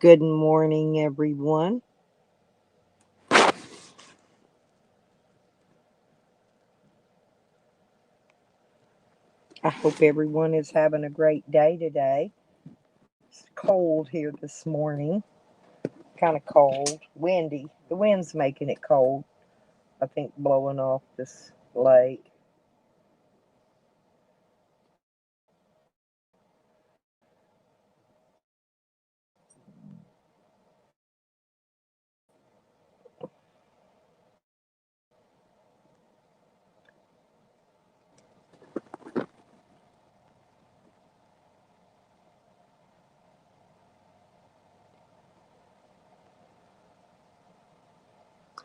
Good morning, everyone. I hope everyone is having a great day today. It's cold here this morning, kind of cold, windy. The wind's making it cold, I think, blowing off this lake.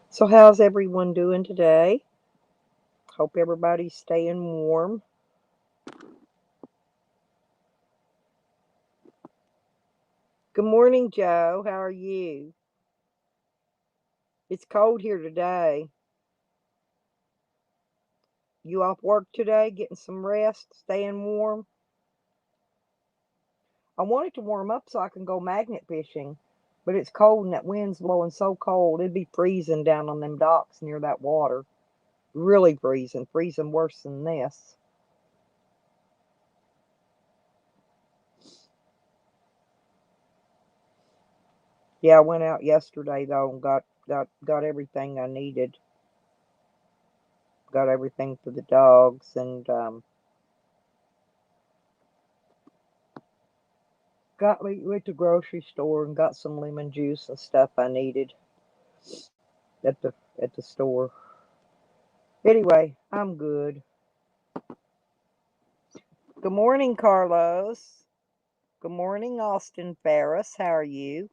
So, how's everyone doing today? Hope everybody's staying warm. Good morning, Joe. How are you? It's cold here today. You off work today, getting some rest, staying warm? I want it to warm up so I can go magnet fishing, but it's cold and that wind's blowing so cold. It'd be freezing down on them docks near that water. Really freezing, freezing worse than this. Yeah, I went out yesterday though and got everything I needed. Got everything for the dogs and got me went to grocery store and got some lemon juice and stuff I needed at the store. Anyway, I'm good. Good morning, Carlos. Good morning, Austin Ferris. How are you?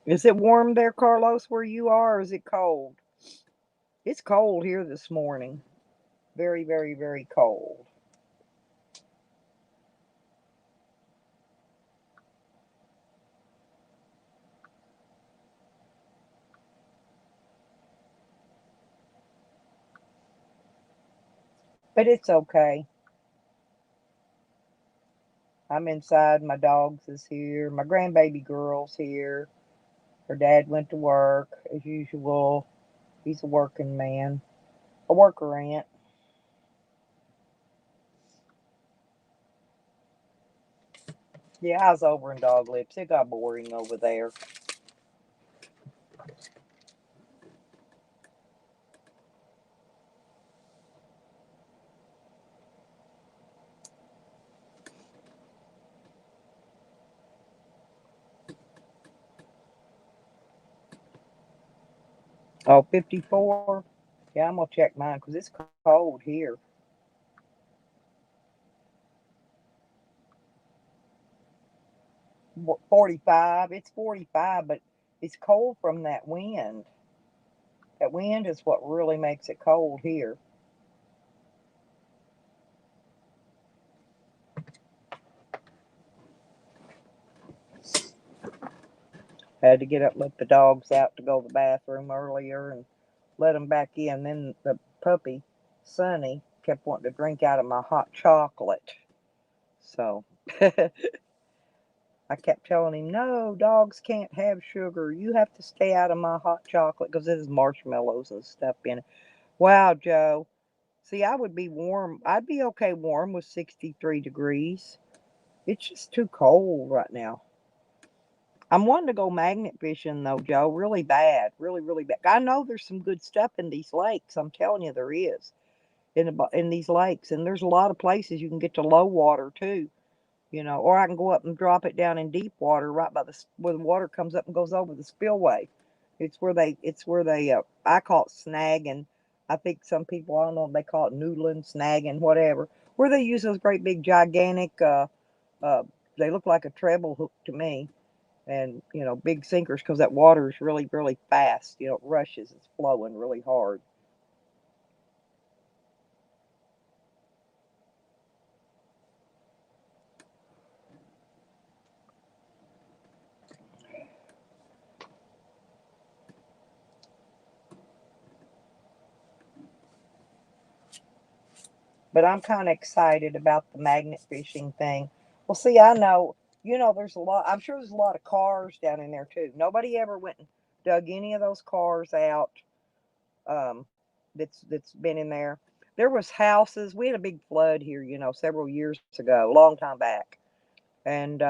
Is it warm there, Carlos, where you are, or is it cold? It's cold here this morning. Very, very, very cold. But it's okay. I'm inside. My dogs is here. My grandbaby girl's here. Her dad went to work as usual. He's a working man. A worker ant. Yeah, I was over in Dog Lips. It got boring over there. Oh, 54? Yeah, I'm going to check mine because it's cold here. 45. It's 45, but it's cold from that wind. That wind is what really makes it cold here. Had to get up, let the dogs out to go to the bathroom earlier and let them back in. Then the puppy, Sonny, kept wanting to drink out of my hot chocolate. So I kept telling him, no, dogs can't have sugar. You have to stay out of my hot chocolate because there's marshmallows and stuff in it. Wow, Joe. See, I would be warm. I'd be okay warm with 63 degrees. It's just too cold right now. I'm wanting to go magnet fishing though, Joe, really bad, really, really bad. I know there's some good stuff in these lakes. I'm telling you, there is in these lakes, and there's a lot of places you can get to low water too. Or I can go up and drop it down in deep water right by where the water comes up and goes over the spillway. It's where they I call it snagging. I think some people, I don't know if they call it noodling, snagging, whatever. Where they use those great big gigantic uh they look like a treble hook to me. and big sinkers because that water is really really fast. It rushes, it's flowing really hard. But I'm kind of excited about the magnet fishing thing. Well, see, I know, there's a lot. I'm sure there's a lot of cars down in there too. Nobody ever went and dug any of those cars out. Um, that's been in there. There was houses. We had a big flood here, several years ago, a long time back, and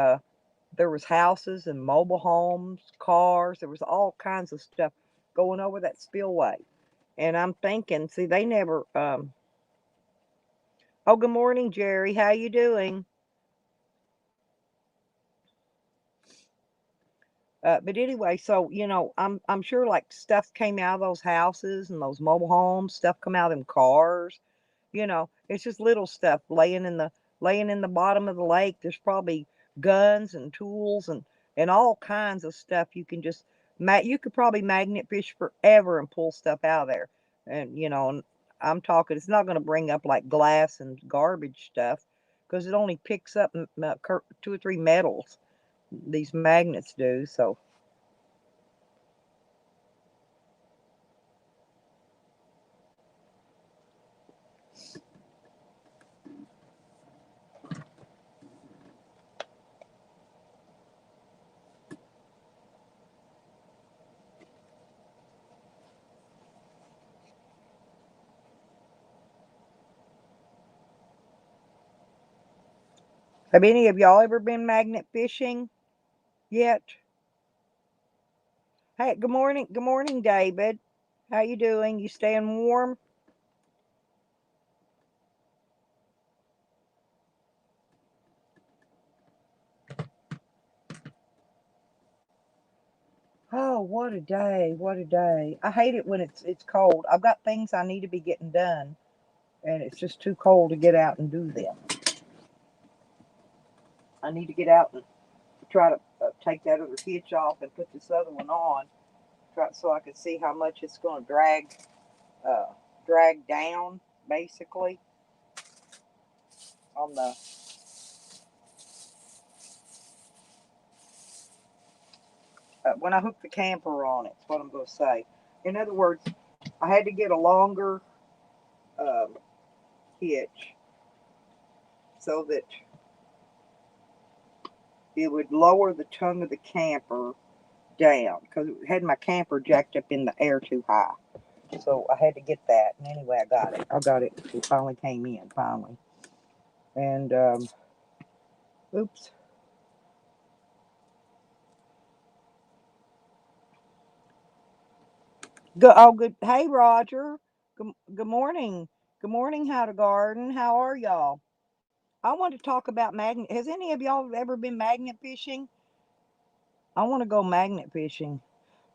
there was houses and mobile homes, cars. There was all kinds of stuff going over that spillway. And I'm thinking, see, they never. Oh, good morning, Jerry. How you doing? But anyway, so I'm sure like stuff came out of those houses and those mobile homes. Stuff come out of them cars. It's just little stuff laying in the bottom of the lake. There's probably guns and tools and all kinds of stuff. You could probably magnet fish forever and pull stuff out of there. And I'm talking. It's not going to bring up like glass and garbage stuff because it only picks up two or three metals. These magnets do so. Have any of y'all ever been magnet fishing yet? Hey, good morning. Good morning, David. How you doing? You staying warm? Oh, what a day. What a day. I hate it when it's cold. I've got things I need to be getting done and it's just too cold to get out and do them. I need to get out and try to take that other hitch off and put this other one on, so I can see how much it's going to uh, drag down basically on the when I hook the camper on it. That's what I'm going to say. In other words, I had to get a longer um, hitch so that it would lower the tongue of the camper down because it had my camper jacked up in the air too high. So I had to get that. And anyway, I got it. I got it. It finally came in, finally. And, oops. Good. Hey, Roger. Good morning. Good morning, How to Garden. How are y'all? I want to talk about magnet. Has any of y'all ever been magnet fishing? I want to go magnet fishing.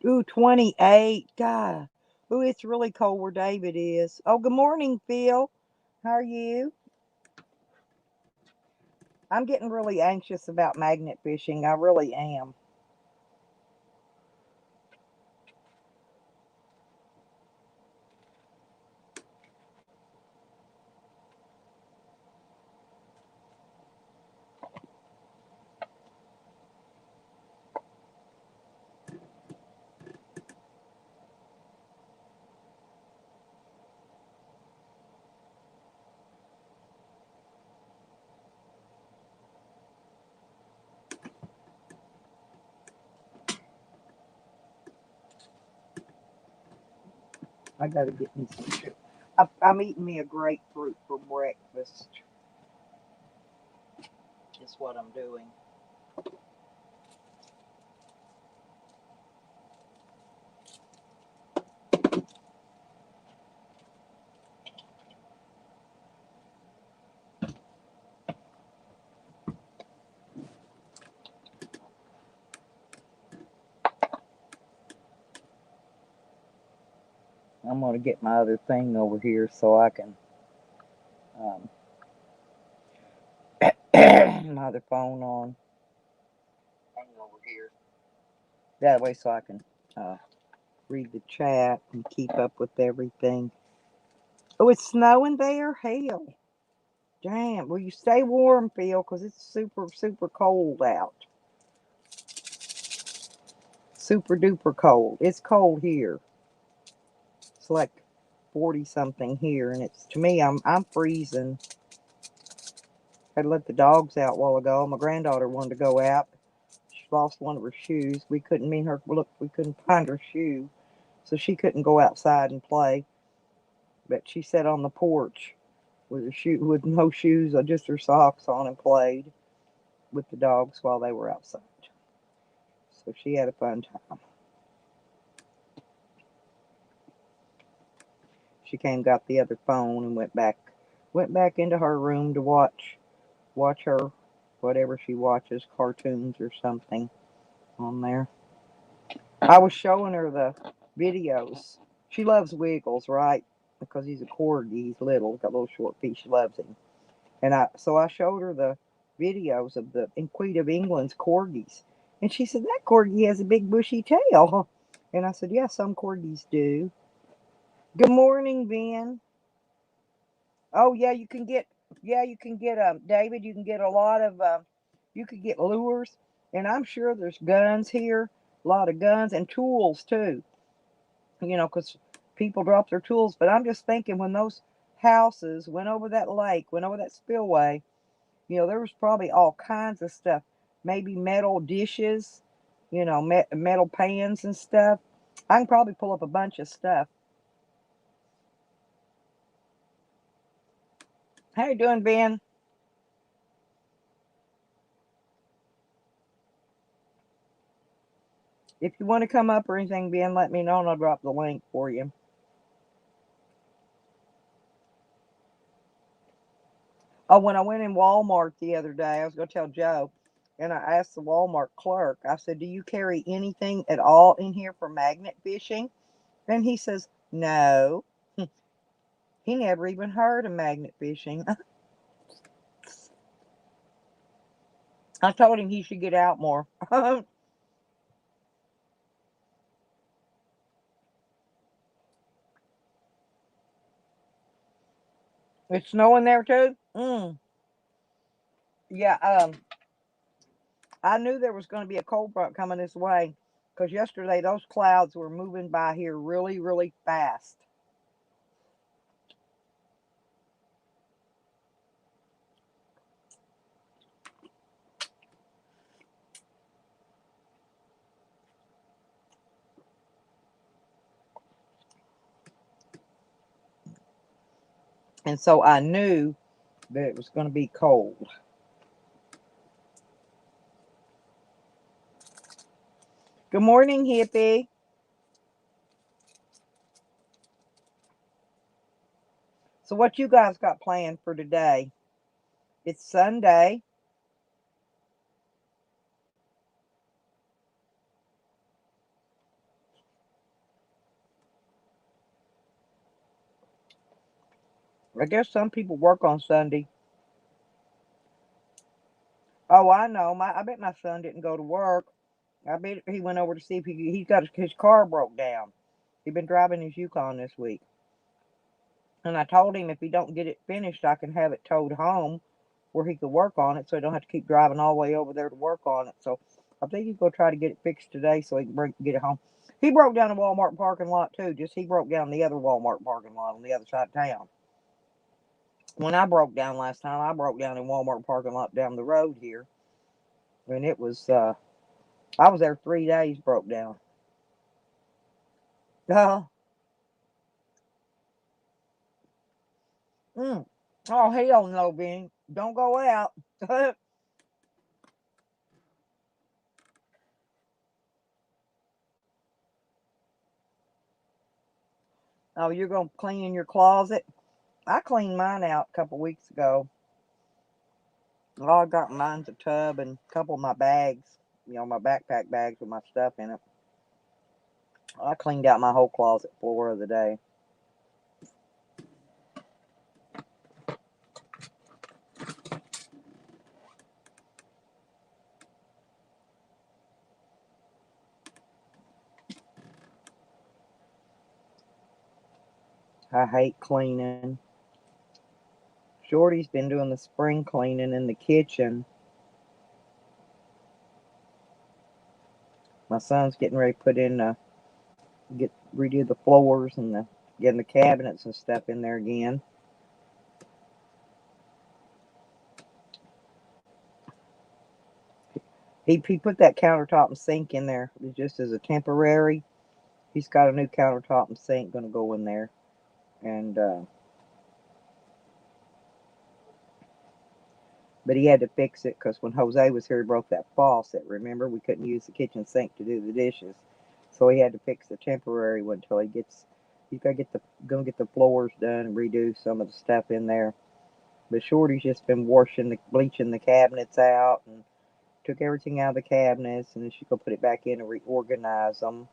Ooh, 28. God. Ooh, it's really cold where David is. Oh, good morning, Phil. How are you? I'm getting really anxious about magnet fishing. I really am. I got to get me some sugar. I'm eating me a grapefruit for breakfast. Is what I'm doing. I'm going to get my other thing over here so I can, um, my other phone on. Hang over here. That way so I can read the chat and keep up with everything. Oh, it's snowing there? Hell. Damn. Well, you stay warm, Phil, because it's super, super cold out. Super duper cold. It's cold here. It's like 40 something here, and it's to me I'm freezing. I let the dogs out a while ago. My granddaughter wanted to go out. She lost one of her shoes. We couldn't me and her look. We couldn't find her shoe, so she couldn't go outside and play. But she sat on the porch with her shoe with no shoes, or just her socks on, and played with the dogs while they were outside. So she had a fun time. She came, got the other phone, and went back into her room to watch her whatever she watches, cartoons or something on there. I was showing her the videos. She loves Wiggles, right? Because he's a corgi, he's little, got little short feet. She loves him, and I showed her the videos of the Queen of England's corgis, and she said that corgi has a big bushy tail, and I said, yeah, some corgis do. Good morning, Ben. Oh yeah, you can get David. You can get a lot of you could get lures, and I'm sure there's guns here, a lot of guns and tools too. Because people drop their tools. But I'm just thinking when those houses went over that lake, went over that spillway, there was probably all kinds of stuff. Maybe metal dishes, metal pans and stuff. I can probably pull up a bunch of stuff. How you doing, Ben? If you want to come up or anything, Ben, let me know and I'll drop the link for you. Oh, when I went in Walmart the other day, I was going to tell Joe, and I asked the Walmart clerk, I said, do you carry anything at all in here for magnet fishing? And he says, no. He never even heard of magnet fishing. I told him he should get out more. It's snowing there too? Yeah, I knew there was going to be a cold front coming this way because yesterday those clouds were moving by here really, really fast. And so I knew that it was going to be cold. Good morning, hippie. So what you guys got planned for today? It's Sunday. I guess some people work on Sunday. Oh, I know. I bet my son didn't go to work. I bet he went over to see if he got his car broke down. He's been driving his Yukon this week. And I told him if he don't get it finished, I can have it towed home where he could work on it so he don't have to keep driving all the way over there to work on it. So I think he's going to try to get it fixed today so he can get it home. He broke down the Walmart parking lot too. Just he broke down the other Walmart parking lot on the other side of town. When I broke down last time, I broke down in Walmart parking lot down the road here. And it was, I was there 3 days, broke down. Oh, mm. Oh, hell no, Ben. Don't go out. Oh, you're going to clean your closet? I cleaned mine out a couple weeks ago. All I got in mine's a tub and a couple of my bags, my backpack bags with my stuff in it. I cleaned out my whole closet floor of the day. I hate cleaning. Shorty's been doing the spring cleaning in the kitchen. My son's getting ready to put in redo the floors and getting the cabinets and stuff in there again. He put that countertop and sink in there just as a temporary. He's got a new countertop and sink going to go in there, and but he had to fix it because when Jose was here, he broke that faucet. Remember, we couldn't use the kitchen sink to do the dishes, so he had to fix the temporary one until he gets. He's got to gonna get the floors done and redo some of the stuff in there. But Shorty's just been bleaching the cabinets out, and took everything out of the cabinets, and then she's gonna put it back in and reorganize them.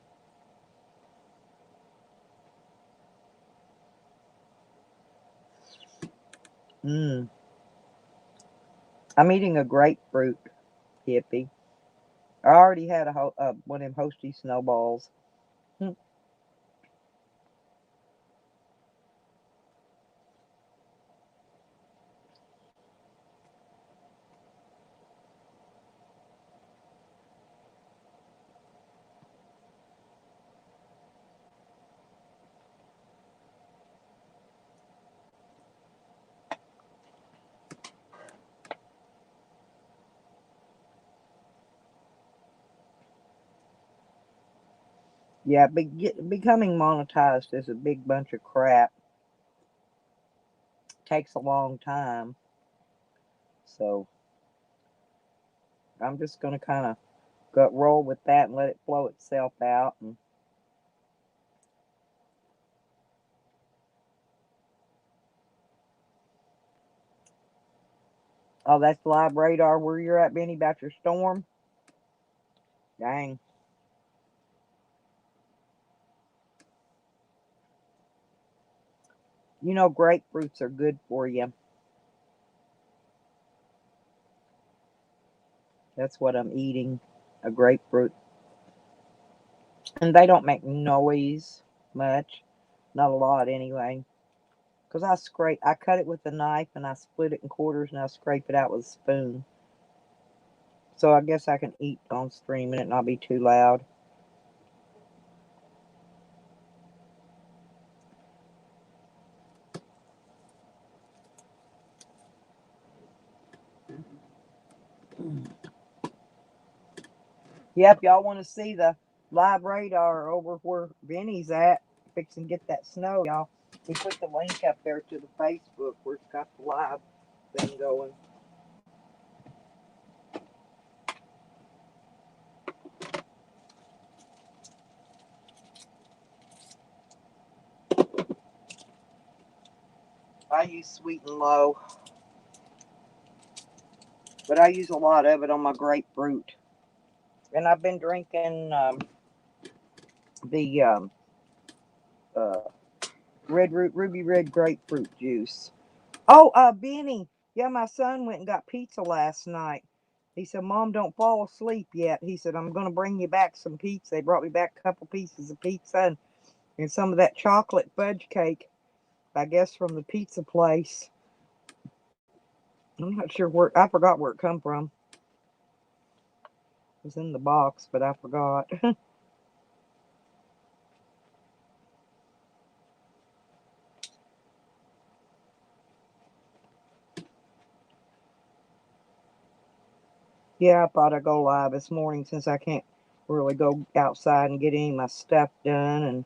Mm. I'm eating a grapefruit, hippie. I already had one of them Hosty snowballs. Hmm. Yeah, becoming monetized is a big bunch of crap. Takes a long time. So I'm just gonna kind of roll with that and let it flow itself out. And oh, that's live radar where you're at, Benny, about your storm. Dang. You know grapefruits are good for you. That's what I'm eating, a grapefruit. And they don't make noise much. Not a lot anyway. Because I cut it with a knife and I split it in quarters and I scrape it out with a spoon. So I guess I can eat on stream and it not be too loud. Yep, y'all want to see the live radar over where Benny's at, fixing to get that snow, y'all. We put the link up there to the Facebook where it's got the live thing going. I use sweet and low, but I use a lot of it on my grapefruit. And I've been drinking the uh, ruby red grapefruit juice. Oh, Benny. Yeah, my son went and got pizza last night. He said, Mom, don't fall asleep yet. He said, I'm going to bring you back some pizza. They brought me back a couple pieces of pizza and some of that chocolate fudge cake, I guess, from the pizza place. I'm not sure I forgot where it come from. It was in the box, but I forgot. Yeah, I thought I'd go live this morning since I can't really go outside and get any of my stuff done. And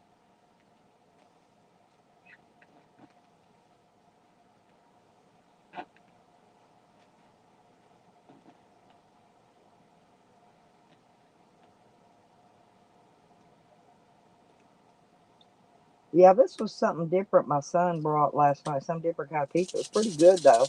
yeah, this was something different my son brought last night. Some different kind of pizza. It was pretty good though.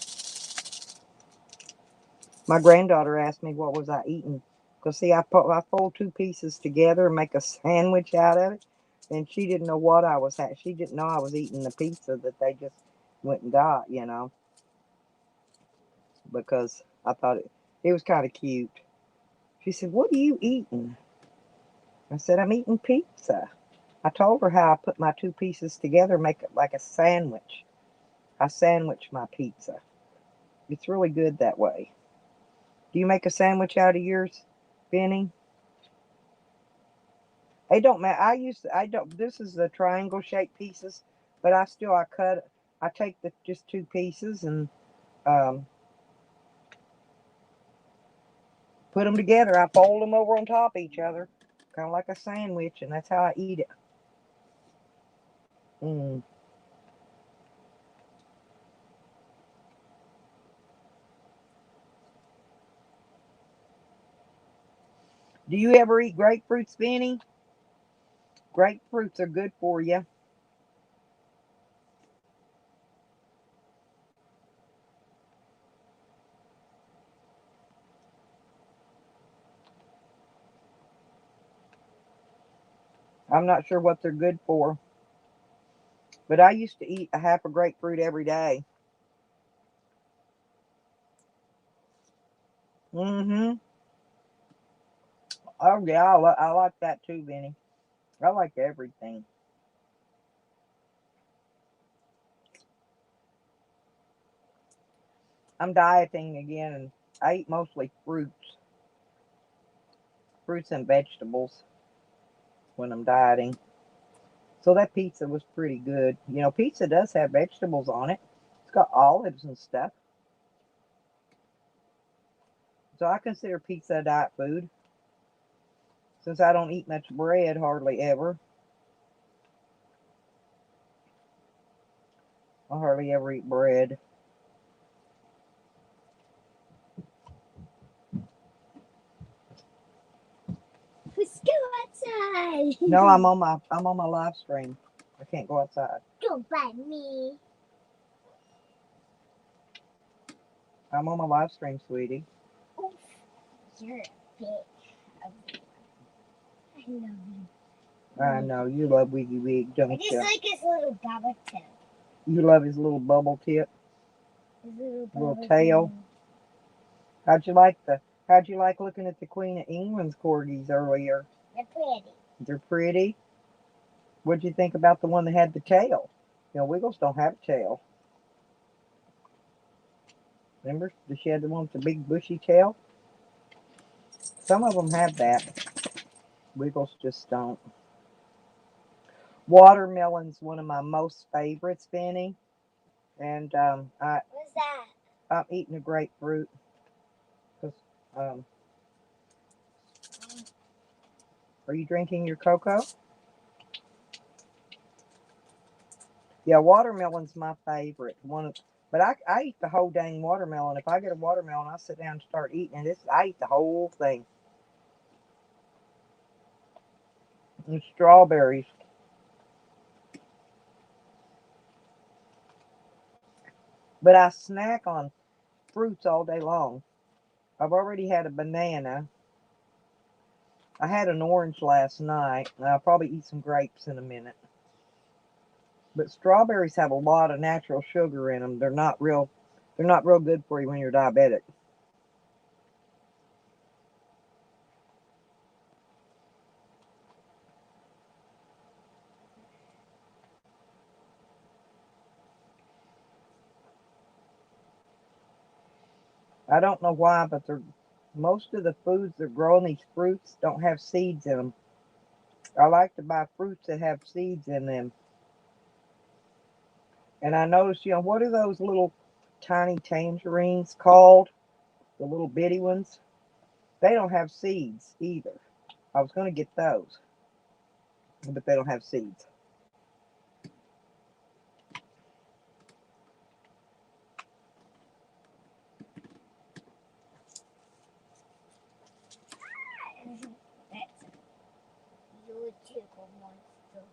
My granddaughter asked me what was I eating. Because see, I fold two pieces together and make a sandwich out of it. And she didn't know what I was at. She didn't know I was eating the pizza that they just went and got. Because I thought it was kind of cute. She said, "What are you eating?" I said, "I'm eating pizza." I told her how I put my two pieces together, make it like a sandwich. I sandwich my pizza. It's really good that way. Do you make a sandwich out of yours, Benny? It don't matter. I don't. This is the triangle shaped pieces, but I cut. I take the just two pieces and um, put them together. I fold them over on top of each other, kind of like a sandwich, and that's how I eat it. Mm. Do you ever eat grapefruits, Benny? Grapefruits are good for you. I'm not sure what they're good for, but I used to eat a half a grapefruit every day. Mm-hmm. Oh yeah, I like that too, Benny. I like everything. I'm dieting again, and I eat mostly fruits and vegetables when I'm dieting. So that pizza was pretty good. You know, pizza does have vegetables on it. It's got olives and stuff. So I consider pizza a diet food since I don't eat much bread hardly ever. I hardly ever eat bread. Let's go outside. No, I'm on my live stream. I can't go outside. Don't bite me. I'm on my live stream, sweetie. Oof. You're a bit. I love you. I know you love Wiggy Wig, I don't just you? like his little bubble tip. You love his little bubble tip, His little little bubble tail. tip. How'd you like the? How'd you like looking at the Queen of England's corgis earlier? They're pretty. They're pretty. What'd you think about the one that had the tail? You know, Wiggles don't have a tail. Remember, she had the one with the big bushy tail. Some of them have that. Wiggles just don't. Watermelon's one of my most favorites, Benny. And What's that? I'm eating a grapefruit. 'Cause, um, are you drinking your cocoa? Yeah, watermelon's my favorite. But I eat the whole dang watermelon. If I get a watermelon, I sit down and start eating it. I eat the whole thing. And strawberries. But I snack on fruits all day long. I've already had a banana. I had an orange last night, and I'll probably eat some grapes in a minute. But strawberries have a lot of natural sugar in them. They're not real good for you when you're diabetic. I don't know why, but most of the foods that grow in these fruits don't have seeds in them. I like to buy fruits that have seeds in them. And I noticed, what are those little tiny tangerines called? The little bitty ones? They don't have seeds either. I was going to get those, but they don't have seeds. That's YouTube monster.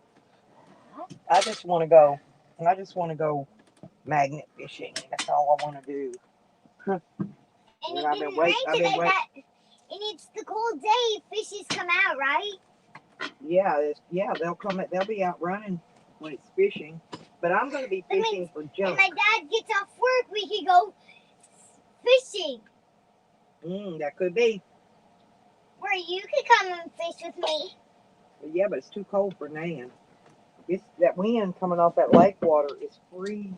I just want to go. I just want to go magnet fishing. That's all I want to do. And And it didn't rain today. And it's the cold day. Fishes come out, right? Yeah, they'll come. They'll be out running when it's fishing. But I'm going to be fishing for When junk. my dad gets off work, we can go fishing. That could be. Where you could come and fish with me. Yeah, but it's too cold for Nan. It's that wind coming off that lake water is freezing.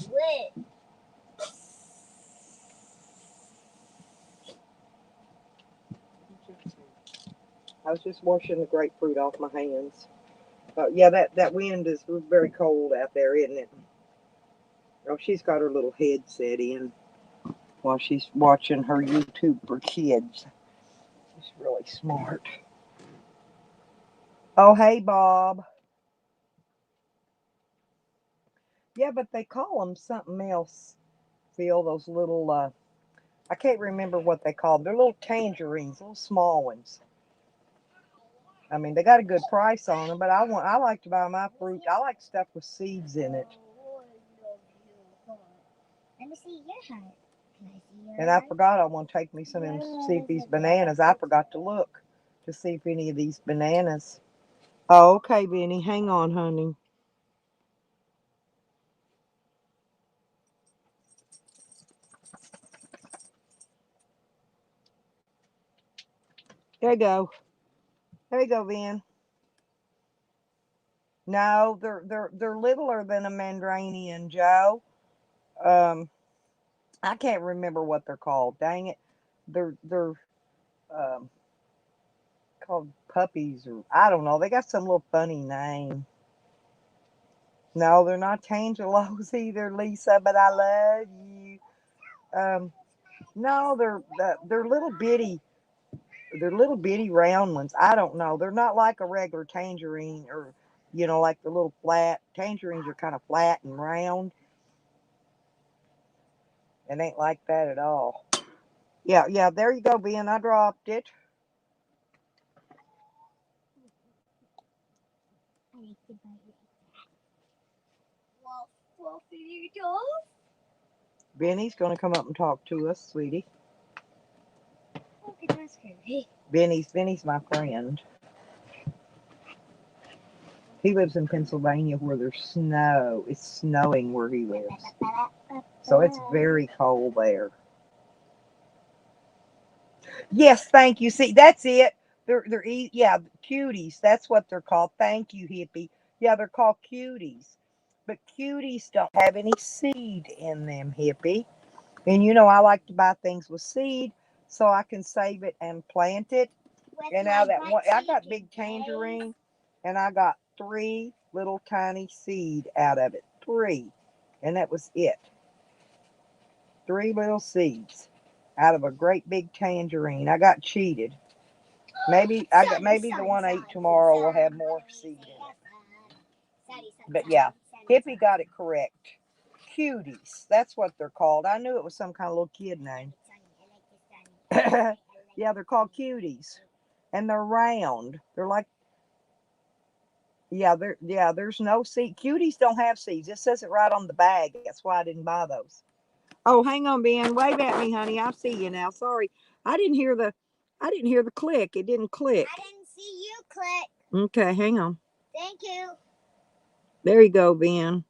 Wait. I was just washing the grapefruit off my hands. Yeah, that wind is very cold out there, isn't it? Oh, she's got her little headset in while she's watching her YouTube for kids. She's really smart. Oh, hey, Bob. Yeah, but they call them something else, Phil. Those little, I can't remember what they call them. They're little tangerines, little small ones. I mean, they got a good price on them, but I like to buy my fruit. I like stuff with seeds in it. Let me see your heart. Can I see your And I heart? forgot I want to take me some and see if these bananas. I forgot to look to see if any of these bananas. Oh, okay, Benny. Hang on, honey. There you go. There you go, Ben. No, they're littler than a Mandrainian, Joe. Um, I can't remember what they're called. Dang it. They're um called puppies or I don't know. They got some little funny name. No, they're not Tangelos either, Lisa, but I love you. Um, no, they're little bitty. They're little bitty round ones. I don't know. They're not like a regular tangerine or like the little flat tangerines are kind of flat and round. It ain't like that at all. Yeah, yeah, there you go, Ben. I dropped it. I like to bite it. Fluffy dog. Benny's gonna come up and talk to us, sweetie. Look at that scary. Benny's my friend. He lives in Pennsylvania where there's snow. It's snowing where he lives. So it's very cold there. Yes, thank you. See, that's it. Yeah, cuties. That's what they're called. Thank you, hippie. Yeah, they're called cuties. But cuties don't have any seed in them, hippie. And I like to buy things with seed so I can save it and plant it. With And my now that butt one, I cheek got and big face. tangerine, and I got 3 little tiny seed out of it. 3, and that was it. 3 little seeds out of a great big tangerine. I got cheated. Maybe the one I eat tomorrow will have more seed in it. But yeah, Hippie got it correct. Cuties. That's what they're called. I knew it was some kind of little kid name. Yeah, they're called cuties. And they're round. They're like there's no seed. Cuties don't have seeds. It says it right on the bag. That's why I didn't buy those. Oh, hang on, Ben. Wave at me, honey. I see you now. Sorry. I didn't hear the click. It didn't click. I didn't see you click. Okay, hang on. Thank you. There you go, Ben.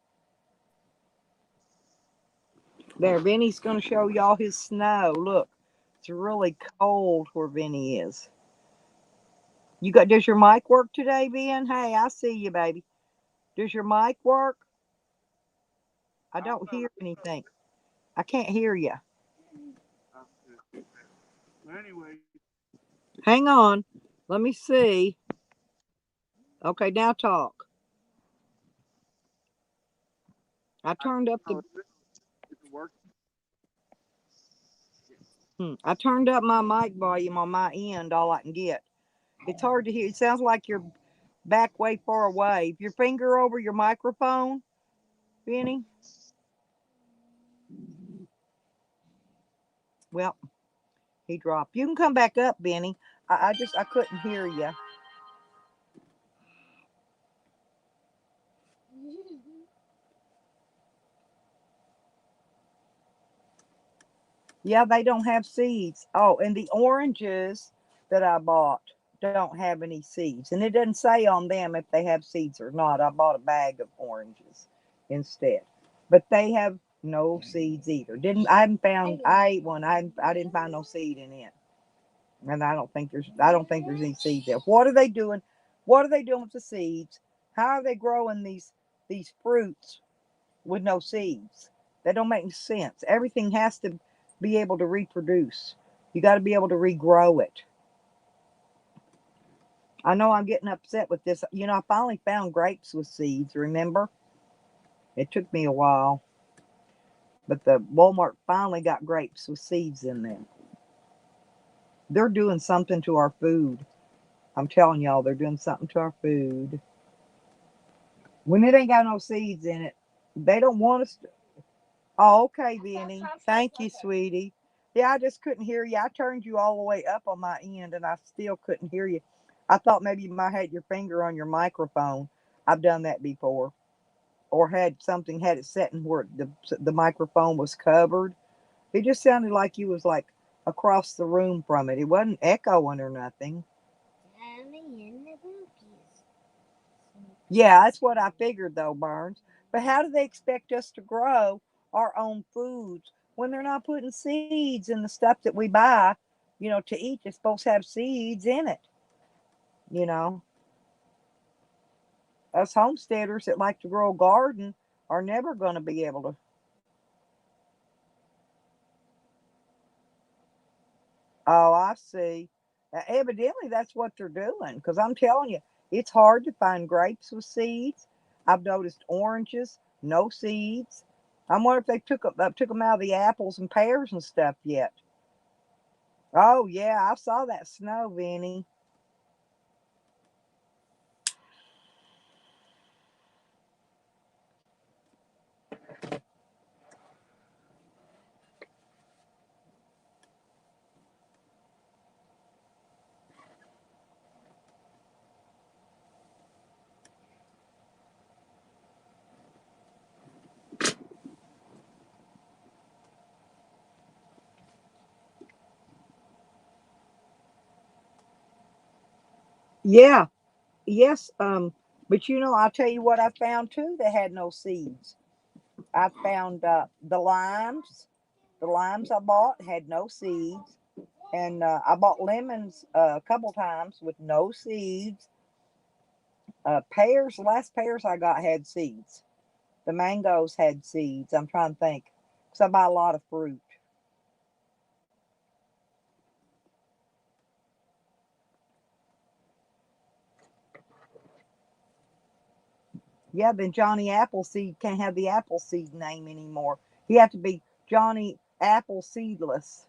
There, Benny's going to show y'all his snow. Look, it's really cold where Benny is. Does your mic work today, Ben? Hey, I see you, baby. Does your mic work? I don't hear anything. I can't hear you. Anyway. Hang on. Let me see. Okay, now talk. I turned up the. I turned up my mic volume on my end. All I can get. It's hard to hear. It sounds like you're back way far away. Your finger over your microphone, Benny. Well, he dropped. You can come back up, Benny. I couldn't hear you. Yeah, they don't have seeds. Oh, and the oranges that I bought don't have any seeds. And it doesn't say on them if they have seeds or not. I bought a bag of oranges instead. But they have no seeds either. I haven't found I ate one. I didn't find no seed in it. And I don't think there's any seeds there. What are they doing? What are they doing with the seeds? How are they growing these fruits with no seeds? That don't make any sense. Everything has to be able to reproduce. You got to be able to regrow it. I know I'm getting upset with this. I finally found grapes with seeds, remember? It took me a while, but the Walmart finally got grapes with seeds in them. They're doing something to our food. I'm telling y'all, they're doing something to our food. When it ain't got no seeds in it, they don't want us to. Oh, okay, Vinny. Thank you, sweetie. Yeah, I just couldn't hear you. I turned you all the way up on my end and I still couldn't hear you. I thought maybe you might have your finger on your microphone. I've done that before. Or had it set in where the microphone was covered. It just sounded like you was like across the room from it. It wasn't echoing or nothing. Yeah, that's what I figured though, Barnes. But how do they expect us to grow our own foods when they're not putting seeds in the stuff that we buy, to eat? It's supposed to have seeds in it, you know. Us homesteaders that like to grow a garden are never going to be able to. Oh, I see. Evidently, that's what they're doing because I'm telling you, it's hard to find grapes with seeds. I've noticed oranges, no seeds. I wonder if they took them out of the apples and pears and stuff yet. Oh yeah, I saw that snow, Vinny. Yeah, yes. But I'll tell you what I found too that had no seeds. I found the limes. The limes I bought had no seeds. And I bought lemons a couple times with no seeds. Pears, the last pears I got had seeds. The mangoes had seeds. I'm trying to think because I buy a lot of fruit. Yeah, then Johnny Appleseed can't have the Appleseed name anymore. He have to be Johnny Apple Seedless.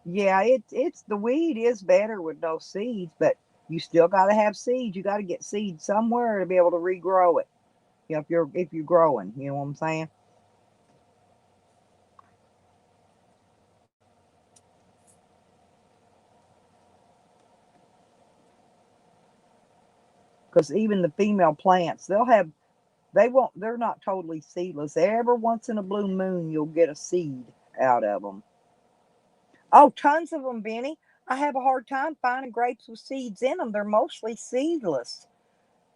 Yeah, it's the weed is better with no seeds, but you still got to have seeds. You got to get seeds somewhere to be able to regrow it. If you're growing, you know what I'm saying? Because even the female plants, they're not totally seedless. Every once in a blue moon, you'll get a seed out of them. Oh, tons of them, Benny. I have a hard time finding grapes with seeds in them. They're mostly seedless.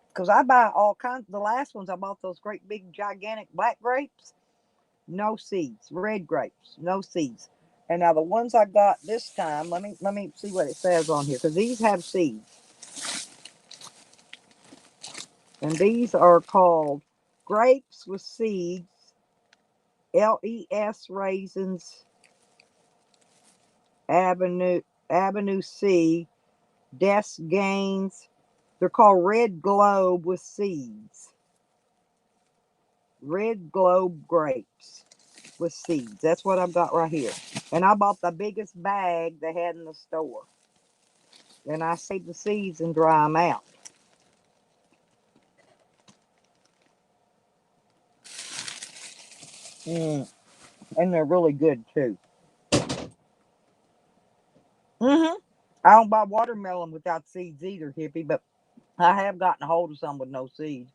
Because I buy all kinds. The last ones I bought those great big gigantic black grapes, no seeds. Red grapes, no seeds. And now the ones I got this time, let me see what it says on here because these have seeds, and these are called grapes with seeds. LES raisins, Avenue C, Des Gaines. They're called Red Globe with seeds. Red Globe grapes with seeds. That's what I've got right here. And I bought the biggest bag they had in the store. And I save the seeds and dry them out. Mm, and they're really good too. Hmm. I don't buy watermelon without seeds either, Hippie, but I have gotten a hold of some with no seeds.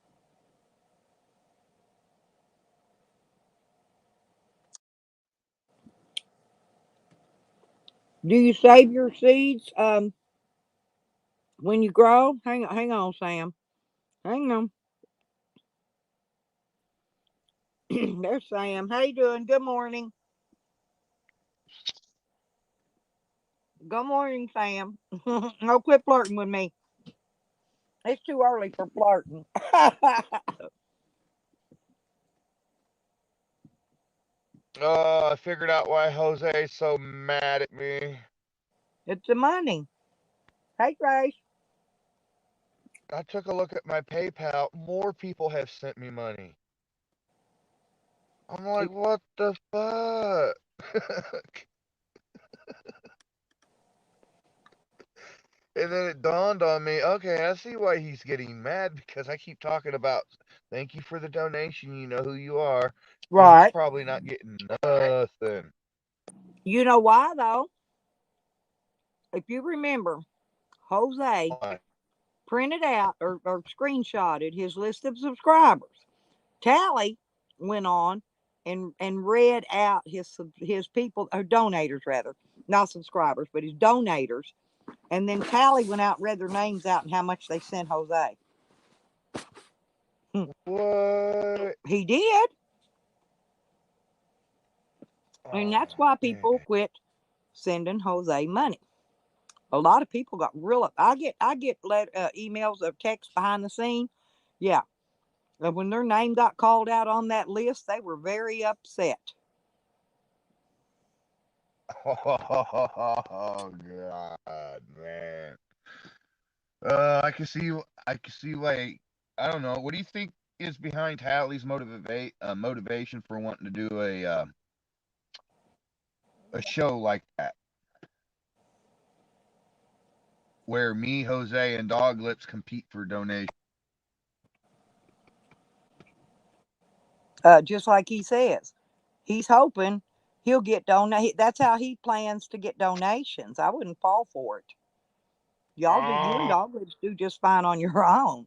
Do you save your seeds when you grow? Hang on, Sam. Hang on. There's Sam. How you doing? Good morning. Good morning, Sam. No, quit flirting with me. It's too early for flirting. Oh, I figured out why Jose's so mad at me. It's the money. Hey, Grace. I took a look at my PayPal. More people have sent me money. I'm like, what the fuck? And then it dawned on me, okay, I see why he's getting mad because I keep talking about thank you for the donation, you know who you are. And he's Right. probably not getting nothing. You know why, though? If you remember, Jose Why? printed out or screenshotted his list of subscribers. Tally went on and read out his people or donators rather, not subscribers, but his donators. And then Tally went out and read their names out and how much they sent Jose. What? He did. And Oh, that's why man. people quit sending Jose money. A lot of people got real up. I get emails of text behind the scene. Yeah, and when their name got called out on that list, they were very upset. Oh, God, man. I can see, like, I don't know. What do you think is behind Tally's motivation for wanting to do a show like that, where me, Jose, and Dog Lips compete for donation? Just like he says, he's hoping he'll get donate. That's how he plans to get donations. I wouldn't fall for it. Y'all do. You and Oh, Doglets do just fine on your own.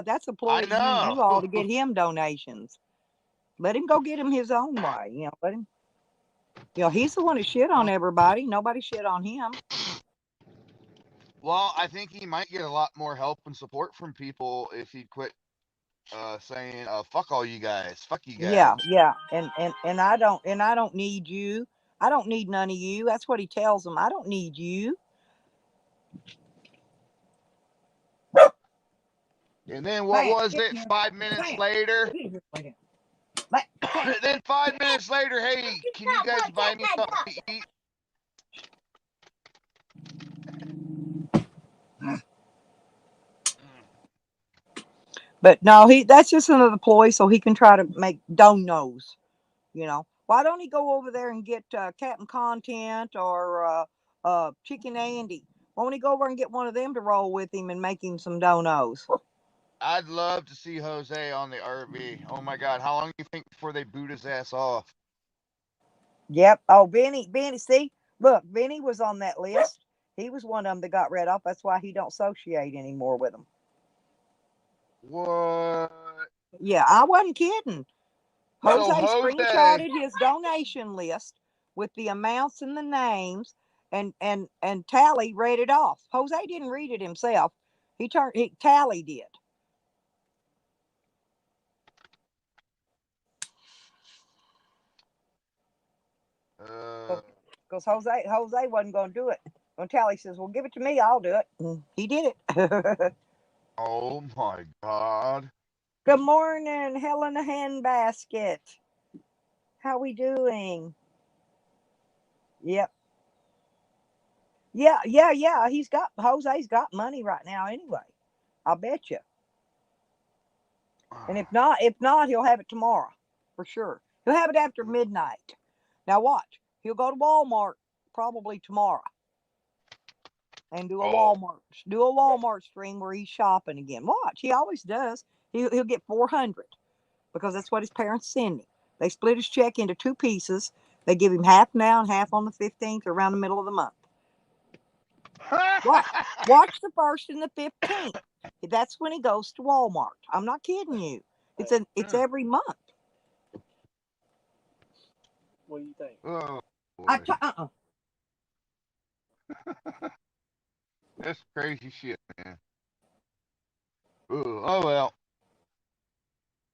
That's a I ploy to use know. you all to get him donations. Let him go get him his own way. Let him. He's the one that shit on everybody. Nobody shit on him. Well, I think he might get a lot more help and support from people if he quit saying "fuck all you guys, fuck you Yeah, guys." yeah. And I don't need you. I don't need none of you. That's what he tells them. I don't need you. And then what Bam, was get it? here. 5 minutes Bam. later. Get here. Bam, bam. Then 5 minutes later, hey, can you guys buy me something to eat? But no, that's just another ploy so he can try to make donos. Why don't he go over there and get Captain Content or Chicken Andy? Why don't he go over and get one of them to roll with him and make him some donos? I'd love to see Jose on the RV. Oh my God, how long do you think before they boot his ass off? Yep. Oh, Benny. See, look, Benny was on that list. He was one of them that got read off. That's why he don't associate anymore with them. What? Yeah, I wasn't kidding. Jose So Jose, screenshotted his donation list with the amounts and the names, and Tally read it off. Jose didn't read it himself. Tally did. uh, Because Jose wasn't going to do it. When Tally says, "Well, give it to me, I'll do it," and he did it. oh my God. Good morning, Helena Handbasket. How we doing? Yep. Yeah. Jose's got money right now anyway. I'll bet you. And if not, he'll have it tomorrow for sure. He'll have it after midnight. Now watch. He'll go to Walmart probably tomorrow and Oh, do a Walmart stream where he's shopping again. Watch. He always does. He'll get 400 because that's what his parents send him. They split his check into two pieces. They give him half now and half on the 15th around the middle of the month. Watch. Watch the first and the 15th. That's when he goes to Walmart. I'm not kidding you. It's every month. What do you think? oh I boy, t- that's crazy shit, man. Ooh, oh well.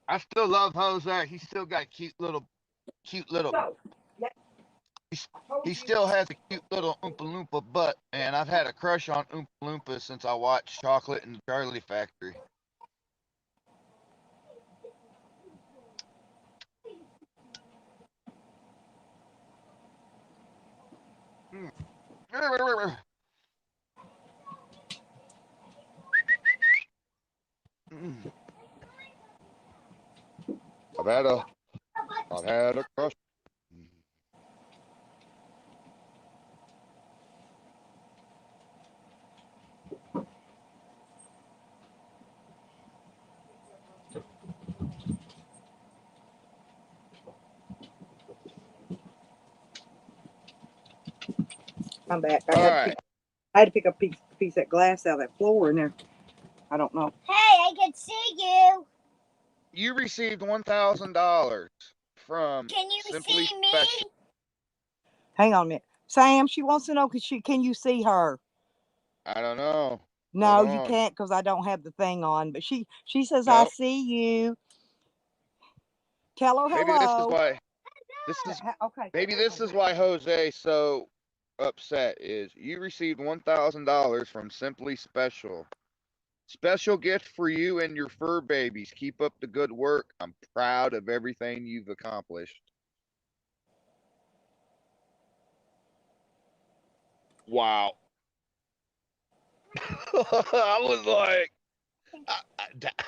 I still love Jose. He's still got cute little So, yeah. He still has a cute little Oompa Loompa butt, and I've had a crush on Oompa Loompa since I watched Chocolate and Charlie Factory. Mm. Mm. I've had a crush. I'm back. All right. I had to pick up a piece of that glass out of that floor in there. I don't know. Hey, I can see you. You received $1,000 from Can you Simply see me? Special. Hang on a minute. Sam, she wants to know can you see her? I don't know. No, Hold you on. can't because I don't have the thing on. But she says I No. see you. Tell her Maybe this is hello. why. Okay. Maybe this is why Jose's so upset. Is you received $1,000 from Simply Special. Special gift for you and your fur babies. Keep up the good work. I'm proud of everything you've accomplished. Wow. I was like,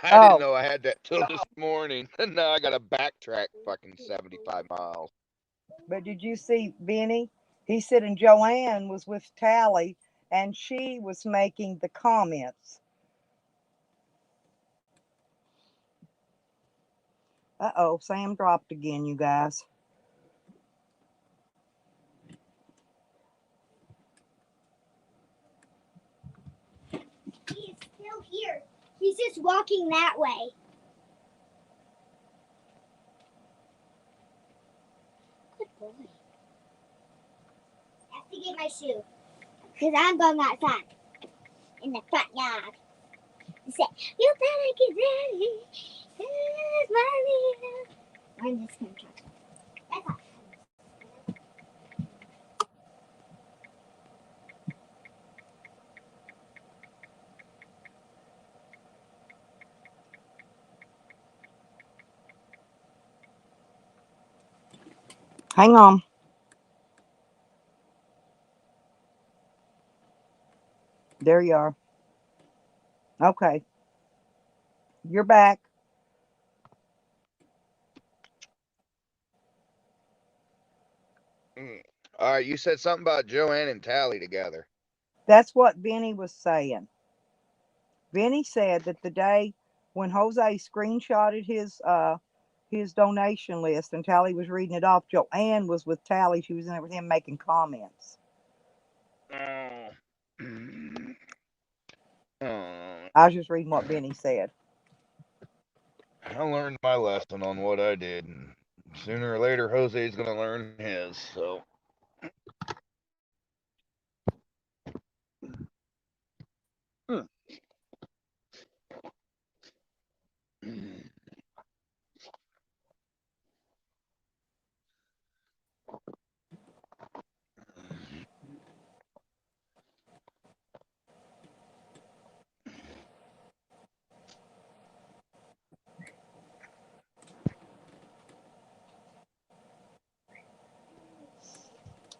I didn't Oh, know I had that till this morning. Now I got to backtrack fucking 75 miles. but did you see Benny? He said, and Joanne was with Tally, and she was making the comments. Uh-oh, Sam dropped again, you guys. He's still here. He's just walking that way. Good boy. I have to get my shoe. Because I'm going outside. In the front yard. He said, you better get ready. Here's my little. I'm just going to talk. That's all. Hang on. There you are. Okay. You're back. All right, you said something about Joanne and Tally together. That's what Benny was saying. Benny said that the day when Jose screenshotted his donation list and Tally was reading it off, Joanne was with Tally. She was in there with him making comments. Oh. Oh. I was just reading what Benny said. I learned my lesson on what I did, and sooner or later Jose's gonna learn his. So.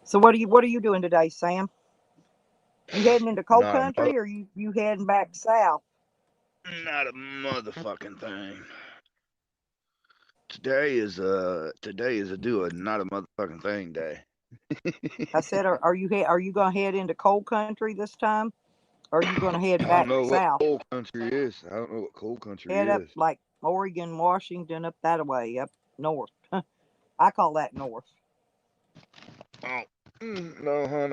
So what are you doing today, Sam? You heading into cold Not a country or you heading back south? not a motherfucking thing. Today is a not a motherfucking thing day. I said, are you going to head into cold country this time? Or are you going to head I back don't know what south? cold country is. I don't know what cold country Head up is. like Oregon, Washington, up that way, up north. I call that north. Oh, no, hon,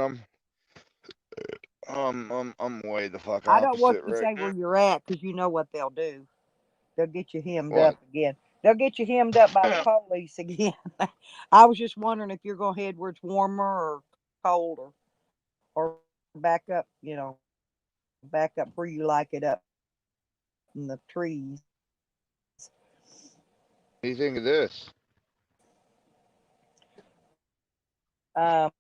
I'm way the fuck I don't want opposite you to right say now. where you're at because you know what they'll do. They'll get you hemmed What? up again. They'll get you hemmed up by the police again. I was just wondering if you're going to head where it's warmer or colder or back up, back up where you like it up in the trees. What do you think of this? Um,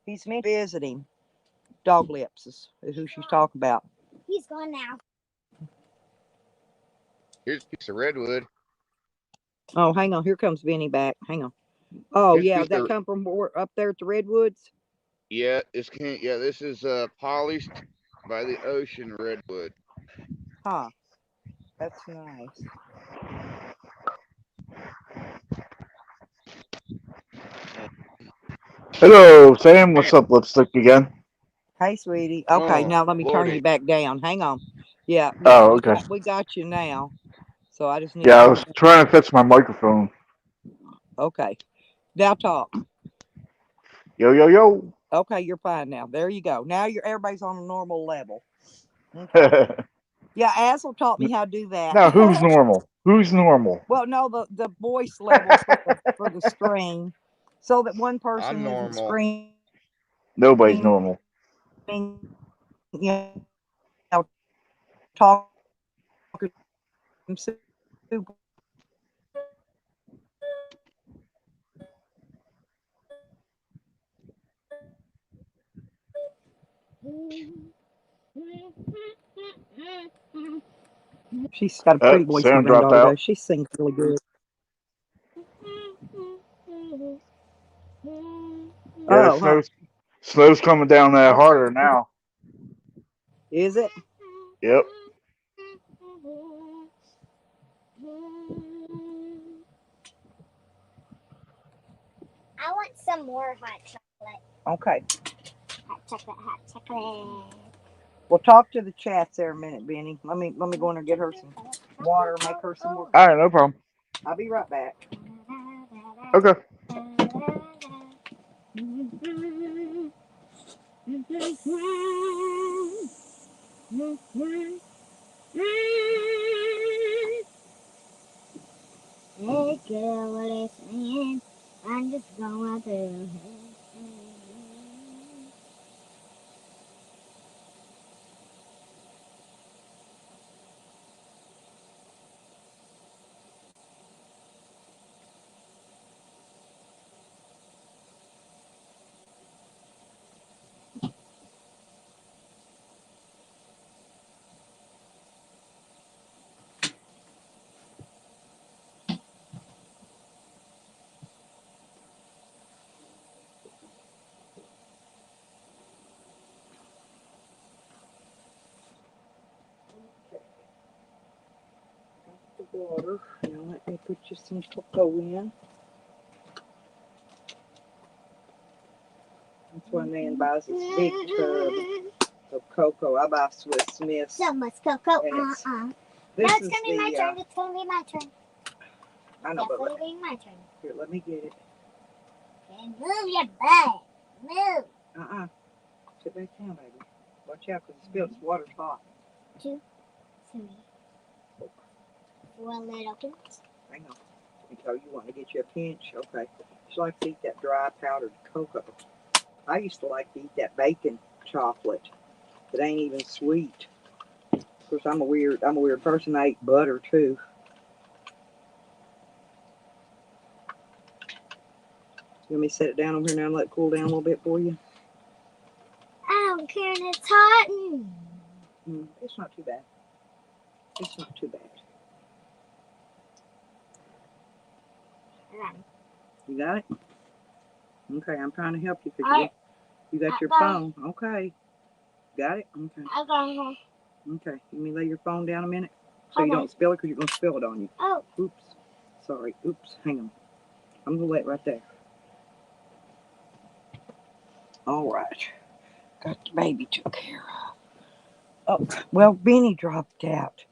he's visiting. Dog Lips is who she's talking about. He's gone now. Here's a piece of redwood. Oh, hang on. Here comes Vinny back. Hang on. Oh, Here's a yeah. piece That of come from up there at the Redwoods? yeah. This is polished by the ocean redwood. Huh. That's nice. Hello, Sam. What's up, Lipstick again? Hey, sweetie. Okay, Oh now let me turn you lordy, back down. Hang on. Yeah, yeah. Oh, We okay. got you now. So I just need to Yeah, I turn. was trying to fix my microphone. Okay. Now talk. Yo, yo, yo. Okay, you're fine now. There you go. Now everybody's on a normal level. Okay. Yeah, Asel taught me how to do that. Now, who's normal? Who's normal? Well, no, the voice level for the stream, so that one I'm person isn't normal. screaming, Nobody's you normal. know, talking super. She's got a pretty voice, my Sam dropped granddaughter out. does. She sings really good. Yeah, the Oh, huh? snow's coming down harder now. Is it? Yep. I want some more hot chocolate. Okay. Hot chocolate, hot chocolate. We'll talk to the chats there a minute, Benny. Let me go in and get her some water, make her some more. All right, no problem. I'll be right back. Okay. Hey girl, listen, I'm just going through. The water. Now let me put you some cocoa in. That's why man buys this big tub of cocoa. I buy Swiss Smiths. So much cocoa. And it's- Now This it's is gonna be my the. turn. It's gonna be my turn. I know, but Definitely be my turn. here, let me get it. Okay, move your butt. Move. Sit back down, baby. Watch out, because this water's hot. 2, 3, 4 little pins. Hang on. Oh, you want to get you a pinch? Okay. She likes to eat that dry powdered cocoa. I used to like to eat that bacon chocolate. It ain't even sweet. Of course, I'm a weird person. I eat butter too. You want me to set it down over here now and let it cool down a little bit for you? I don't care if it's hot. It's not too bad. It's not too bad. Right. You got it? Okay, I'm trying to help you because Alright. you got your Bye. phone. Okay. Got it? Okay. I got her. Okay. You may lay your phone down a minute so you Okay. don't spill it because you're going to spill it on you. Oh. Oops. Sorry. Oops. Hang on. I'm going to lay it right there. All right. Got the baby took care of. Oh, well, Benny dropped out.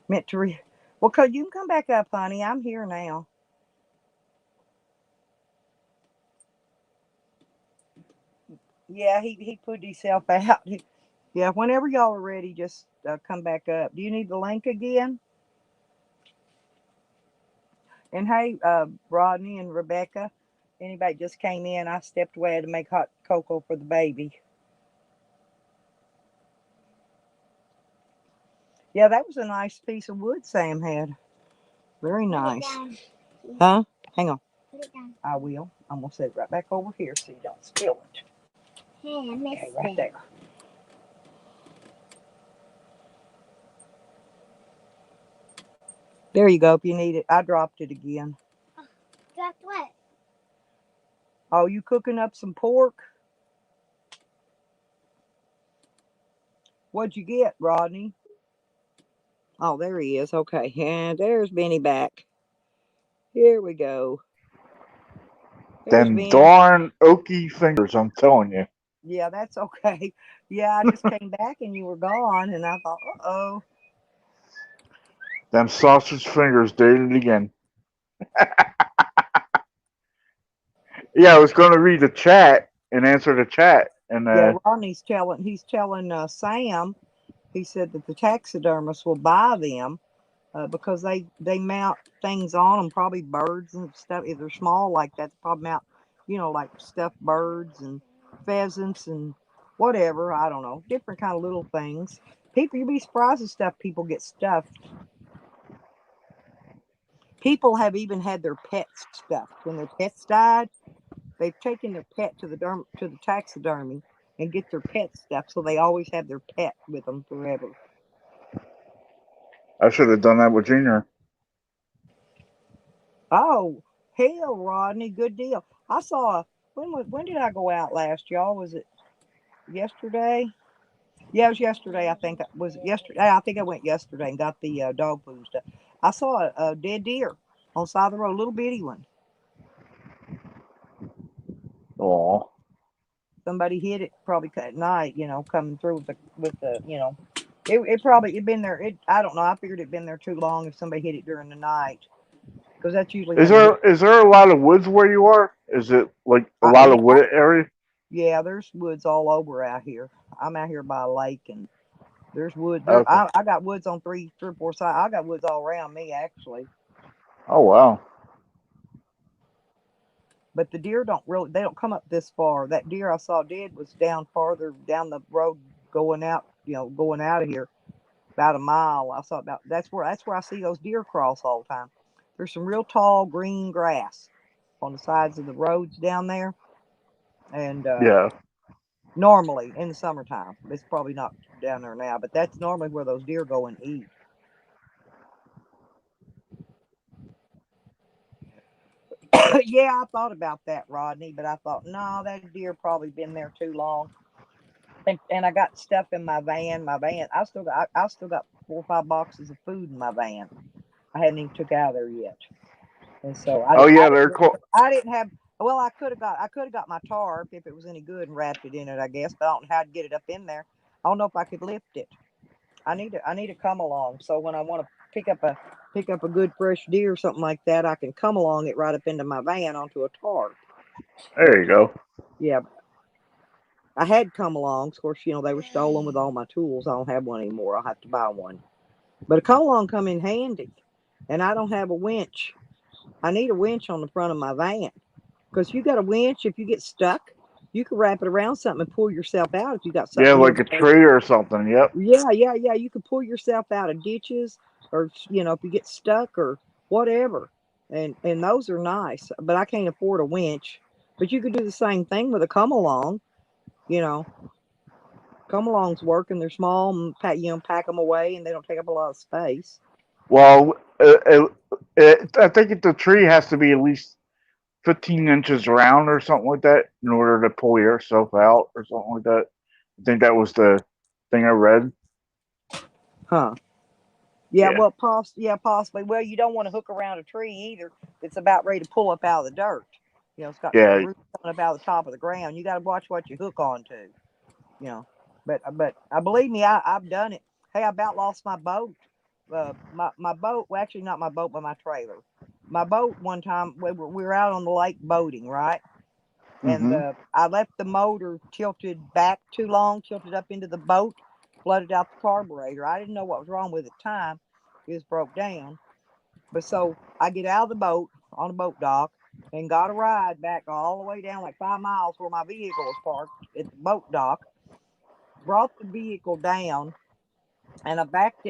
Meant to well, cause you can come back up, honey. I'm here now. Yeah, he put himself out. Yeah, whenever y'all are ready, just come back up. Do you need the link again? And hey, Rodney and Rebecca, anybody just came in, I stepped away to make hot cocoa for the baby. Yeah, that was a nice piece of wood Sam had. Very nice. Huh? Hang on. Put it down. I will. I'm gonna set it right back over here so you don't spill it. Hey, I missed Okay, right it. there. There you go. If you need it, I dropped it again. Dropped what? Oh, you cooking up some pork? What'd you get, Rodney? Oh, there he is. Okay, and there's Benny back. Here we go. There's Them Ben. darn oaky fingers, I'm telling you. Yeah, that's okay. Yeah, I just came back and you were gone, and I thought, uh-oh. Them sausage fingers did it again. Yeah, I was going to read the chat and answer the chat. And Yeah, Rodney's telling Sam, he said that the taxidermist will buy them because they mount things on them, probably birds and stuff. If they're small like that, they probably mount, like stuffed birds and pheasants and whatever. I don't know, different kind of little things. People, you'd be surprised at stuff people get stuffed. People have even had their pets stuffed when their pets died. They've taken their pet to the taxidermy and get their pet stuffed, so they always have their pet with them forever. I should have done that with Junior. Oh, hell, Rodney, good deal. I saw. When did I go out last, y'all? Was it yesterday? Yeah, it was yesterday. I think it was yesterday. I think I went yesterday and got the dog food stuff. I saw a dead deer on the side of the road, a little bitty one. Aw. Somebody hit it probably at night. Coming through with the. It probably it'd been there. I don't know. I figured it'd been there too long if somebody hit it during the night, because that's usually Is when the. there a lot of woods where you are? Is it like a lot Yeah, of wooded area? yeah. There's woods all over out here. I'm out here by a lake, and there's wood. Okay. I got woods on three or four sides. I got woods all around me actually. Oh wow. But the deer they don't come up this far. That deer I saw dead was down farther down the road going out, going out of here about a mile. I saw about that's where I see those deer cross all the time. There's some real tall green grass on the sides of the roads down there, and Yeah. normally in the summertime, it's probably not down there now, but that's normally where those deer go and eat. Yeah, I thought about that, Rodney, but I thought, no, that deer probably been there too long. And I got stuff in my van. I still got 4 or 5 boxes of food in my van. I hadn't even took out of there yet. And so Oh yeah, they're cool. I didn't have. Well, I could have got my tarp if it was any good and wrapped it in it, I guess. But I don't know how to get it up in there. I don't know if I could lift it. I need to come along. So when I want to pick up a good fresh deer or something like that, I can come along it right up into my van onto a tarp. There you go. Yeah, I had come along. Of course, they were stolen with all my tools. I don't have one anymore. I'll have to buy one. But a come along come in handy, and I don't have a winch. I need a winch on the front of my van because you got a winch. If you get stuck, you can wrap it around something and pull yourself out. If you got Yeah, something, like a tree or something. Yep. Yeah. You can pull yourself out of ditches, or if you get stuck or whatever. And those are nice, but I can't afford a winch. But you could do the same thing with a come along. You know, come alongs work, and they're small and pack them away, and they don't take up a lot of space. Well, I think the tree has to be at least 15 inches around or something like that in order to pull yourself out or something like that. I think that was the thing I read. Huh. Yeah, Yeah. well, possibly. Well, you don't want to hook around a tree either. It's about ready to pull up out of the dirt. It's got Yeah. roots coming up out of the top of the ground. You got to watch what you hook onto. You know, but I believe me, I've done it. Hey, I about lost my boat. My boat. Well, actually, not my boat, but my trailer. My boat. One time we were out on the lake boating, right? And Hmm. I left the motor tilted back too long, tilted up into the boat, flooded out the carburetor. I didn't know what was wrong with it at the time. It was broke down. But so I get out of the boat on the boat dock and got a ride back all the way down like 5 miles where my vehicle was parked at the boat dock. Brought the vehicle down and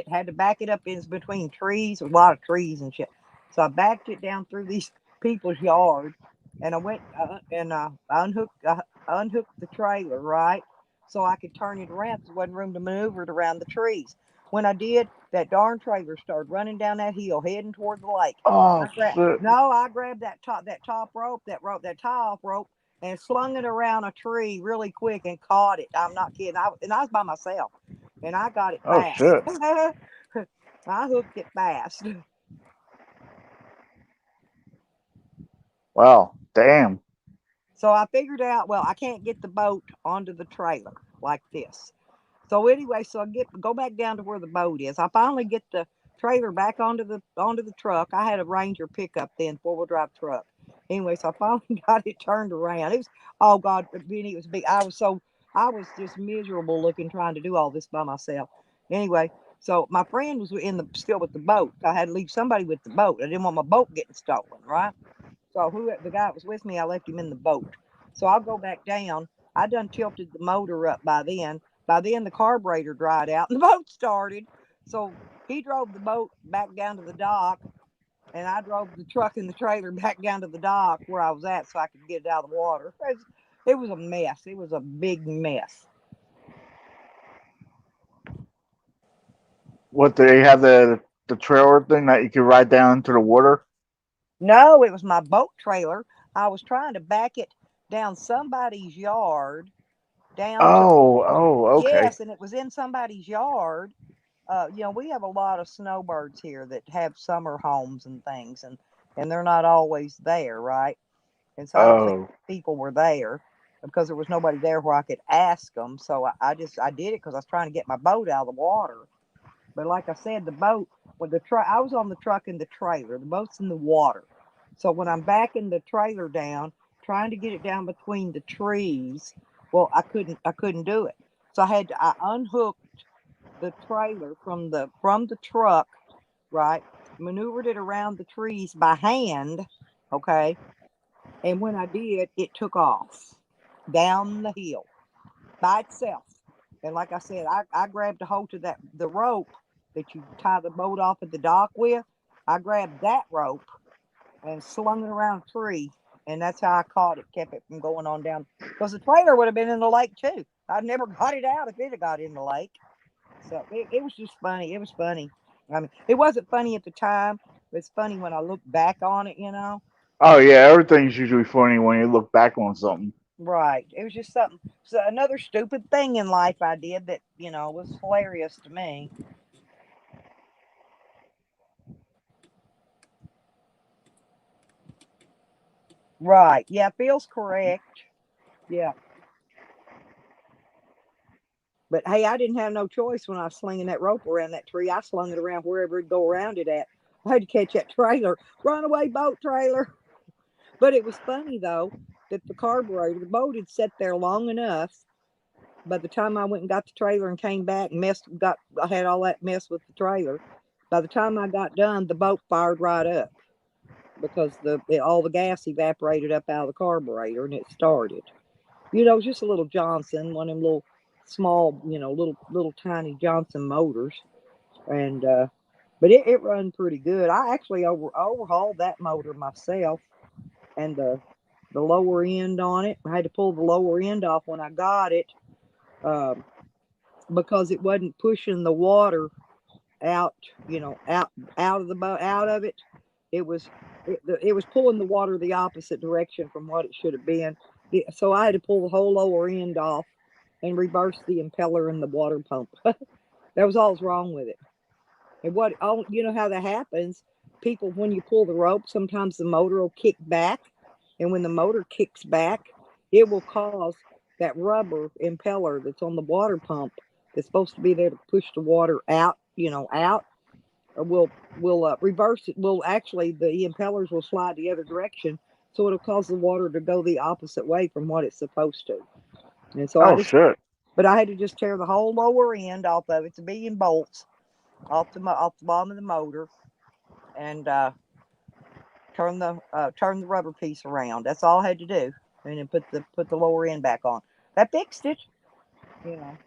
had to back it up in between trees, a lot of trees and shit. So I backed it down through these people's yard, and I went and unhooked the trailer, right, so I could turn it around. 'Cause there wasn't room to maneuver it around the trees. When I did, that darn trailer started running down that hill, heading toward the lake. Oh shit. No, I grabbed that top rope, that tie-off rope, and slung it around a tree really quick and caught it. I'm not kidding. I was by myself, and I got it Oh fast. shit. I hooked it fast. Wow. Damn. So I figured out, well, I can't get the boat onto the trailer like this. So anyway, so I go back down to where the boat is. I finally get the trailer back onto the truck. I had a Ranger pickup then, 4-wheel drive truck. Anyway, so I finally got it turned around. It was, oh God, Benny, it was big. I was just miserable looking trying to do all this by myself. Anyway, so my friend was still with the boat. I had to leave somebody with the boat. I didn't want my boat getting stolen, right? So the guy that was with me, I left him in the boat. So I'll go back down. I done tilted the motor up by then. By then the carburetor dried out and the boat started. So he drove the boat back down to the dock, and I drove the truck and the trailer back down to the dock where I was at so I could get it out of the water. It was a mess. It was a big mess. What, do they have the trailer thing that you can ride down into the water? No, it was my boat trailer. I was trying to back it down somebody's yard, down to, Oh, okay. yes, and it was in somebody's yard. We have a lot of snowbirds here that have summer homes and things, and they're not always there, right? And so I don't think Oh, people were there because there was nobody there where I could ask them. So I did it because I was trying to get my boat out of the water. But like I said, the boat, I was on the truck and the trailer. The boat's in the water. So when I'm backing the trailer down, trying to get it down between the trees, well, I couldn't do it. So I unhooked the trailer from the truck, right? Maneuvered it around the trees by hand, okay? And when I did, it took off down the hill by itself. And like I said, I grabbed a hold of the rope that you tie the boat off at the dock with. I grabbed that rope and slung it around a tree. And that's how I caught it, kept it from going on down. Because the trailer would have been in the lake too. I never got it out if it had got in the lake. So it was just funny. It was funny. I mean, it wasn't funny at the time, but it's funny when I look back on it. oh yeah. Everything's usually funny when you look back on something. Right. It was just something. So another stupid thing in life I did that was hilarious to me. Right. Yeah, feels correct. Yeah. But hey, I didn't have no choice when I was slinging that rope around that tree. I slung it around wherever it'd go around it at. I had to catch that trailer. Runaway boat trailer. But it was funny though that the boat had sat there long enough. By the time I went and got the trailer and came back and I had all that mess with the trailer. By the time I got done, the boat fired right up because all the gas evaporated up out of the carburetor and it started. Just a little Johnson, one of them little small, little tiny Johnson motors, and but it run pretty good. I actually overhauled that motor myself, and the lower end on it. I had to pull the lower end off when I got it, um, because it wasn't pushing the water out, out of the boat, out of it. It was pulling the water the opposite direction from what it should have been. So I had to pull the whole lower end off and reverse the impeller and the water pump. That was all wrong with it. And you know how that happens? People, when you pull the rope, sometimes the motor will kick back, and when the motor kicks back, it will cause that rubber impeller that's on the water pump that's supposed to be there to push the water out, out, will reverse it. Will actually the impellers will slide the other direction, so it'll cause the water to go the opposite way from what it's supposed to. And so Oh shit. but I had to just tear the whole lower end off of it. It's a billion bolts off the bottom of the motor, and turn the rubber piece around. That's all I had to do, and then put the lower end back on. That fixed it. You know.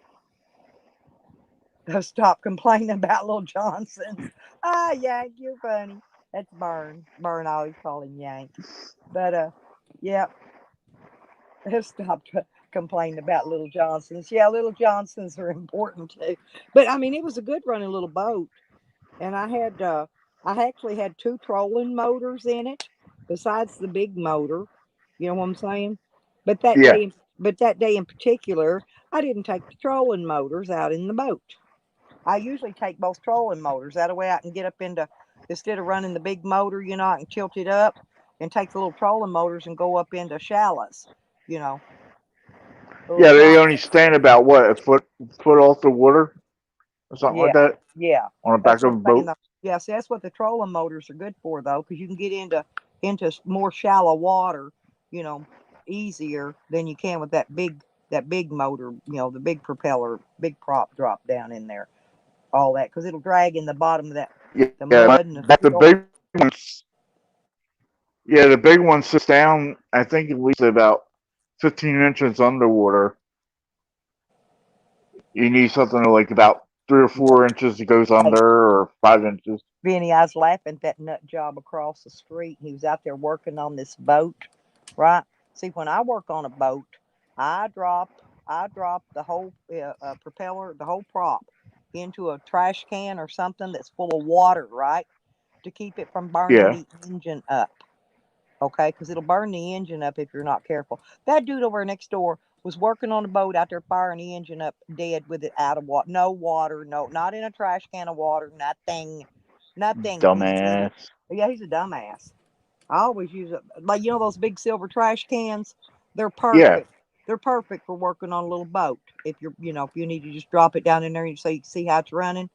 Stop complaining about little Johnsons. Ah, yeah, you're funny. That's Burn. Burn, I always call him Yank. But yeah, stop complaining about Little Johnsons. Yeah, Little Johnsons are important too. But I mean, it was a good running little boat, and I actually had two trolling motors in it, besides the big motor. You know what I'm saying? But that Yeah. day, but that day in particular, I didn't take the trolling motors out in the boat. I usually take both trolling motors. That way I can get up into, instead of running the big motor, I can tilt it up and take the little trolling motors and go up into shallows, you know, the little Yeah, they only shallows. stand about what, a foot off the water or something like Yeah, that yeah. on the back That's of what a I'm saying boat. though. Yeah, see, that's what the trolling motors are good for though, because you can get into more shallow water, you know, easier than you can with that big motor, the big propeller, big prop drop down in there, all that, because it'll drag in the bottom of that, the Yeah, mud and the the silt. big ones. Yeah, the big one sits down. I think at least about 15 inches underwater. You need something like about 3 or 4 inches that goes Hey, under, or 5 inches. Benny, I was laughing at that nut job across the street. He was out there working on this boat, right? See, when I work on a boat, I drop I drop the whole propeller, the whole prop, into a trash can or something that's full of water, right, to keep it from burning Yeah, the engine up. Okay, because it'll burn the engine up if you're not careful. That dude over next door was working on a boat out there, firing the engine up, dead with it out of water. No water, no, not in a trash can of water, nothing, nothing. He's dead. dumbass. Yeah, he's a dumbass. I always use it, like those big silver trash cans. They're Yeah, perfect. They're perfect for working on a little boat. If if you need to just drop it down in there so you can see how it's running,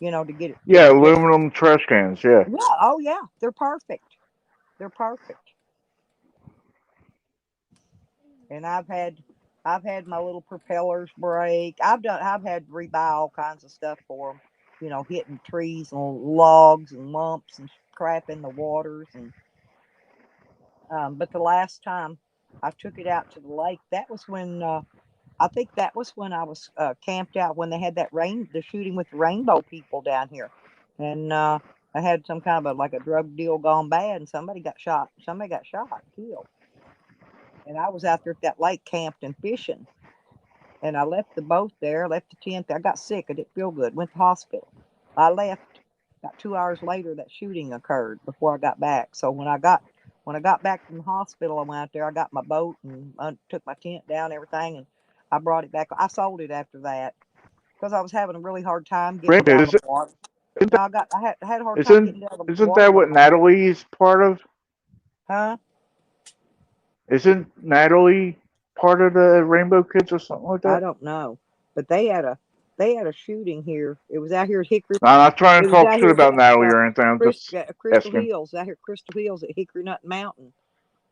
to get it yeah, to get. aluminum trash cans. Yeah, Yeah, oh yeah, they're perfect. They're perfect. And I've had my little propellers break. I've had to rebuy all kinds of stuff for them, hitting trees and logs and lumps and crap in the waters. And but the last time I took it out to the lake, that was when I think that was when I was camped out when they had the shooting with the rainbow people down here. And I had some kind of like a drug deal gone bad, and somebody got shot. Somebody got shot, killed. And I was out there at that lake camped and fishing. And I left the boat there, left the tent there. I got sick. I didn't feel good. Went to the hospital. I left. About 2 hours later, that shooting occurred before I got back. So when I got back from the hospital, I went out there. I got my boat and I took my tent down, everything, and I brought it back. I sold it after that because I was having a really hard time getting Rainbow. down the water. Isn't No, I had a hard time isn't getting down the isn't water that with what my, Natalie's part of? huh? Isn't Natalie part of the Rainbow Kids or something like I that? don't know, but they had a shooting here. It was out here at Hickory. No, I'm not trying It to was talk out shit here about at Natalie or anything. I'm just Crystal asking. Hills. Out here at Crystal Hills at Hickory Nut Mountain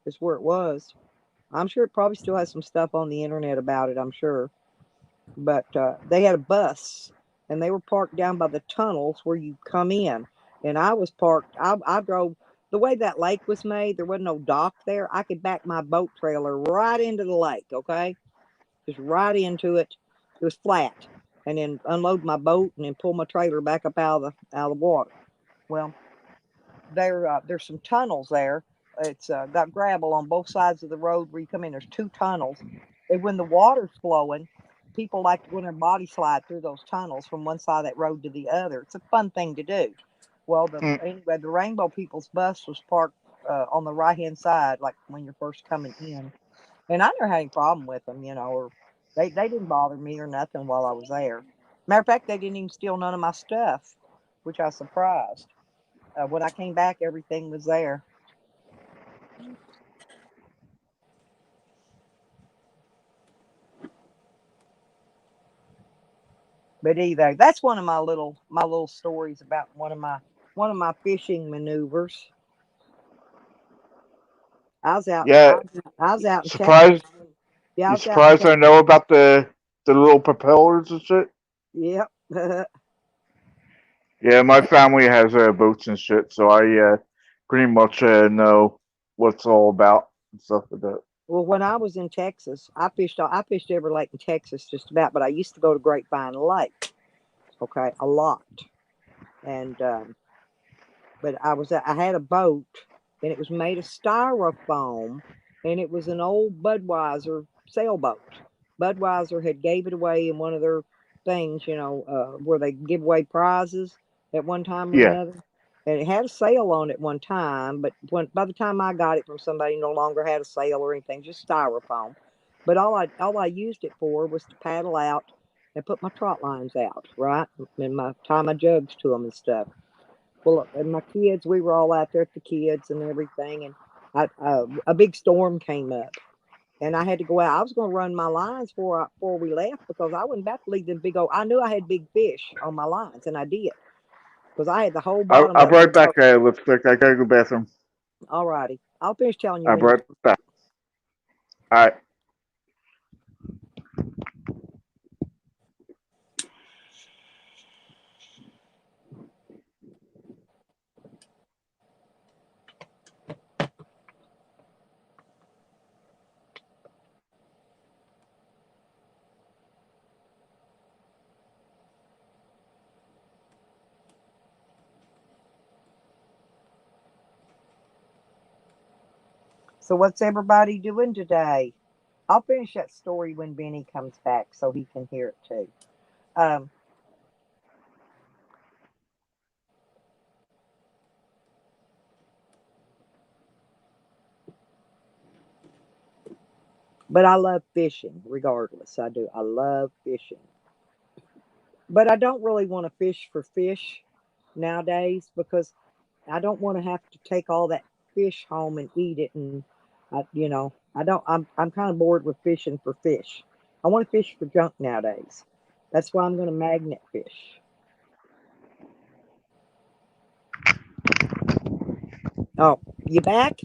is where it was. I'm sure it probably still has some stuff on the internet about it. I'm sure, but they had a bus and they were parked down by the tunnels where you come in. And I was parked. I drove the way that lake was made. There wasn't no dock there. I could back my boat trailer right into the lake. Okay, just right into it. It was flat, and then unload my boat and then pull my trailer back up out of the water. Well, there's some tunnels there. It's got gravel on both sides of the road where you come in. There's two tunnels, and when the water's flowing, people like to go in their body slide through those tunnels from one side of that road to the other. It's a fun thing to do. Well, Mm. anyway, the Rainbow People's bus was parked on the right hand side, like when you're first coming in, and I never had any problem with them, or they didn't bother me or nothing while I was there. Matter of fact, they didn't even steal none of my stuff, which I was surprised. When I came back, everything was there. But either that's one of my little stories about one of my fishing maneuvers. I was out Yeah, I was, I was out in Texas. surprised. Yeah, I You was out in surprised Texas. I know about the little propellers and shit? Yep. Yeah, my family has boats and shit, so I pretty much know what's all about and stuff like that. Well, when I was in Texas, I fished every lake in Texas just about, but I used to go to Grapevine Lake. Okay, a lot. And But I had a boat, and it was made of styrofoam, and it was an old Budweiser sailboat. Budweiser had gave it away in one of their things, where they give away prizes at one time or Yeah. another. And it had a sail on it one time, but by the time I got it from somebody, no longer had a sail or anything, just styrofoam. But all I used it for was to paddle out and put my trot lines out, right, and tie my jugs to them and stuff. Well, and my kids, we were all out there at the kids and everything, and a big storm came up, and I had to go out. I was going to run my lines before we left because I wasn't about to leave them big old. I knew I had big fish on my lines, and I did because I had the whole bottom I'll of be the right back. boat. Lipstick. I gotta go bathroom. All righty, I'll finish telling you I'll when be you. right back. All right. So what's everybody doing today? I'll finish that story when Benny comes back so he can hear it too. Um, but I love fishing regardless. I do. I love fishing. But I don't really want to fish for fish nowadays because I don't want to have to take all that fish home and eat it. And I don't. I'm kind of bored with fishing for fish. I want to fish for junk nowadays. That's why I'm going to magnet fish. Oh, you back?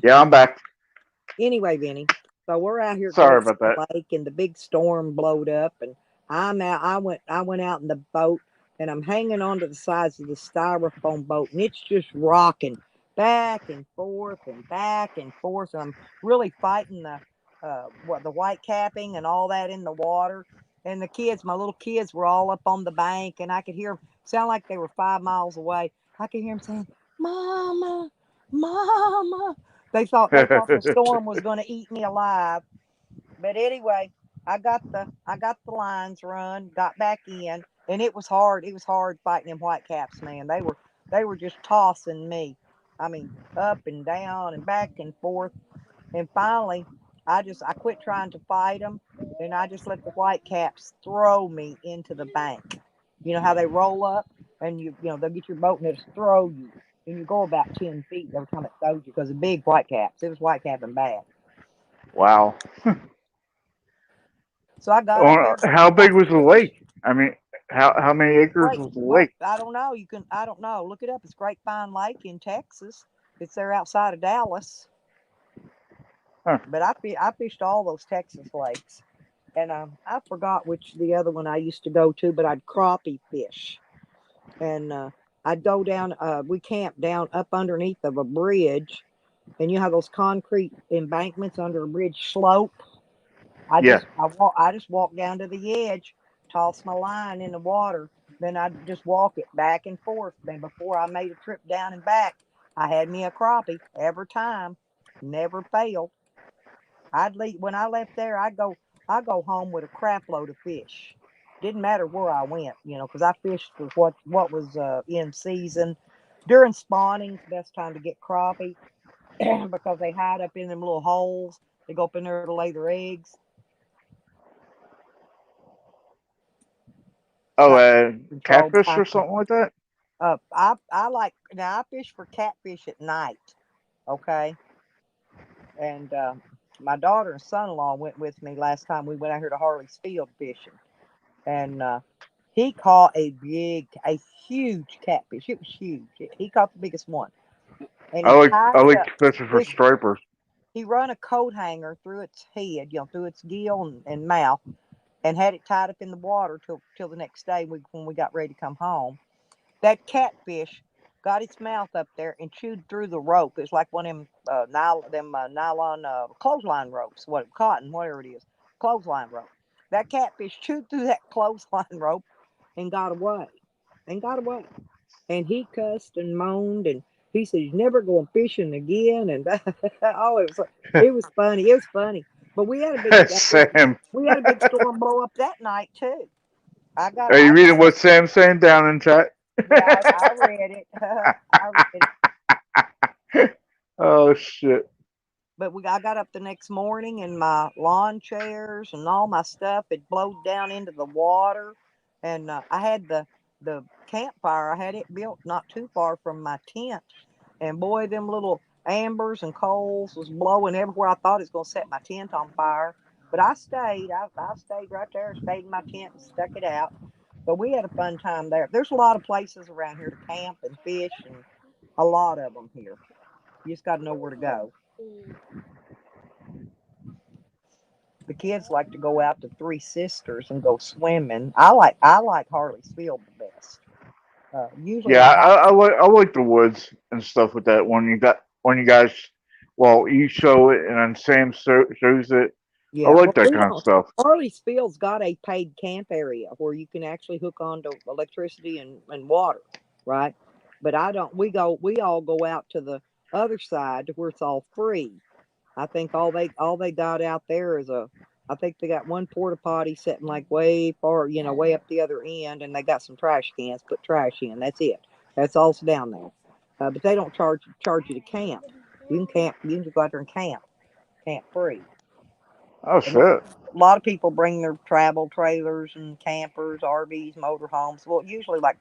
Yeah, I'm back. Anyway, Vinny. So we're out here at Sorry Great about that. Salt Lake, and the big storm blowed up, and I'm out. I went out in the boat, and I'm hanging onto the sides of the styrofoam boat, and it's just rocking back and forth and back and forth. And I'm really fighting the white capping and all that in the water. And the kids, my little kids, were all up on the bank, and I could hear them sound like they were 5 miles away. I could hear them saying, "Mama, Mama." They thought the storm was going to eat me alive. But anyway, I got the lines run, got back in, and it was hard. It was hard fighting them whitecaps, man. They were just tossing me. I mean, up and down and back and forth. And finally, I quit trying to fight them, and I just let the whitecaps throw me into the bank. You know how they roll up, and they'll get your boat and they'll just throw you, and you go about 10 feet every time it throws you because of big whitecaps. It was whitecapping bad. Wow. So I got up there. How Got big was the lake? I mean, how many acres Great. was the Well, lake? I don't know. I don't know. Look it up. It's Grapevine Lake in Texas. It's there outside of Dallas. Huh. But I fished all those Texas lakes, and I forgot which the other one I used to go to, but I'd crappie fish, and I'd go down. We camped down up underneath of a bridge, and you have those concrete embankments under a bridge slope. Yeah. I just walked down to the edge, tossed my line in the water, then I'd just walk it back and forth. Then before I made a trip down and back, I had me a crappie every time, never failed. I'd leave when I left there. I go home with a crap load of fish. Didn't matter where I went, because I fished for what was in season. During spawning's the best time to get crappie because they hide up in them little holes. They go up in there to lay their eggs. Oh, Got control catfish behind or something like that. I like now I fish for catfish at night, okay? And my daughter and son-in-law went with me last time we went out here to Harley's Field fishing, and he caught a huge catfish. It was huge. He caught the biggest one, and he I tied it like up. fishing for Listen, stripers. he run a coat hanger through its head, through its gill and mouth, and had it tied up in the water till the next day when we got ready to come home. That catfish got its mouth up there and chewed through the rope. It's like one of nylon clothesline ropes, cotton, whatever it is, clothesline rope. That catfish chewed through that clothesline rope and got away, and got away. and he cussed and moaned, and he said he's never going fishing again. And oh, it was funny. It was funny. But Sam, we had a big storm blow up that night too. are you I reading got what Sam's saying down in chat? yeah, I read it. I read it. Oh shit! But I got up the next morning and my lawn chairs and all my stuff had blowed down into the water. And I had the campfire. I had it built not too far from my tent. And boy, them little ambers and coals was blowing everywhere. I thought it was going to set my tent on fire. But I stayed. I stayed right there, stayed in my tent and stuck it out. But we had a fun time there. There's a lot of places around here to camp and fish, and a lot of them here. You just got to know where to go. The kids like to go out to Three Sisters and go swimming. I like Harley's Field the best. Usually Yeah, I buy. I like the woods and stuff with that. When you guys, well, you show it and then Sam shows it. I Yeah, like well, that we kind of don't. stuff. Harley's Field's got a paid camp area where you can actually hook onto electricity and water, right? But I don't. We all go out to the other side to where it's all free. I think all they got out there is I think they got one porta potty sitting like way far, way up the other end, and they got some trash cans, put trash in. That's it. That's all's down there. But they don't charge you to camp. You can camp. You can just go out there and camp free. Oh And a shit! lot of people bring their travel trailers and campers, RVs, motorhomes. Well, usually like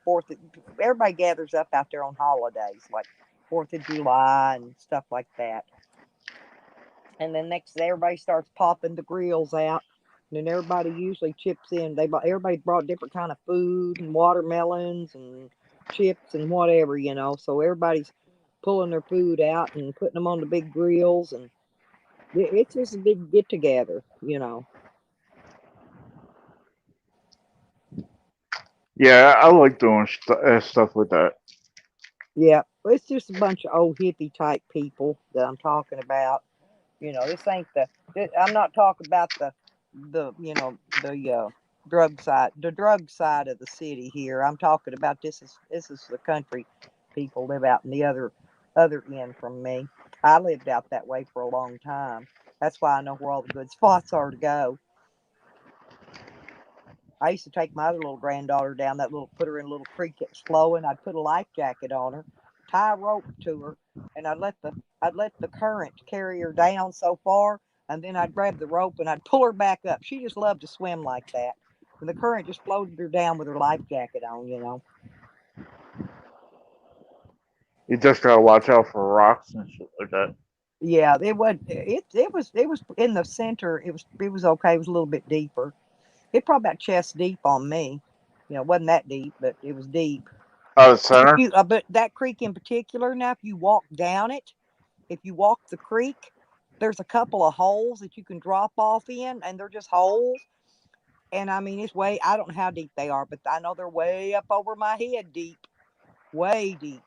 everybody gathers up out there on holidays, like 4th of July and stuff like that. And then next everybody starts popping the grills out. And then everybody usually chips in. Everybody brought different kind of food and watermelons and chips and whatever. So everybody's pulling their food out and putting them on the big grills, and it's just a big get together. Yeah, I like doing stuff with that. Yeah, it's just a bunch of old hippie type people that I'm talking about. This ain't I'm not talking about the drug side of the city here. I'm talking about this is the country people live out in the other end from me. I lived out that way for a long time. That's why I know where all the good spots are to go. I used to take my other little granddaughter down put her in a little creek that was flowing. I'd put a life jacket on her, tie a rope to her, and I'd let the current carry her down so far, and then I'd grab the rope and I'd pull her back up. She just loved to swim like that. And the current just floated her down with her life jacket on. You just gotta watch out for rocks and shit like that. Yeah, it was in the center. It was okay. It was a little bit deeper. It probably about chest deep on me. It wasn't that deep, but it was deep. Oh, the center. But that creek in particular, now if you walk down it, if you walk the creek, there's a couple of holes that you can drop off in, and they're just holes. And I mean, I don't know how deep they are, but I know they're way up over my head deep, way deep.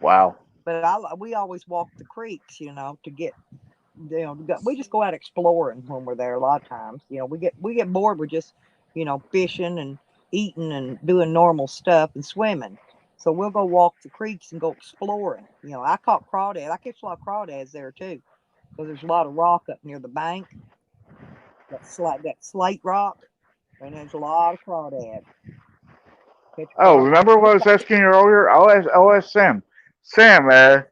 Wow. But we always walk the creeks, to get, we just go out exploring when we're there a lot of times. We get bored with just, fishing and eating and doing normal stuff and swimming. So we'll go walk the creeks and go exploring. I caught crawdads. I catch a lot of crawdads there too, because there's a lot of rock up near the bank. That slate rock, and there's a lot of crawdads. Catch Oh, crawdads. remember what I was asking you earlier? I'll ask Sam. Sam,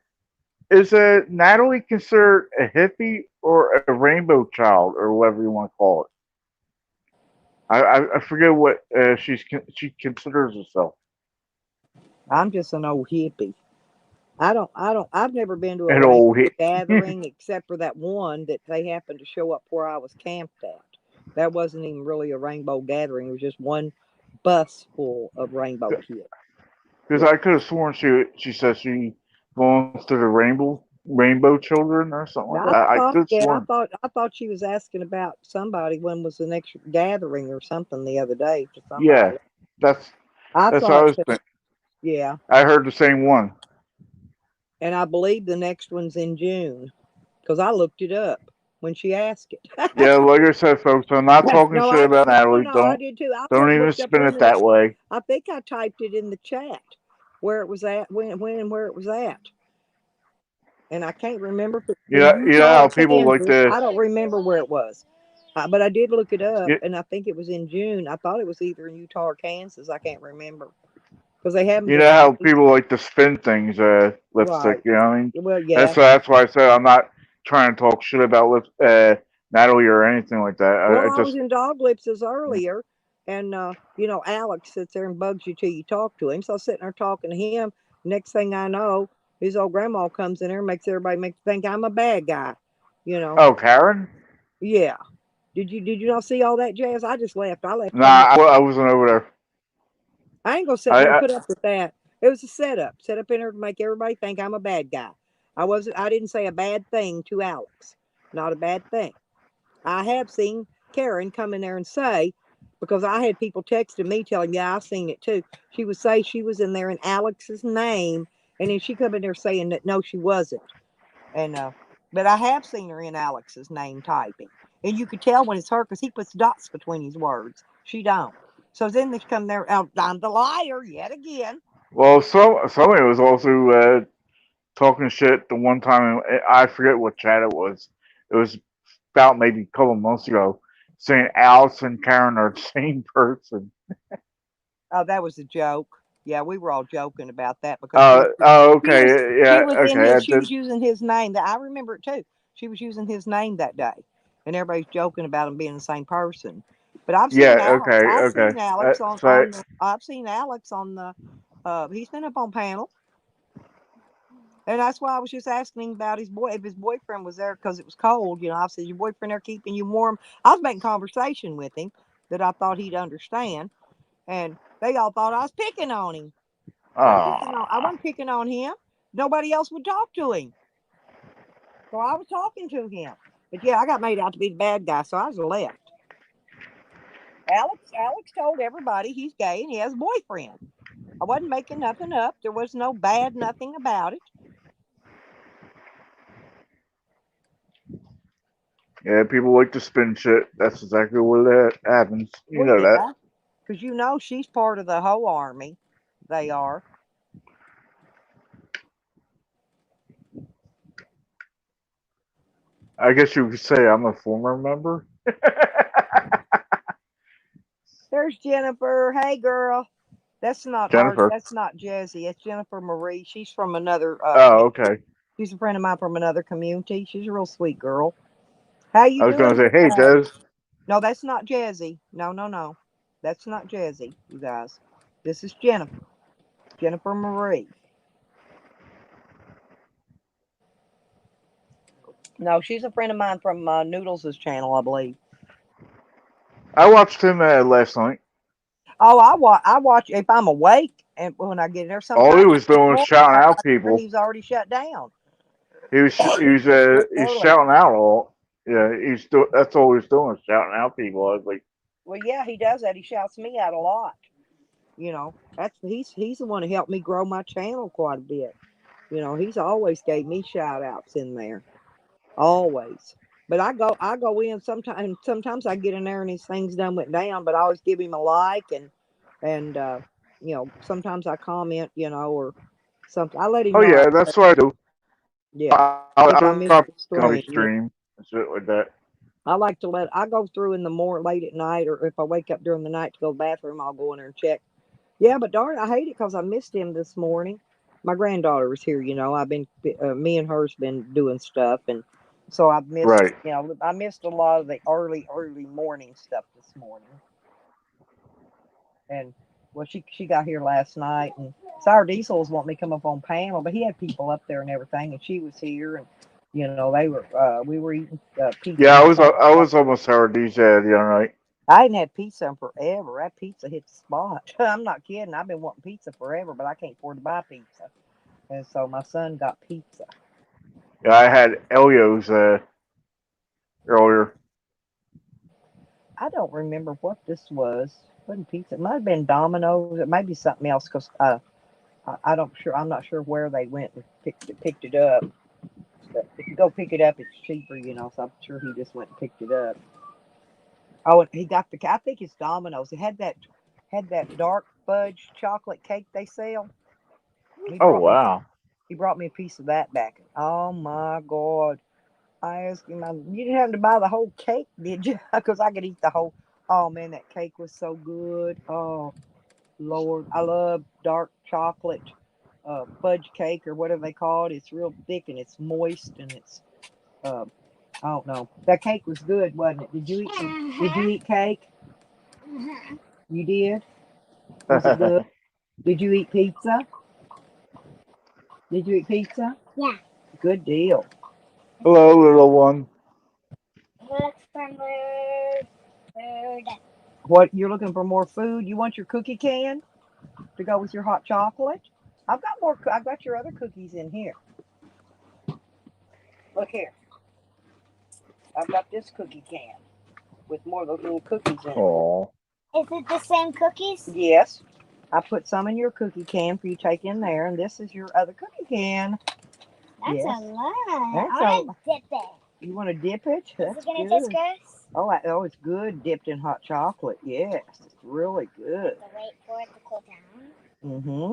is Natalie considered a hippie or a rainbow child or whatever you want to call it? I forget what she considers herself. I'm just an old hippie. I've never been to a An rainbow old hippie. gathering except for that one that they happened to show up where I was camped at. That wasn't even really a rainbow gathering. It was just one bus full of rainbow kids. Because Yeah. I could have sworn she said she belongs to the rainbow children or something like Now, that. I could have I sworn. thought, I thought she was asking about somebody. When was the next gathering or something the other day for Yeah, somebody? that's I that's what I thought was so. thinking. Yeah, I heard the same one. and I believe the next one's in June because I looked it up when she asked it. Yeah, like I said, folks, I'm not talking shit about No, Natalie. no, I did too. I Don't even looked up spin her it that name. way. I think I typed it in the chat. where it was at, when and where it was at. And I can't remember if it was Yeah, in you know Utah how or people like Kansas. to. I don't remember where it was. But I did look it up, You, and I think it was in June. I thought it was either in Utah or Kansas. I can't remember because they haven't you know been how released. people like to spin things, lipstick. Right. You know what I mean? Well, yeah. That's why I said I'm not trying to talk shit about Natalie or anything like that. Well, I I was just in Dog Lips's earlier, and Alex sits there and bugs you till you talk to him. So I was sitting there talking to him. Next thing I know, his old grandma comes in there and makes everybody think I'm a bad guy. You know? oh Karen. Yeah. Did you not see all that jazz? I just left. I left Nah, 10 minutes. I wasn't over there. I ain't gonna sit I, there and I put up with that. It was a setup, set up in there to make everybody think I'm a bad guy. I didn't say a bad thing to Alex. Not a bad thing. I have seen Karen come in there and say, because I had people texting me telling, yeah, I seen it too. She would say she was in there in Alex's name, and then she come in there saying that no, she wasn't. And but I have seen her in Alex's name typing, and you could tell when it's her because he puts dots between his words. She don't. So then they come there. I'm the liar yet again. well, somebody was also talking shit the one time. I forget what chat it was. It was about maybe a couple months ago, saying Alice and Karen are the same person. Oh, that was a joke. Yeah, we were all joking about that because she she was Okay, she yeah, was in okay. his she was using his name. That I remember it too. She was using his name that day, and everybody's joking about him being the same person. But I've Yeah, seen Alex. okay, I've okay. seen Alex So, I've seen Alex on the. He's been up on panel, and that's why I was just asking him about his boy if his boyfriend was there because it was cold. I said your boyfriend there keeping you warm. I was making conversation with him that I thought he'd understand, and they all thought I was picking on him. I ah, wasn't picking on him. Nobody else would talk to him. So I was talking to him. But yeah, I got made out to be the bad guy, so I was left. Alex told everybody he's gay and he has a boyfriend. I wasn't making nothing up. There was no bad nothing about it. yeah, people like to spin shit. That's exactly what that happens. You Well, know that. yeah, because she's part of the whole army. They are. I guess you could say I'm a former member. There's Jennifer. Hey, girl. That's not our. Jennifer. That's not Jesse. It's Jennifer Marie. She's from another Oh, okay. She's a friend of mine from another community. She's a real sweet girl. How you I was gonna doing say, hey, today? Des. No, that's not Jazzy. No, no, no. That's not Jazzy, you guys. This is Jennifer. Jennifer Marie. No, she's a friend of mine from Noodles' channel, I believe. I watched him last night. Oh, I watch if I'm awake and when I get in there. All he Sometimes was doing was shouting out people. he's already shut down. He's Early. shouting out all. Yeah, that's all he was doing, was shouting out people. I was like, Well, yeah, he does that. He shouts me out a lot. That's he's the one who helped me grow my channel quite a bit. He's always gave me shout outs in there. Always. But I go in sometimes I get in there and his things done went down, but I always give him a like and sometimes I comment, or something. I let him oh know yeah, that's what I do. yeah, I'll if I drop miss the on every stream. stream and shit like that. I go through in the morning late at night, or if I wake up during the night to go to the bathroom, I'll go in there and check. Yeah, but darn, I hate it because I missed him this morning. My granddaughter was here. I've been me and her's been doing stuff, and so I've missed. Right. I missed a lot of the early morning stuff this morning. And well, she got here last night, and Sour Diesel was wanting me to come up on panel, but he had people up there and everything, and she was here, and they were we were eating pizza. Yeah, I was almost Sour DJ the other night. I hadn't had pizza in forever. That pizza hit the spot. I'm not kidding. I've been wanting pizza forever, but I can't afford to buy pizza. And so my son got pizza. Yeah, I had Elio's earlier. I don't remember what this was. Wasn't pizza? It might have been Domino's. It might be something else because I don't sure. I'm not sure where they went and picked it up. But if you go pick it up, it's cheaper, So I'm sure he just went and picked it up. Oh, and he got I think it's Domino's. It had that dark fudge chocolate cake they sell. He Oh brought me wow. he brought me a piece of that back. Oh my God. I asked him, you didn't have to buy the whole cake, did you? Because I could eat the whole. Oh man, that cake was so good. Oh Lord, I love dark chocolate fudge cake or whatever they call it. It's real thick and it's moist and it's uh, I don't know. That cake was good, wasn't it? Did you eat some? Did you eat cake? You did. Was it good? Did you eat pizza? Did you eat pizza? Yeah. Good deal. Hello, little one. Look for more food. What, you're looking for more food? You want your cookie can to go with your hot chocolate? I've got more. I've got your other cookies in here. Look here. I've got this cookie can with more of those little cookies in it. Oh. Is it the same cookies? Yes. I put some in your cookie can for you to take in there, and this is your other cookie can. That's Yes. a lot. That's I want to dip it. You want to dip it? Is That's it going to good. taste gross? Oh, it's good dipped in hot chocolate. Yes, it's really good. So wait for it to cool down. Mm-hmm.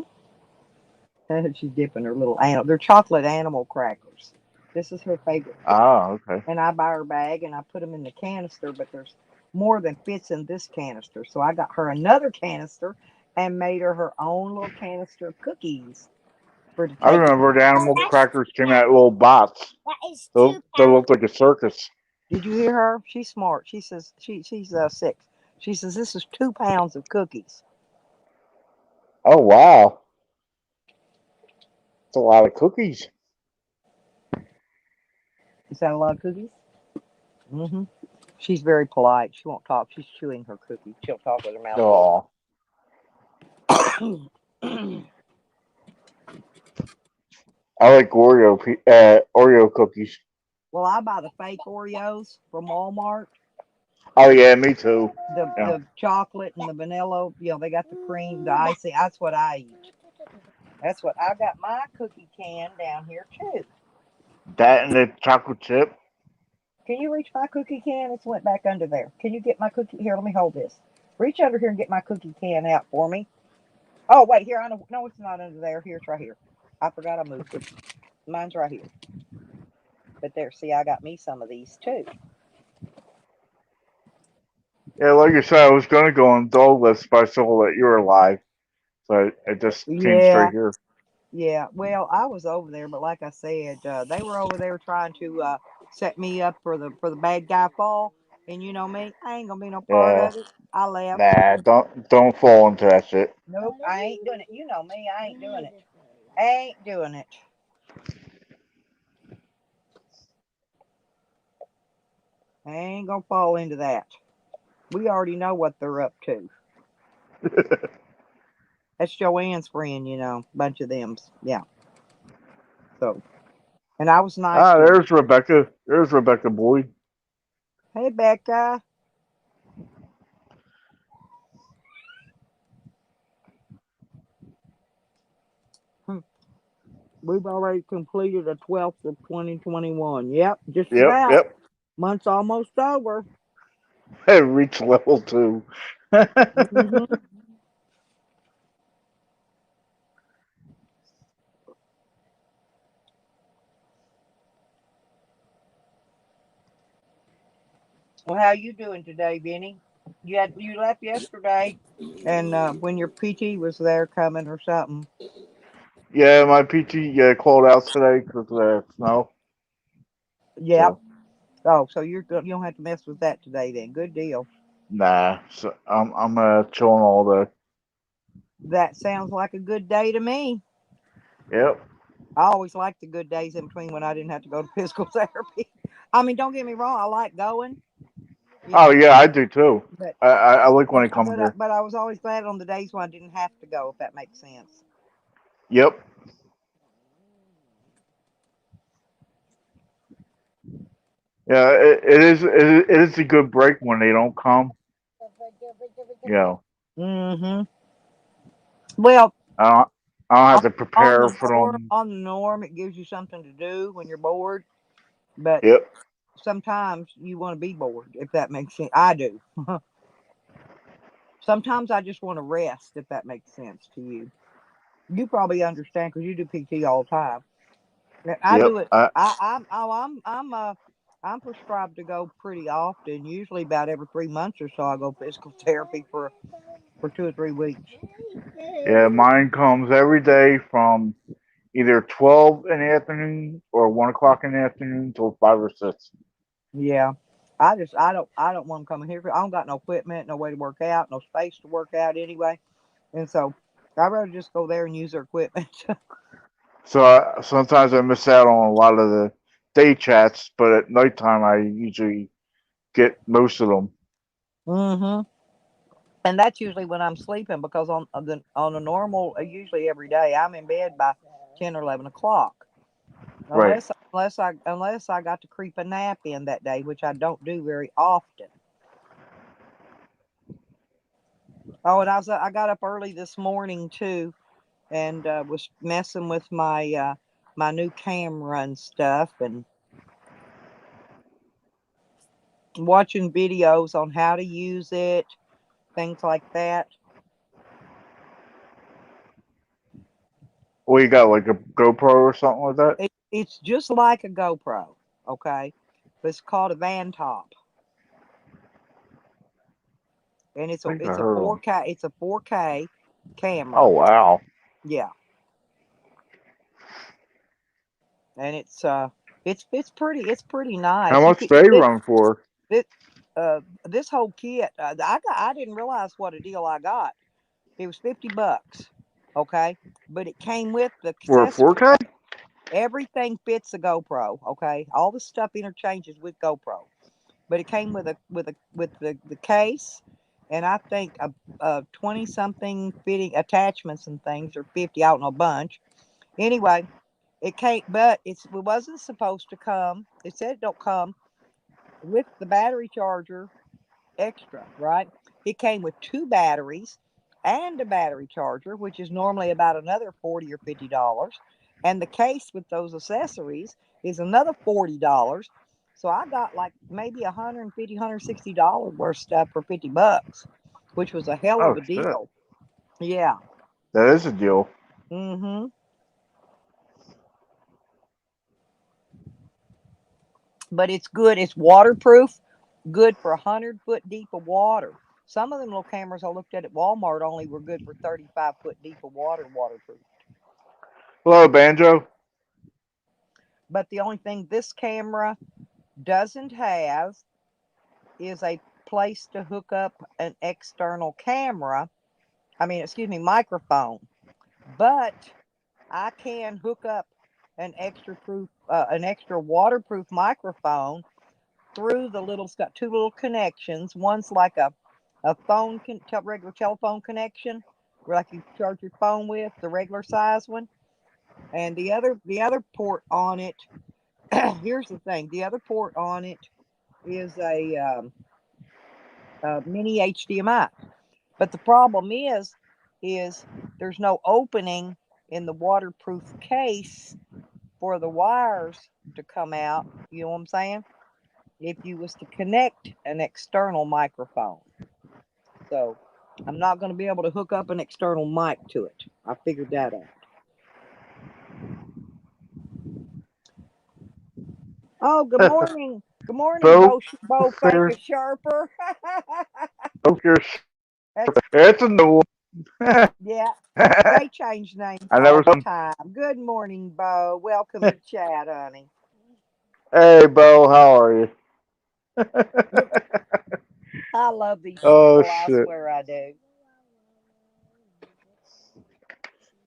She's dipping her little animal. They're chocolate animal crackers. This is her favorite. Ah, okay. And I buy her bag and I put them in the canister, but there's more than fits in this canister. So I got her another canister and made her own little canister of cookies for to I take. remember the animal That's crackers came out in little bots. That is They 2 they pounds. looked like a circus. Did you hear her? She's smart. She says she's 6. She says this is 2 pounds of cookies. Oh wow, it's a lot of cookies. Is that a lot of cookies? Mm-hmm. She's very polite. She won't talk. She's chewing her cookie. She'll talk with her mouth Oh, open. I like Oreo cookies. Well, I buy the fake Oreos from Walmart. Oh yeah, me too. The Yeah, the chocolate and the vanilla. They got the cream, the icing. That's what I eat. That's what I got my cookie can down here too. that and the chocolate chip. Can you reach my cookie can? It's went back under there. Can you get my cookie here? Let me hold this. Reach under here and get my cookie can out for me. Oh wait, here I know. No, it's not under there. Here, it's right here. I forgot I moved it. Mine's right here. But there, see, I got me some of these too. Yeah, like I said, I was gonna go on dog list, but I saw that you were alive, so I just came Yeah, straight here. yeah. Well, I was over there, but like I said, they were over there trying to set me up for the bad guy fall. And you know me, I ain't gonna be no part Yeah, of it. I left. nah, don't fall into that shit. Nope, I ain't doing it. You know me, I ain't doing it. Ain't doing it. I ain't gonna fall into that. We already know what they're up to. That's Joanne's friend, bunch of them's. Yeah. So, and I was nice Ah, to her. there's Rebecca. There's Rebecca Boyd. Hey, Becca. Hmm, we've already completed the 12th of 2021. Yep, just Yep, about. yep. Month's almost over. Reach level 2. Hmm. Well, how you doing today, Benny? You left yesterday, and when your PT was there coming or something. Yeah, my PT called out today because of the snow. Yep. So Oh, so you don't have to mess with that today then. Good deal. nah, so I'm chilling all day. That sounds like a good day to me. Yep. I always liked the good days in between when I didn't have to go to physical therapy. I mean, don't get me wrong, I like going, you Oh know, yeah, I do too. but I like when but I come but I, here. but I was always glad on the days when I didn't have to go, if that makes sense. Yep. Yeah, it is a good break when they don't come. You know, Hmm. Well, I don't I don't have on, to on prepare the for norm, them. on the norm, it gives you something to do when you're bored. But Yep. sometimes you want to be bored, if that makes sense. I do. Sometimes I just want to rest, if that makes sense to you. You probably understand because you do PT all the time. I Yep. do it. I'm prescribed to go pretty often. Usually about every 3 months or so. I go physical therapy for 2 or 3 weeks. Yeah, mine comes every day from either 12 in the afternoon or 1 o'clock in the afternoon till 5 or 6. Yeah. I don't want them coming here. I don't got no equipment, no way to work out, no space to work out anyway. And so I'd rather just go there and use their equipment. So sometimes I miss out on a lot of the day chats, but at nighttime I usually get most of them. hmm And that's usually when I'm sleeping because on a normal, usually every day, I'm in bed by 10 or 11 o'clock. Right. Unless I got to creep a nap in that day, which I don't do very often. Oh, and I got up early this morning too, and was messing with my new camera and stuff, and watching videos on how to use it, things like that. Well, you got like a GoPro or something like that? It's just like a GoPro, okay, but it's called a Van Top, and I think I it's a heard of them. 4K. It's a 4K Oh, camera. wow. Yeah, and it's pretty How nice. You much could they run for? this this whole kit. I didn't realize what a deal I got. It was $50, okay, but it came with the For a accessory. 4K? Everything fits a GoPro, okay. All the stuff interchanges with GoPro, but it came with the case, and I think a 20 something fitting attachments and things, or 50. I don't know, a bunch. Anyway, it came, but it wasn't supposed to come. It said it don't come with the battery charger extra, right? It came with two batteries and a battery charger, which is normally about another $40 or $50. And the case with those accessories is another $40. So I got like maybe $150, $160 worth of stuff for $50, which was a hell Oh, of a shit. deal. Yeah. That is a deal. Mm-hmm. But it's good. It's waterproof, good for 100 foot deep of water. Some of them little cameras I looked at Walmart only were good for 35 foot deep of water, waterproof. Hello, Banjo. But the only thing this camera doesn't have is a place to hook up an external camera. I mean, excuse me, microphone. But I can hook up an extra waterproof microphone through the little. It's got two little connections. One's like a regular telephone connection, where like you charge your phone with, the regular size one, and the other port on it. Here's the thing: the other port on it is a mini HDMI. But the problem is there's no opening in the waterproof case for the wires to come out. You know what I'm saying? If you was to connect an external microphone. So I'm not going to be able to hook up an external mic to it. I figured that out. Oh, good morning. Good morning, Bo Bo Fair. Faker Sharper. Bo Fair. That's, It's a new one. yeah, they change names I all never the saw. time. Good morning, Bo. Welcome to chat, honey. Hey, Bo, how are you? I love these Oh, people. I shit. swear I do.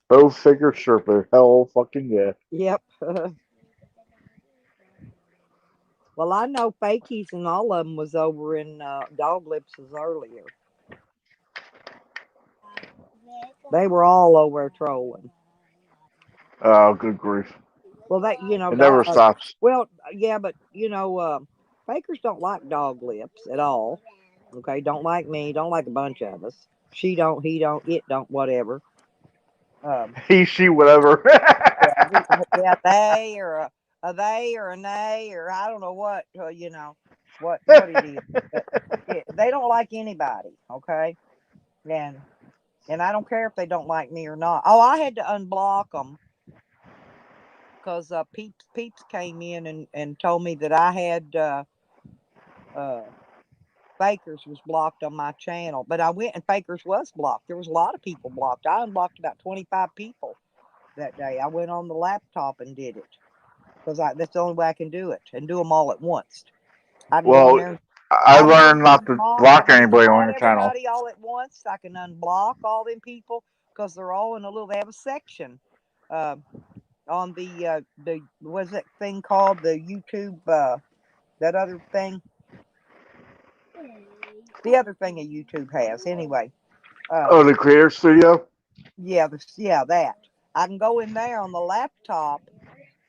Bo Figure Sherpa. Hell fucking yeah. Yep. Well, I know Fakies and all of them was over in Dog Lips earlier. They were all over trolling. Oh, good grief. Well, that It never stops. well, yeah, but fakers don't like Dog Lips at all. Okay, don't like me, don't like a bunch of us. She don't, he don't, it don't, whatever. Um, He, she, whatever. yeah, they or a nay or I don't know what what it is. But they don't like anybody. Okay, and And I don't care if they don't like me or not. Oh, I had to unblock them because Peeps came in and told me that I had uh, Fakers was blocked on my channel. But I went and Fakers was blocked. There was a lot of people blocked. I unblocked about 25 people that day. I went on the laptop and did it because that's the only way I can do it and do them all at once. I can go in Well, there. I I can learned not to block anybody on your channel. everybody all at once. I can unblock all them people because they're all in a little. They have a section on the what's that thing called, the YouTube that other thing, the other thing a YouTube has anyway. Oh, the Creator Studio. Yeah, that I can go in there on the laptop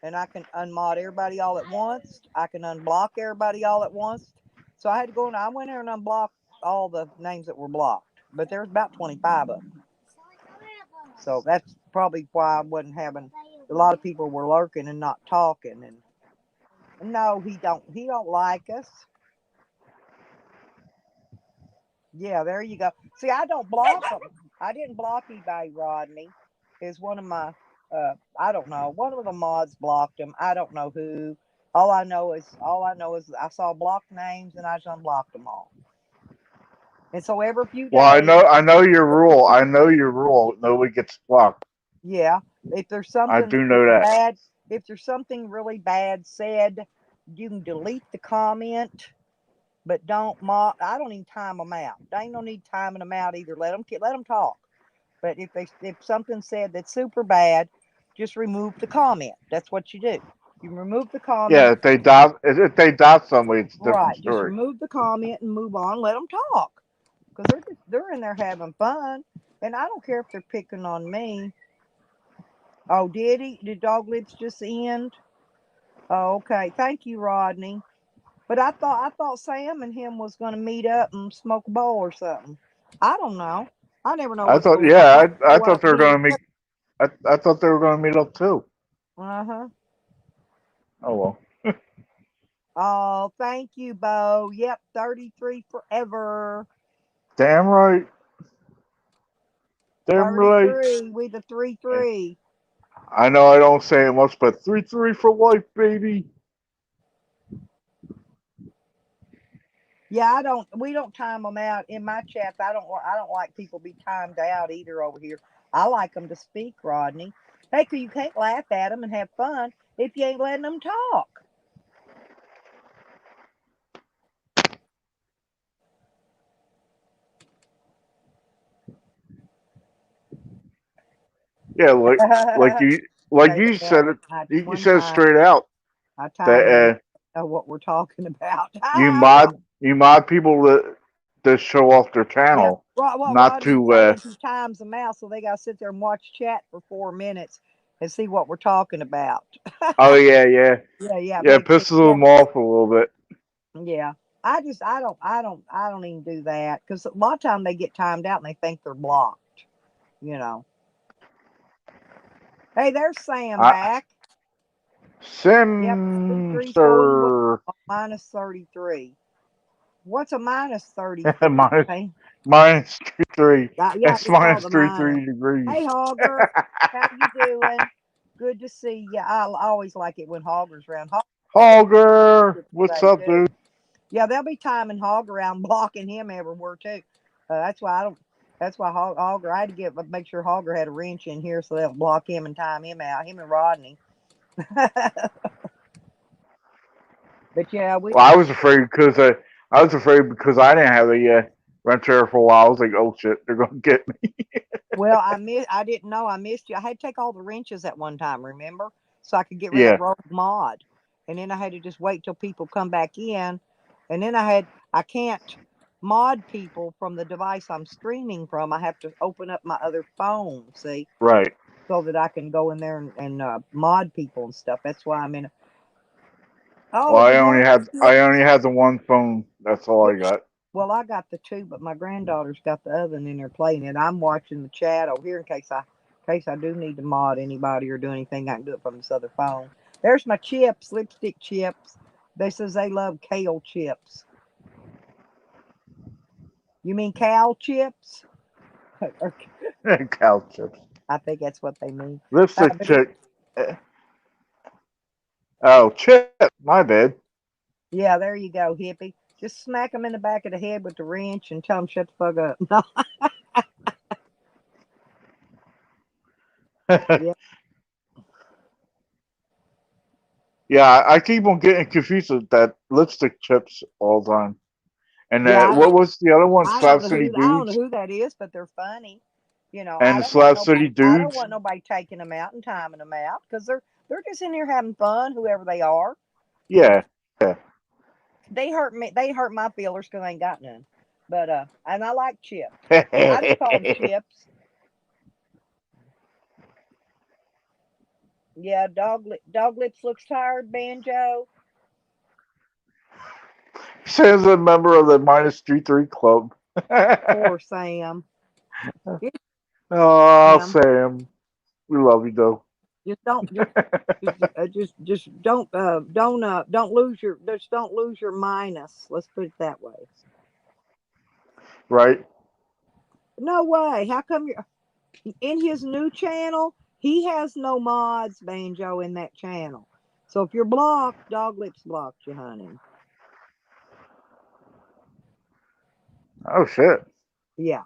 and I can unmod everybody all at once. I can unblock everybody all at once. So I had to go in. I went there and unblocked all the names that were blocked, but there's about 25 of them. So that's probably why I wasn't having. A lot of people were lurking and not talking. And no, he don't like us. Yeah, there you go. See, I don't block them. I didn't block eBay Rodney. Is one of my I don't know. One of the mods blocked him. I don't know who. All I know is I saw blocked names and I just unblocked them all. And so every few days. Well, I know your rule. I know your rule. Nobody gets blocked. Yeah. If there's something I do know that. bad, if there's something really bad said, you can delete the comment. But don't mock. I don't even time them out. There ain't no need timing them out either. Let them talk. But if something said that's super bad, just remove the comment. That's what you do. You remove the comment. Yeah, if they dot somebody, it's a different Right. Just story. remove the comment and move on. Let them talk because they're in there having fun, and I don't care if they're picking on me. Oh, did he? Did Dog Lips just end? Oh, okay. Thank you, Rodney. But I thought Sam and him was going to meet up and smoke a bowl or something. I don't know. I never know I what's thought, going yeah, on. I thought they were going to meet. I thought they were going to meet up too. Uh-huh. Oh well. Oh, thank you, Bo. Yep, 33 forever. Damn right. Damn right. 33 with a 3-3. I know I don't say it much, but 3-3 for life, baby. Yeah, we don't time them out in my chats. I don't like people be timed out either over here. I like them to speak, Rodney. Hey, 'cause you can't laugh at them and have fun if you ain't letting them talk. Yeah, like you said it. You said it straight out I timed them that out. Know what we're talking about. you mod people that show off their Yeah, channel, what not Rodney's to. saying, he times them out, so they got to sit there and watch chat for 4 minutes and see what we're talking about. Oh yeah. Yeah, Yeah, make pisses sure. them off a little bit. Yeah, I don't even do that because a lot of time they get timed out and they think they're blocked. You know. Hey, there's Sam back. Yep, Sensor. minus 33. What's a minus 33? minus 3. Yeah, It's minus 3 degrees. Hey, Hogger, how you doing? Good to see you. I always like it when Hogger's around. Hogger, what's up, dude? Yeah, they'll be timing Hogger around, blocking him everywhere too. That's why I don't. That's why Hogger. I had to make sure Hogger had a wrench in here so they'll block him and time him out. Him and Rodney. But yeah, well, I was afraid because I didn't have a wrench there for a while. I was like, oh shit, they're gonna get me. Well, I didn't know. I missed you. I had to take all the wrenches at one time, remember? So I could get rid of Rogue Mod. And then I had to just wait till people come back in. And then I can't mod people from the device I'm streaming from. I have to open up my other phone, see? Right. So that I can go in there and mod people and stuff. That's why I'm in. Oh, well, I only had the one phone. That's all I got. Well, I got the two, but my granddaughter's got the other and they're playing it. I'm watching the chat over here in case I do need to mod anybody or do anything. I can do it from this other phone. There's my chips, lipstick chips. They says they love kale chips. You mean cow chips? Or- Cow chips. I think that's what they mean. Lipstick But chick. Oh, chip. My bad. yeah, there you go, hippie. Just smack them in the back of the head with the wrench and tell them shut the fuck up. No, yeah, Yeah, I keep on getting confused with that lipstick chips all the time. And yeah. what was the other one? Slab City I don't know Dudes who that is, but they're funny. You know, and the Slab City I don't Dudes. want nobody taking them out and timing them out because they're just in here having fun, whoever they are. Yeah, yeah. They hurt me. They hurt my feelers because I ain't got none. But and I like chips. I just call them chips. Yeah, dog lips looks tired, Banjo. Says a member of the -3 club. Poor Sam. It's Oh, Sam. Sam, we love you though. Just don't just don't lose your don't lose your minus. Let's put it that way. Right? No way. How come you're in his new channel? He has no mods, Banjo, in that channel. So if you're blocked, Dog Lips blocked you, honey. Oh shit. Yeah.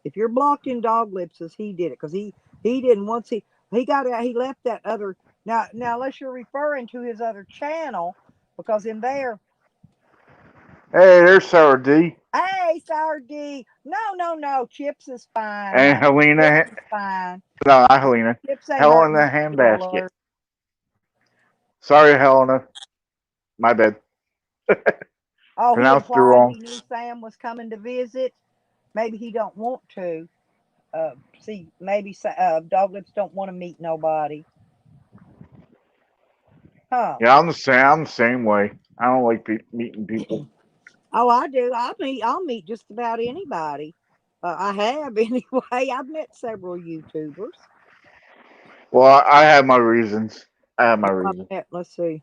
If you're blocked in Dog Lips, as he did it, because he didn't once he got out, he left that other now unless you're referring to his other channel, because in there, Hey, there's Sarah D hey, Sour D, no, Chips is fine, and honey. Chips Helena. is fine. No, not Helena. Chips ain't hurting Helena no Handbasket. feelers. Sorry, Helena. My bad. Oh, he Pronounced it implied wrong. he knew Sam was coming to visit. Maybe he don't want to. See, maybe Dog Lips don't want to meet nobody, huh? Yeah, I'm the same. I'm the same way. I don't like meeting people. Oh, I do. I'll meet just about anybody. I have anyway. I've met several YouTubers. Well, I have my reasons. I have my Oh, reasons. let's see,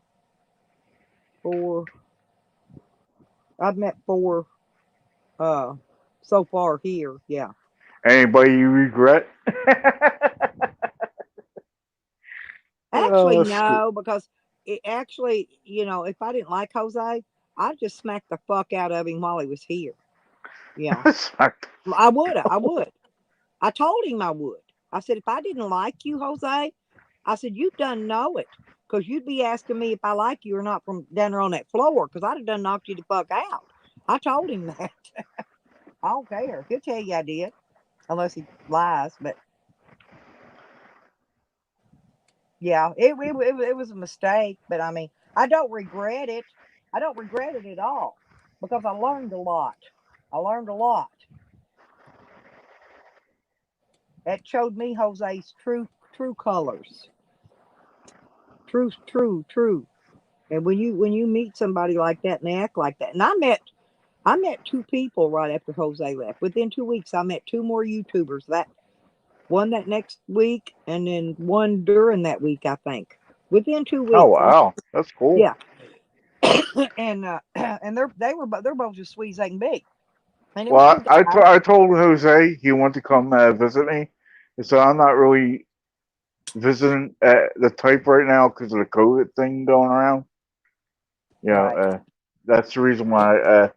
four. I've met four uh so far here. Yeah. Anybody you regret? Actually, Oh shit. no, because it actually, if I didn't like Jose, I'd just smack the fuck out of him while he was here. Yeah, I would. I would. I told him I would. I said, if I didn't like you, Jose, I said, you done know it. Because you'd be asking me if I like you or not from down there on that floor, because I'd have done knocked you the fuck out. I told him that. I don't care. He'll tell you I did, unless he lies. But yeah, it was a mistake. But I mean, I don't regret it. I don't regret it at all because I learned a lot. I learned a lot. It showed me Jose's true colors. True. And when you meet somebody like that and they act like that, and I met two people right after Jose left. Within 2 weeks, I met two more YouTubers. That one that next week, and then one during that week, I think. Within two Oh weeks, wow, that's cool. yeah. And and they're both just sweet as they can be. And it was two Well, guys. I told Jose he wanted to come visit me, so I'm not really visiting the type right now because of the COVID thing going around. You know, Right. that's the reason why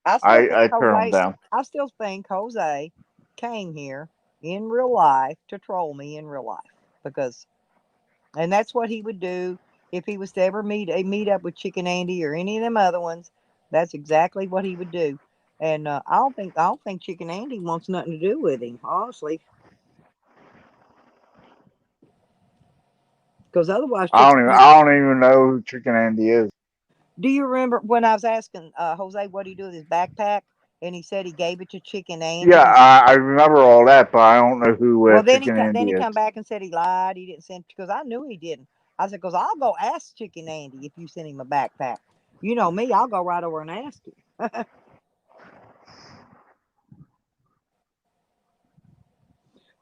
I still think I turned them Jose. down. I still think Jose came here in real life to troll me in real life because, and that's what he would do if he was to ever meet up with Chicken Andy or any of them other ones. That's exactly what he would do. And I don't think Chicken Andy wants nothing to do with him, honestly, because otherwise Chicken. I don't even know who Chicken Andy is. Do you remember when I was asking Jose what he do with his backpack, and he said he gave it to Chicken Yeah, Andy? I remember all that, but I don't know who Well, Chicken then Andy he is. come back and said he lied. He didn't send because I knew he didn't. I said because I'll go ask Chicken Andy if you sent him a backpack. You know me, I'll go right over and ask him.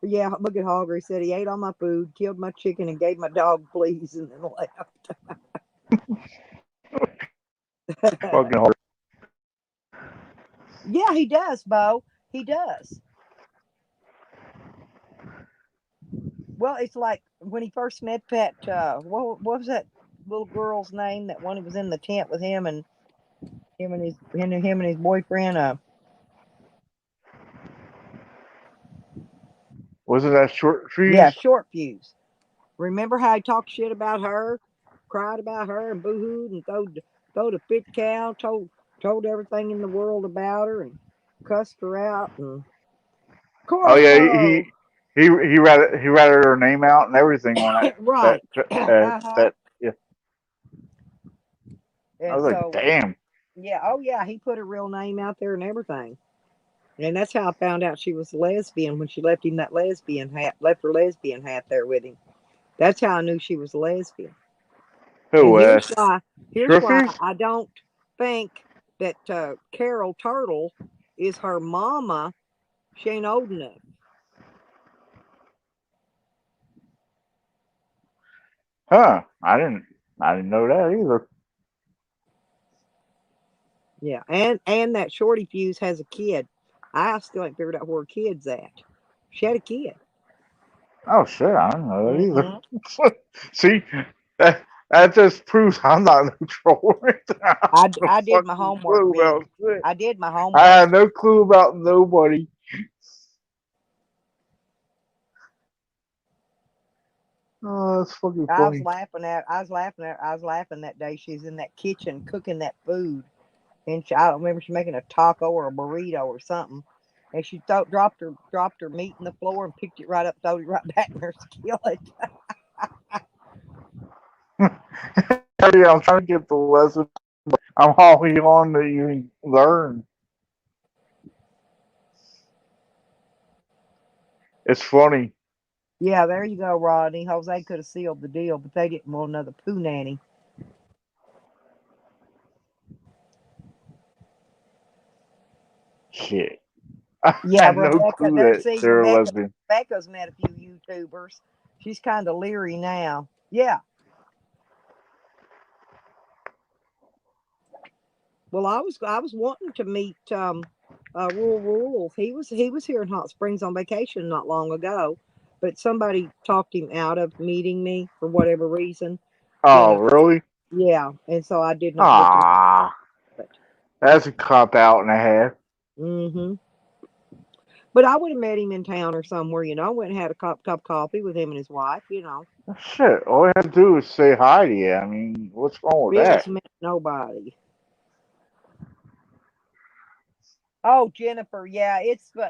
Yeah, look at Hogger. He said he ate all my food, killed my chicken, and gave my dog fleas, and then left. Fucking hard. Yeah, he does, Bo. He does. Well, it's like when he first met that. What was that little girl's name? That one who was in the tent with him and him and his boyfriend. Wasn't that short Yeah, fuse? Short Fuse. Remember how he talked shit about her, cried about her, and boo-hooed and throwed a fit cow, told everything in the world about her, and cussed her out, and Oh yeah, Corpo. he ratted her name out and everything on Right. Uh-huh. that. Yeah, I And was like, so, damn. yeah, oh yeah, he put her real name out there and everything. And that's how I found out she was a lesbian when she left him that lesbian hat, left her lesbian hat there with him. That's how I knew she was a lesbian. And Who? here's Short why fuse? I don't think that Carol Turtle is her mama. She ain't old enough. Huh? I didn't know that either. Yeah, and that Shorty Fuse has a kid. I still ain't figured out where her kid's at. She had a kid. Oh shit, I didn't know that Hmm. either. See, that just proves I'm not neutral. I have no I did my fucking homework, clue Miss. about shit. I did my I homework. had no clue about nobody. Oh, that's fucking funny. I was laughing that day. She's in that kitchen cooking that food, and I don't remember she making a taco or a burrito or something. And she dropped her meat in the floor and picked it right up, throwed it right back in her skillet. Yeah, I'm trying to get the lesson. I'm always on to even learn. It's funny. Yeah, there you go, Rodney. Jose could have sealed the deal, but they didn't want another poo nanny. Shit. I Yeah, had no Rebecca. clue There, that see, they're lesbian. Rebecca's met a few YouTubers. She's kind of leery now. Yeah. Well, I was wanting to meet Rural Rules. He was here in Hot Springs on vacation not long ago, but somebody talked him out of meeting me for whatever reason. You Oh, know. really? Yeah, and so I did not get to meet Ah, it. that's a cop out and a half. Hmm. But I would have met him in town or somewhere. Went and had a cup of coffee with him and his wife. Shit, all you have to do is say hi to you. I mean, what's wrong with that? Business meant nobody. Oh, Jennifer, yeah,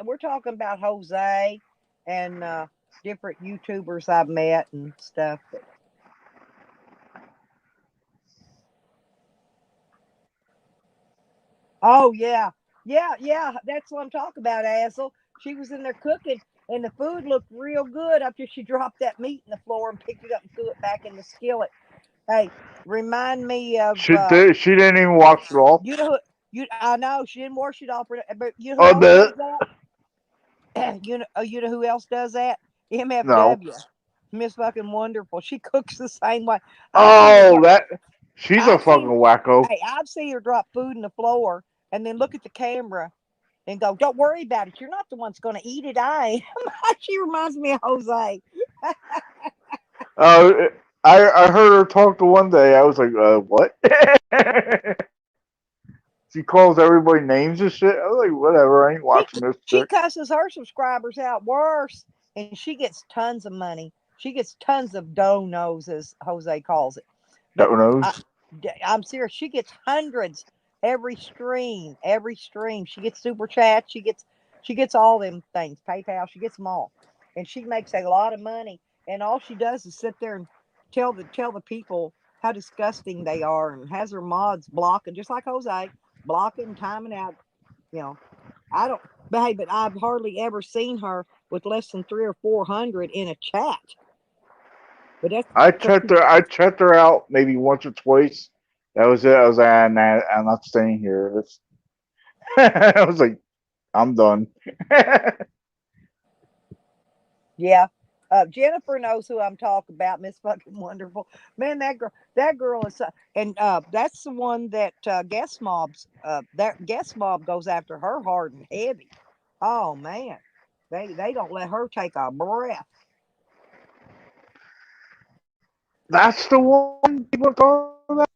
we're talking about Jose and different YouTubers I've met and stuff. Oh yeah, yeah, yeah. That's what I'm talking about, Assel. She was in there cooking, and the food looked real good after she dropped that meat in the floor and picked it up and threw it back in the skillet. Hey, remind me of She didn't even wash it off. you know who you. I know she didn't wash it off, but you know who Oh, else the does that? You know who else does that? no. MFW, Miss fucking Wonderful. She cooks the same way. I've seen her Oh, drop. that she's a I've fucking seen. wacko. Hey, I've seen her drop food in the floor and then look at the camera and go, "Don't worry about it. You're not the one's going to eat it. I am." She reminds me of Jose. Uh, I heard her talk the one day. I was like, what? She calls everybody names and shit. I was like, whatever. I ain't She watching this she chick. cusses her subscribers out worse, and she gets tons of money. She gets tons of donos, as Jose calls it. But Don't I, knows. I'm serious. She gets hundreds every stream. Every stream, she gets super chat. She gets all them things. PayPal. She gets them all, and she makes a lot of money. And all she does is sit there and tell the people how disgusting they are, and has her mods blocking, just like Jose, blocking, timing out. You know, I don't. But hey, but I've hardly ever seen her with less than 300 or 400 in a chat. But that's because I checked her out maybe once or twice. That was it. I was like, nah, I'm not staying here. I was like, I'm done. yeah. Jennifer knows who I'm talking about, Miss fucking Wonderful. Man, that girl is, and that's the one that that guest mob goes after her hard and heavy. Oh man, they don't let her take a breath. That's the one people talk about.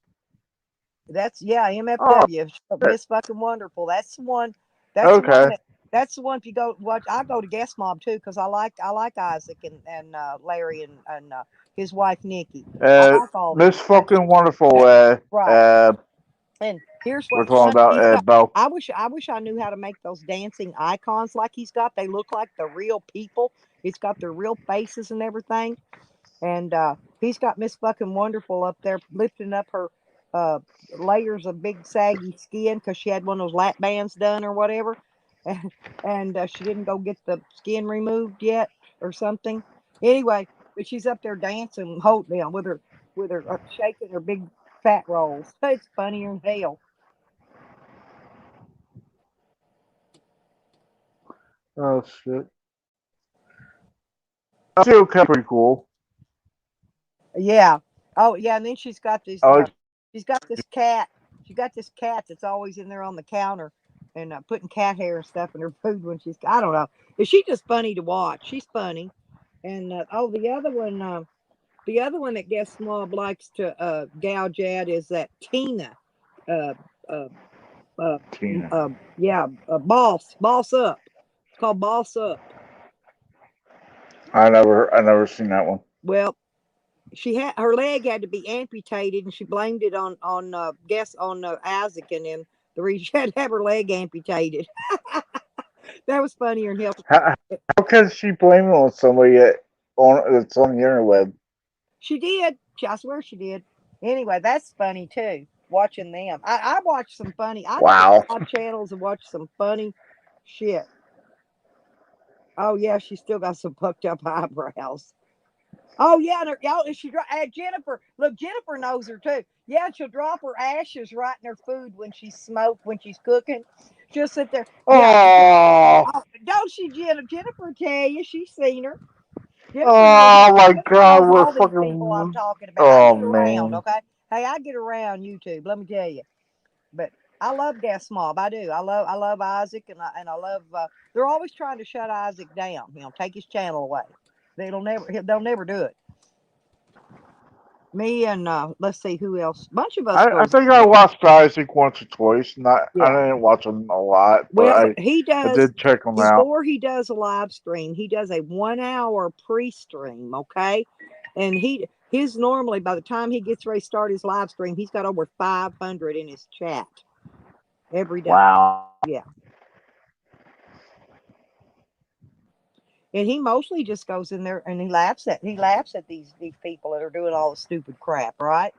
That's yeah, Oh, MFW, shit. Miss Fucking Wonderful. That's the one. That's the one Okay. that. That's the one. If you go watch, I go to Guest Mob too because I like Isaac and Larry and his wife Nikki. I Uh, like all Miss them. Fucking Wonderful. Right. And here's We're what's talking funny. about He's got. Bo. I wish I knew how to make those dancing icons like he's got. They look like the real people. It's got their real faces and everything. And he's got Miss Fucking Wonderful up there lifting up her uh, layers of big saggy skin because she had one of those lap bands done or whatever, and she didn't go get the skin removed yet or something. Anyway, but she's up there dancing, holding down with her shaking her big fat rolls. It's funnier than hell. Oh shit. Still kept pretty cool. Yeah. Oh yeah, and then she's got this. I like. She's got this cat. She got this cat that's always in there on the counter and putting cat hair and stuff in her food when she's. I don't know. But she's just funny to watch. She's funny. And oh, the other one that Guest Mob likes to gouge at is that Tina. Uh, uh, Tina. yeah, Boss Up. It's called Boss Up. I never seen that one. Well, she had her leg had to be amputated, and she blamed it on guess on Isaac and him. The reason she had to have her leg amputated. That was funnier than hell. How can she blame it on somebody that's on the interweb? She did. I swear she did. Anyway, that's funny too. Watching them, I watch some funny. I go to Wow. odd channels and watch some funny shit. Oh yeah, she still got some fucked up eyebrows. Oh yeah, and she Jennifer. Look, Jennifer knows her too. Yeah, she'll drop her ashes right in her food when she's smoked when she's cooking. She'll sit there. Yeah, Oh. oh, don't she, Jennifer? Tell you, she's seen her. Jennifer knows. Oh my Jennifer God. knows We're all these people I'm fucking. talking about. I Oh get around, man. okay? Hey, I get around YouTube. Let me tell you. But I love Gas Mob. I do. I love Isaac, and I love. They're always trying to shut Isaac down. Take his channel away. They'll never do it. Me and let's see who else. Bunch of us I goes. think I watched Isaac once or twice. I Yeah. didn't watch him a lot, but Well, he I does did check him out. before he does a live stream. He does a 1 hour pre-stream. Okay, and his normally by the time he gets ready to start his live stream, he's got over 500 in his chat every day. Wow. Yeah. And he mostly just goes in there and he laughs at these people that are doing all the stupid crap, right?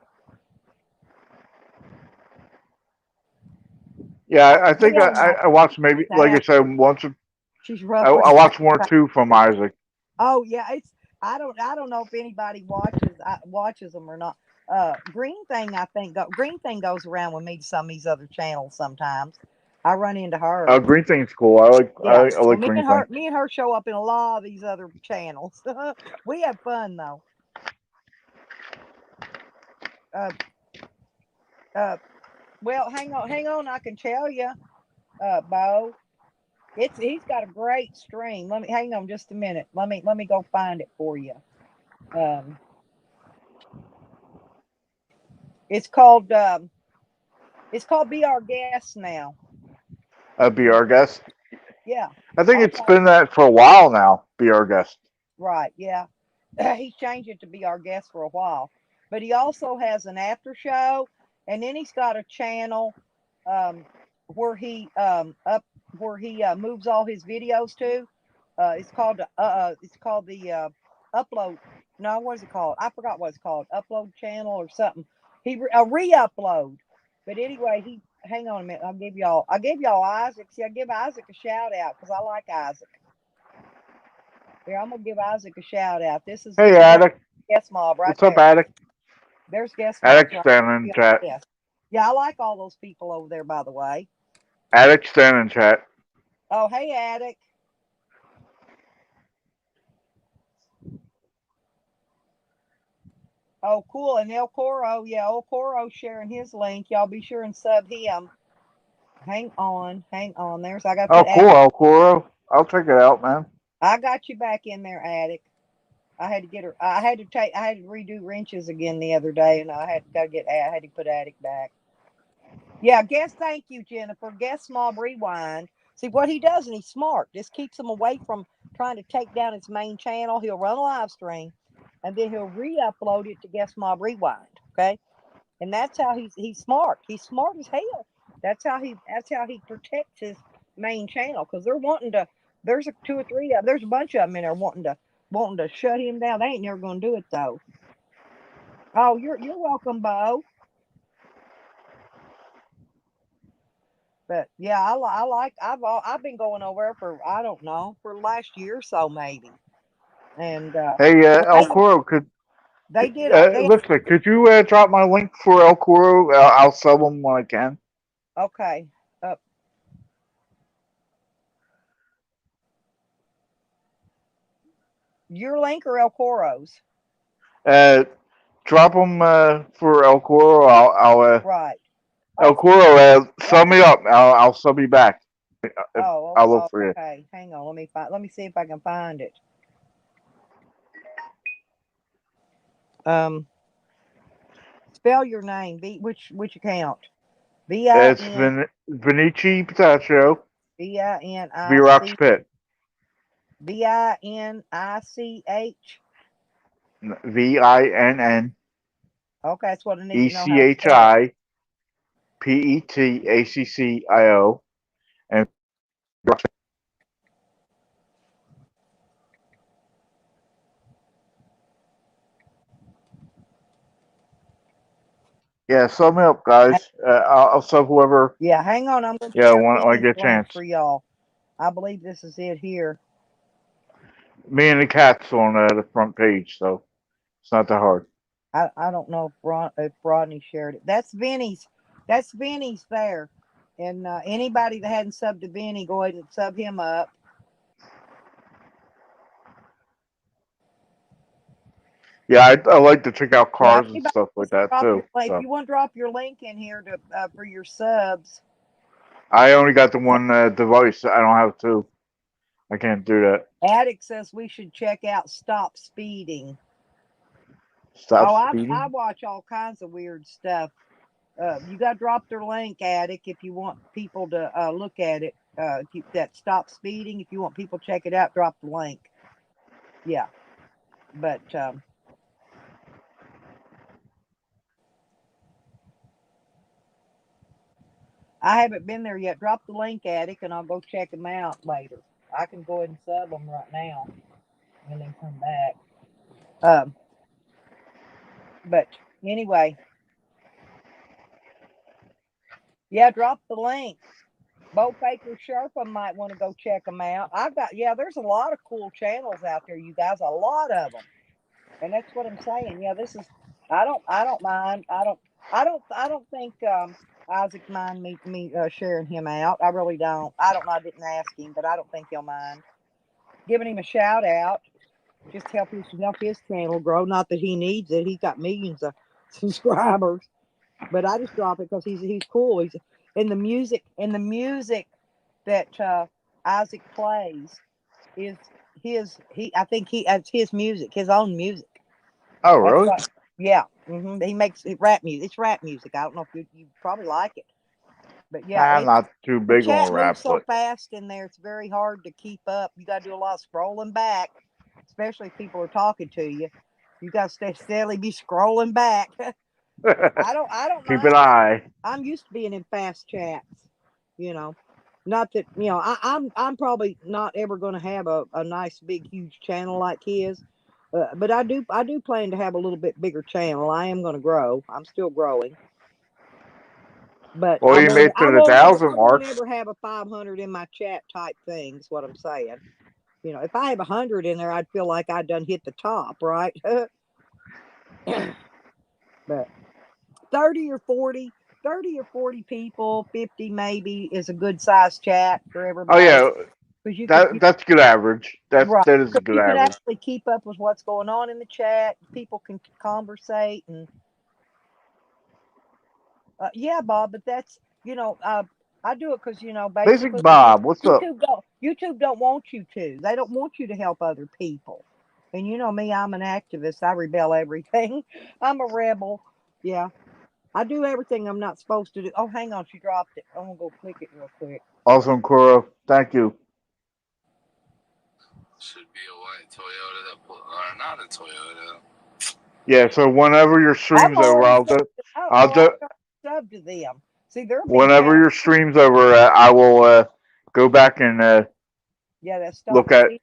Yeah, I Get think on now. I watched maybe, like I said, once. She's I ruffling. watched one or two from Isaac. Oh yeah, it's I don't know if anybody watches them or not. Green Thing I think Green Thing goes around with me to some of these other channels sometimes. I run into her. Green Thing's cool. Yeah. I Well, like Green Thing. me and her show up in a lot of these other channels. We have fun though. Uh, uh, well, hang on. I can tell you, Bo. He's got a great stream. Let me hang on just a minute. Let me go find it for you. Um, it's called Be Our Guest now. Be our guest. Yeah. I think it's Okay. been that for a while now. Be our guest. Right. Yeah. He's changed it to Be Our Guest for a while, but he also has an after show, and then he's got a channel um, where he moves all his videos to. It's called the upload. No, what is it called? I forgot what it's called. Upload channel or something. A re-upload. But anyway, he hang on a minute. I gave y'all Isaac. See, I give Isaac a shout out because I like Isaac. Here, I'm gonna give Isaac a shout out. This is Hey, Attic. Guest Mob right What's up, there. Attic? There's Guest Mob Attic's right standing in there. chat. Yes. Yeah, I like all those people over there, by the way. Attic's standing in chat. Oh, hey, Attic. Oh, cool. And El Coro, yeah, El Coro sharing his link. Y'all be sure and sub him. Hang on. There's I got Oh, that cool, Attic. El Coro. I'll check it out, man. I got you back in there, Attic. I had to get her. I had to take. I had to redo wrenches again the other day, and I had to put Attic back. Yeah, guess. Thank you, Jennifer. Guess Mob Rewind. See what he does, and he's smart. Just keeps him away from trying to take down his main channel. He'll run a live stream, and then he'll re-upload it to Guess Mob Rewind. Okay, and that's how he's smart. He's smart as hell. That's how he protects his main channel because they're wanting to. There's a two or three. There's a bunch of them in there wanting to shut him down. They ain't never gonna do it though. Oh, you're welcome, Bo. But yeah, I like I've been going over there for I don't know for the last year or so maybe, and Hey, well, El Coro, they did a they listen, could you drop my link for El Coro? I'll sell them when I can. okay. Uh, your link or El Coro's? Uh, drop them for El Coro. Right. El Oh, Coro, what? sub me up. I'll sub you back. If, I'll look Oh, for you. okay. Hang on. Let me see if I can find it. Um, spell your name. Which account? V I It's N Vinici Pistachio, V I N V I Rocks C Pit, VINICH. VINN Okay, that's what I need to know how to spell it. ECHI PETACCIO, and yeah, sub me up, guys. I'll sub whoever. Yeah, hang on. I'm going to Yeah, share when I Vinny's get a link chance. for y'all. I believe this is it here. Me and the cat's on the front page, so it's not that hard. I don't know if Rodney shared it. That's Vinny's. That's Vinny's there. And anybody that hadn't subbed to Vinny, go ahead and sub him up. Yeah, I like to check out Yeah, cars and anybody stuff like wants to that drop too. your link, if So you want to drop your link in here to for your subs. I only got the one device. I don't have two. I can't do that. Attic says we should check out Stop Speeding. Stop Oh, I speeding. watch all kinds of weird stuff. You got to drop their link, Attic, if you want people to look at it. That Stop Speeding, if you want people to check it out, drop the link. Yeah, but I haven't been there yet. Drop the link, Attic, and I'll go check them out later. I can go ahead and sub them right now and then come back. Um, but anyway, yeah, drop the link. Bo Faker Sherpa might want to go check them out. There's a lot of cool channels out there, you guys, a lot of them. And that's what I'm saying. Yeah, this is, I don't mind. I don't think, Isaac mind me sharing him out. I really don't. I don't know. I didn't ask him, but I don't think he'll mind giving him a shout out. Just help his channel grow. Not that he needs it. He's got millions of subscribers, but I just drop it because he's cool. He's in the music that Isaac plays is I think it's his music, his own music. Oh, That's really? what. Yeah, he makes rap music. It's rap music. I don't know if you probably like it, but yeah, I'm not too the big on chat rap, moves so but fast in there. It's very hard to keep up. You got to do a lot of scrolling back, especially if people are talking to you. You got to stay steadily be scrolling back. I don't keep an mind. eye. I'm used to being in fast chats. You know, not that I'm probably not ever going to have a nice big huge channel like his. But I do plan to have a little bit bigger channel. I am going to grow. I'm still growing, but Well, you made to the I 1,000 won't marks. ever have a 500 in my chat type thing. Is what I'm saying. If I have 100 in there, I'd feel like I'd done hit the top, right? But 30 or 40, 30 or 40 people, 50 maybe is a good size chat for Oh everybody yeah, because that's good average. right, That is a because good you can average. actually keep up with what's going on in the chat. People can conversate and yeah, Bob. But that's I do it because Basic basically Bob, what's up? YouTube don't want you to. They don't want you to help other people. And you know me, I'm an activist. I rebel everything. I'm a rebel. Yeah. I do everything I'm not supposed to do. Oh, hang on. She dropped it. I'm going to go click it real quick. Awesome, Kuro. Thank you. Should be a white Toyota that or not a Toyota. Yeah, so whenever your I've stream's over, already I'll subbed. just, Oh, I'll no, I've just, subbed to them. See, they're big whenever channel. your stream's over, I will go back and Yeah, that look stop at. stream.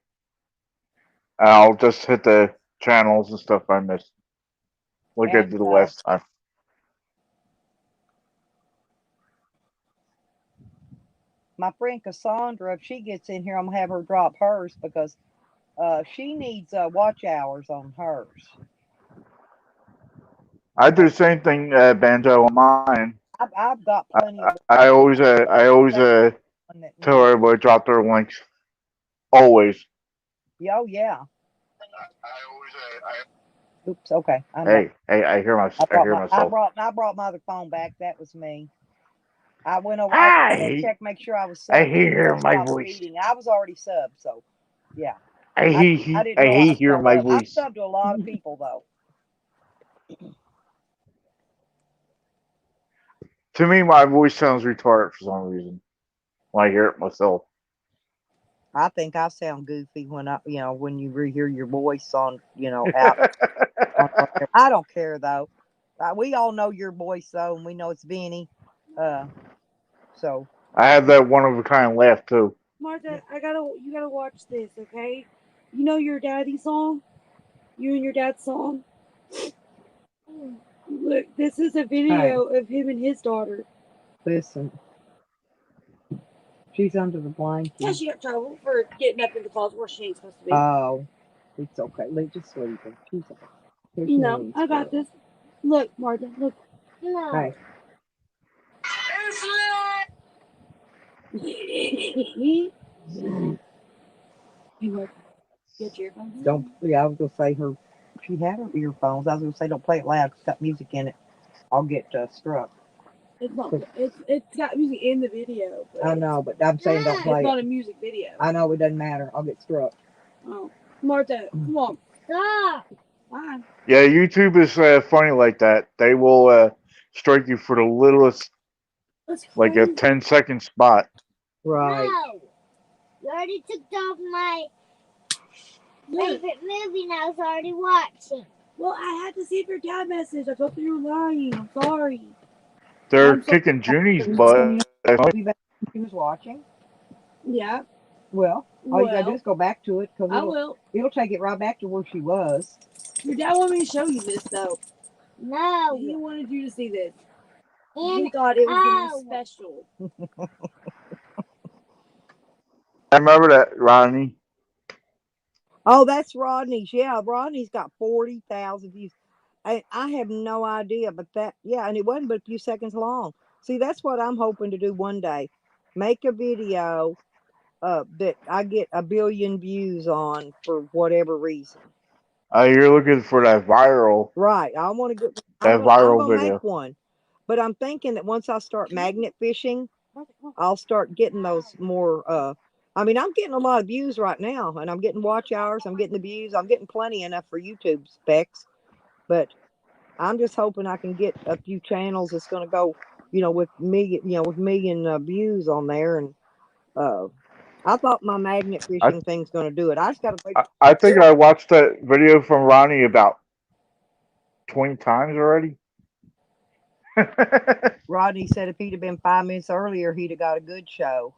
I'll just hit the channels and stuff I missed. Look at And the last time. my friend Cassandra, if she gets in here, I'm going to have her drop hers because she needs watch hours on hers. I do the same thing, Banjo, on mine. I've got plenty of I always, one that tell needs. everybody drop their links. Always. Oh, yeah. I always Oops. Okay. I'm back. Hey, I hear myself. I brought my other phone back. That was me. I went over. I Hi. checked, make sure I was I subbed. hear my Stop voice. reading. I was already subbed, so yeah. I didn't know I was hear showed my up. I've voice. subbed to a lot of people though. To me, my voice sounds retarded for some reason when I hear it myself. I think I sound goofy when when you rehear your voice on out. I don't care though. We all know your voice though, and we know it's Vinny. So I have that one of a kind laugh too. Martha, you gotta watch this, okay? You know your daddy song? You and your dad's song? Look, this is a video of him and his daughter. listen, she's under the Yeah, blanket. she got trouble for getting up in the closet where she ain't supposed to be. Oh, it's okay. Let's just leave her. She's okay. Here's No, Millie's I got girl. this. Look, Martha, look. No. Hey, Hey, Martha, get your earphones. don't. Yeah, I was gonna say her. She had her earphones. I was gonna say don't play it loud. It's got music in it. I'll get struck. It's not. It's got music in the video. But I know, but I'm saying don't it's play not it. a music video. I know it doesn't matter. I'll get struck. Oh, Martha, come on. Stop. Fine. Yeah, YouTube is funny like that. They will strike you for the littlest, Let's like a go. 10-second spot. Right. No. You already took off my Look. favorite movie and I was already watching. Well, I had to see if your dad messaged. I thought you were lying. I'm sorry. They're I'm so kicking Junie's butt. She was watching. Yeah, Well, all you gotta do well, is go back to it because I will. it'll take it right back to where she was. Your dad wanted me to show you this, though. No. He wanted you to see this. And He thought it was going to ow. be special. I remember that, Ronnie. Oh, that's Rodney's. Yeah, Rodney's got 40,000 views. I have no idea, but and it wasn't but a few seconds long. See, that's what I'm hoping to do one day. Make a video that I get 1 billion views on for whatever reason. You're looking for that viral, Right. I want to get. that I'm viral gonna video. make one, but I'm thinking that once I start magnet fishing, I'll start getting those more. I mean, I'm getting a lot of views right now, and I'm getting watch hours. I'm getting the views. I'm getting plenty enough for YouTube specs, but I'm just hoping I can get a few channels that's going to go, with million views on there. And I thought my magnet I fishing thing's going to do it. I just got to wait. I think I watched that video from Ronnie about 20 times already. Rodney said if he'd have been 5 minutes earlier, he'd have got a good show.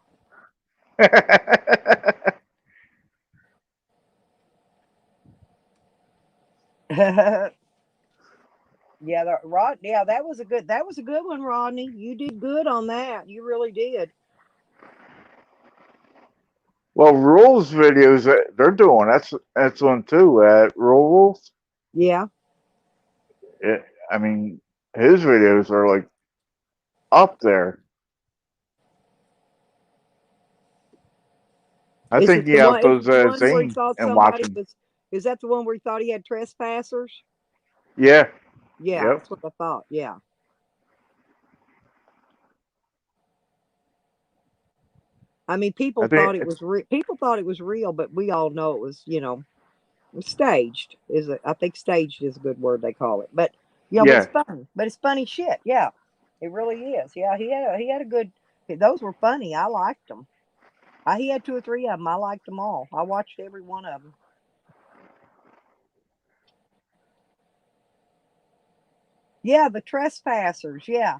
Yeah, that was a good one, Rodney. You did good on that. You really did. Well, rules videos that they're doing, that's one too. Rule rules. Yeah. I mean, his videos are like up there. I Is think it he the one? Is outdoes it the one where he Zane thought and watch somebody him. was? Is that the one where he thought he had trespassers? Yeah. Yeah, Yep. that's what I thought. Yeah. I mean, I people think thought it was real. People thought it was real, but we all know it was, Staged is I think staged is a good word they call it. But but it's Yeah. fun. But it's funny shit. Yeah, it really is. Yeah, he had a good. Those were funny. I liked them. He had two or three of them. I liked them all. I watched every one of them. Yeah, the trespassers. Yeah,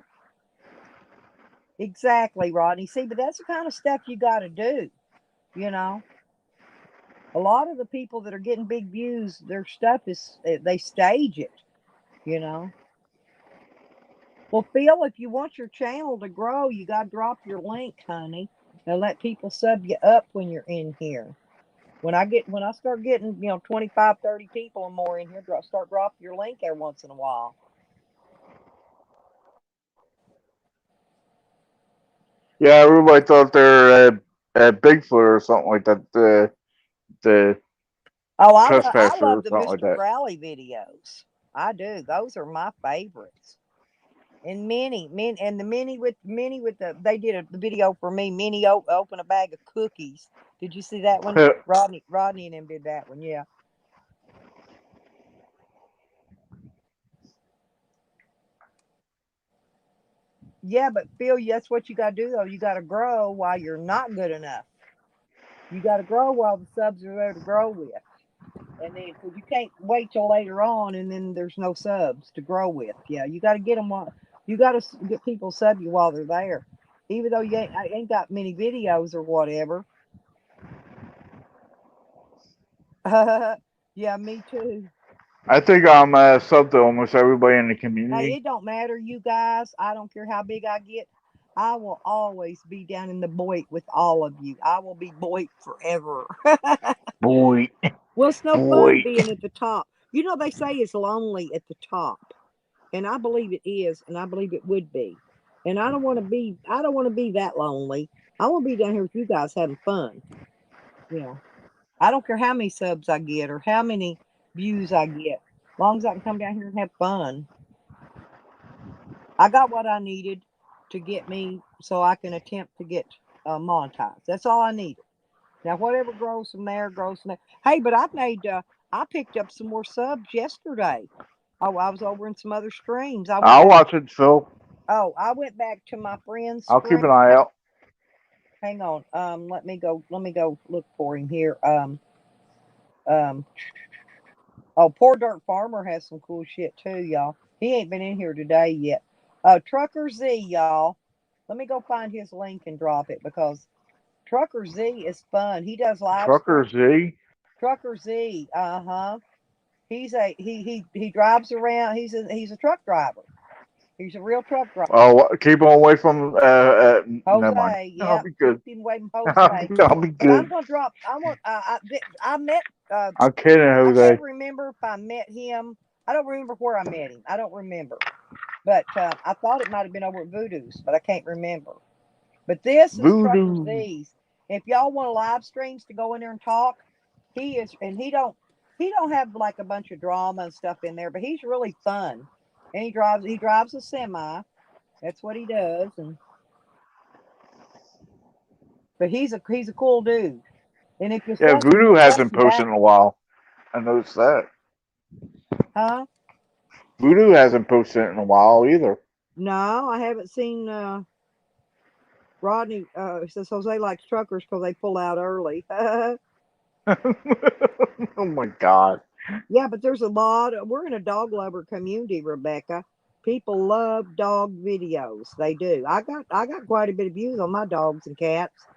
exactly, Rodney. See, but that's the kind of stuff you got to do. You know, a lot of the people that are getting big views, their stuff is they stage it. You know. Well, Phil, if you want your channel to grow, you got to drop your link, honey, and let people sub you up when you're in here. When I start getting 25, 30 people or more in here, start dropping your link every once in a while. Yeah, everybody thought they're Bigfoot or something like that. The Oh, I trespasser love or the something like Mr. that. Crowley videos. I do. Those are my favorites. And Minnie with they did a video for me. Minnie open a bag of cookies. Did you see that one? Rodney and them did that one. Yeah. Yeah, but Phil, that's what you got to do though. You got to grow while you're not good enough. You got to grow while the subs are there to grow with, and then because you can't wait till later on, and then there's no subs to grow with. Yeah, you got to get them while you got to get people sub you while they're there, even though I ain't got many videos or whatever. Yeah, me too. I think I'm sub to almost everybody in the Hey, community. it don't matter, you guys. I don't care how big I get. I will always be down in the Boit with all of you. I will be Boit forever. Boy, Well, it's no fun boy. being at the top. You know, they say it's lonely at the top. And I believe it is, and I believe it would be. And I don't want to be that lonely. I want to be down here with you guys having fun. Yeah. I don't care how many subs I get or how many views I get. As long as I can come down here and have fun. I got what I needed to get me so I can attempt to get monetized. That's all I needed. Now, whatever grows from there, grows from there. Hey, but I picked up some more subs yesterday. Oh, I was over in some other streams. I'll watch it, Phil. I went back to my friend's I'll keep stream. an eye out. Hang on. Let me go look for him here. Um, oh, Poor Dirt Farmer has some cool shit too, y'all. He ain't been in here today yet. Trucker Z, y'all. Let me go find his link and drop it because Trucker Z is fun. He does live stream. Trucker Z. Trucker Z, uh-huh. He drives around. He's a truck driver. He's a real truck driver. Oh, keep him away from. Never mind. Jose, I'll yeah, be good. keep him away from Jose. I'll be But I'm good. gonna drop. I met. I'm kidding, I Jose. can't remember if I met him. I don't remember where I met him. I don't remember. But I thought it might have been over at Voodoo's, but I can't remember. But this is Trucker Voodoo. Z's. If y'all want live streams to go in there and talk, he is, and he don't have like a bunch of drama and stuff in there, but he's really fun. And he drives a semi. That's what he does, and but he's a cool dude. And if you're Yeah, stuck, Voodoo hasn't posted back, in a while. I noticed that. huh? Voodoo hasn't posted in a while either. No, I haven't seen Rodney. Says Jose likes truckers because they pull out early. Oh my god. Yeah, but there's a lot. We're in a dog lover community, Rebecca. People love dog videos. They do. I got quite a bit of views on my dogs and cats.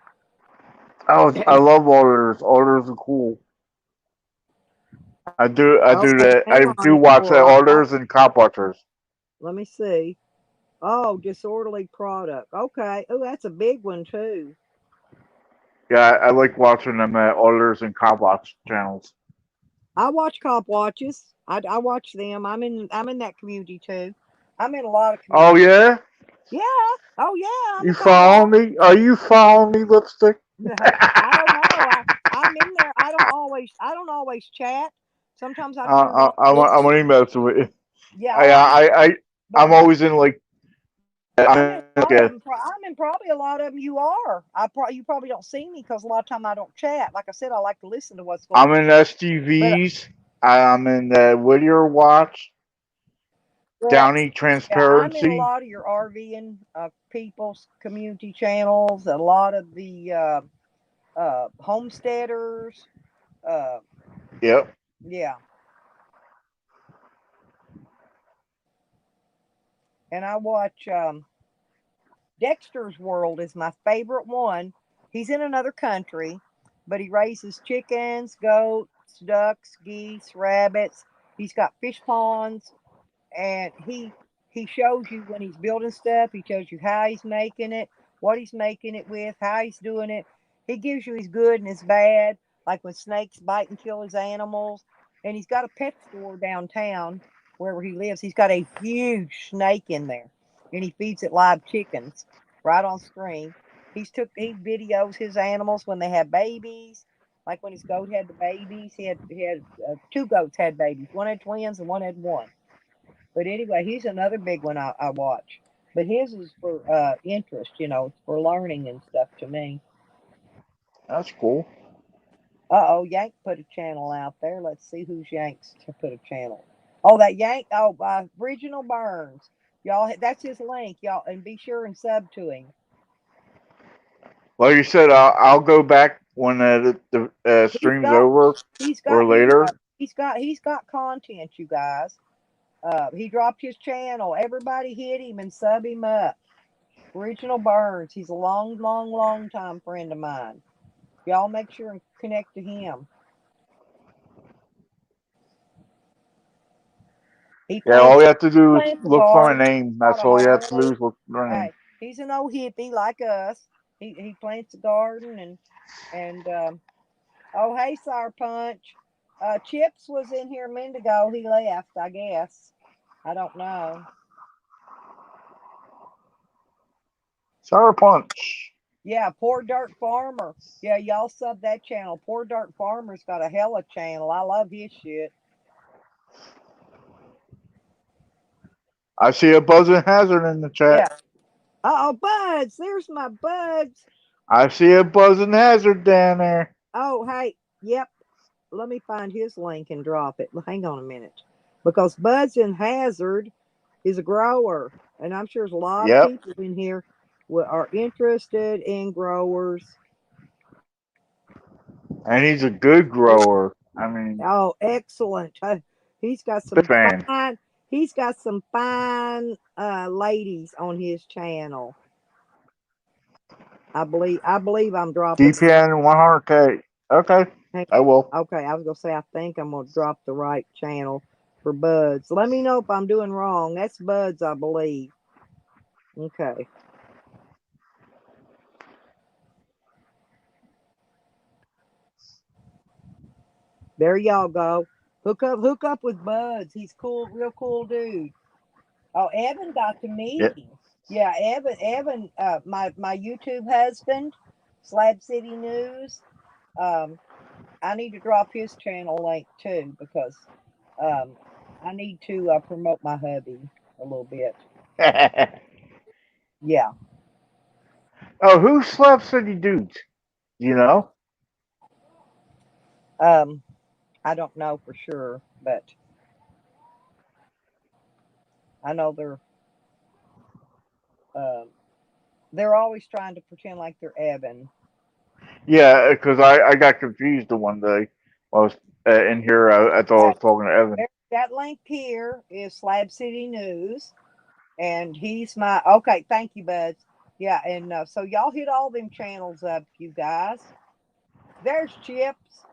I love orders. Orders are cool. I do Okay, that. hang I on, do watch Explorer. orders and cop watchers. Let me see. Oh, disorderly product. Okay. Oh, that's a big one too. Yeah, I like watching them at orders and cop watch channels. I watch cop watches. I watch them. I'm in that community too. I'm in a lot of Oh communities. yeah? Yeah. Oh yeah. I'm You a cop follow watch. me? Are you following me, lipstick? I don't know. I'm in there. I don't always chat. Sometimes I turn on I'm listen. gonna mess with you. Yeah. I, Oh, I know. I, I, But I'm always in like I'm in a lot Okay. of them. I'm in probably a lot of them. You are. You probably don't see me because a lot of time I don't chat. Like I said, I like to listen to what's going I'm on. in But STVs. I'm in Whittier Watch, well, Downey yeah, I'm in a Transparency. lot of your RVing people's community channels. A lot of the homesteaders. Uh, Yep. yeah, and I watch Dexter's World is my favorite one. He's in another country, but he raises chickens, goats, ducks, geese, rabbits. He's got fish ponds, and he shows you when he's building stuff. He tells you how he's making it, what he's making it with, how he's doing it. He gives you his good and his bad, like when snakes bite and kill his animals. And he's got a pet store downtown wherever he lives. He's got a huge snake in there, and he feeds it live chickens right on screen. He videos his animals when they have babies. Like when his goat had the babies, he had two goats had babies. One had twins and one had one. But anyway, he's another big one I watch. But his is for interest, it's for learning and stuff to me. That's cool. Oh, Yank put a channel out there. Let's see who's Yank's to put a channel. Oh, that Yank. Oh, Original Burns. Y'all, that's his link, y'all, and be sure and sub to him. Like you said, I'll go back when the He's stream's got, over he's or got his, later. he's got content, you guys. He dropped his channel. Everybody hit him and sub him up. Original Burns. He's a long, long, long time friend of mine. Y'all make sure and connect to him. He Yeah, all plants you have to do is plants a look for my garden. name. Not That's a all you have to do Harley. is look for my name. Hey, he's an old hippie like us. He plants a garden and oh hey Sour Punch. Chips was in here a minute ago. He left, I guess. I don't know. Sour Punch. Yeah, Poor Dirt Farmer. Yeah, y'all sub that channel. Poor Dirt Farmer's got a hella channel. I love his shit. I see a buzzing hazard in the Yeah. chat. Oh, Buds. There's my Buds. I see a buzzing hazard down there. Oh, hey. Yep. Let me find his link and drop it. Hang on a minute. Because Buds and Hazard is a grower. And I'm sure there's a lot of Yep. people in here who are interested in growers. And he's a good grower. I mean, Oh, excellent. He's got big some fan. fine ladies on his channel. I believe I'm dropping. DPN 100K. Okay, I will. Okay, I was gonna say I think I'm gonna drop the right channel for Buds. Let me know if I'm doing wrong. That's Buds, I believe. Okay. There y'all go. Hook up with Buds. He's cool, real cool dude. Oh, Evan got to meet Yep. him. Yeah, Evan, my YouTube husband, Slab City News. I need to drop his channel link too because I need to promote my hubby a little bit. Yeah. Oh, who Slap City Dudes? You know? I don't know for sure, but I know they're always trying to pretend like they're Evan. Yeah, because I got confused the one day. I was in here. I thought I Okay, was talking to Evan. that link here is Slab City News, and he's my okay. Thank you, buds. Yeah, and so y'all hit all them channels up, you guys. There's Chips.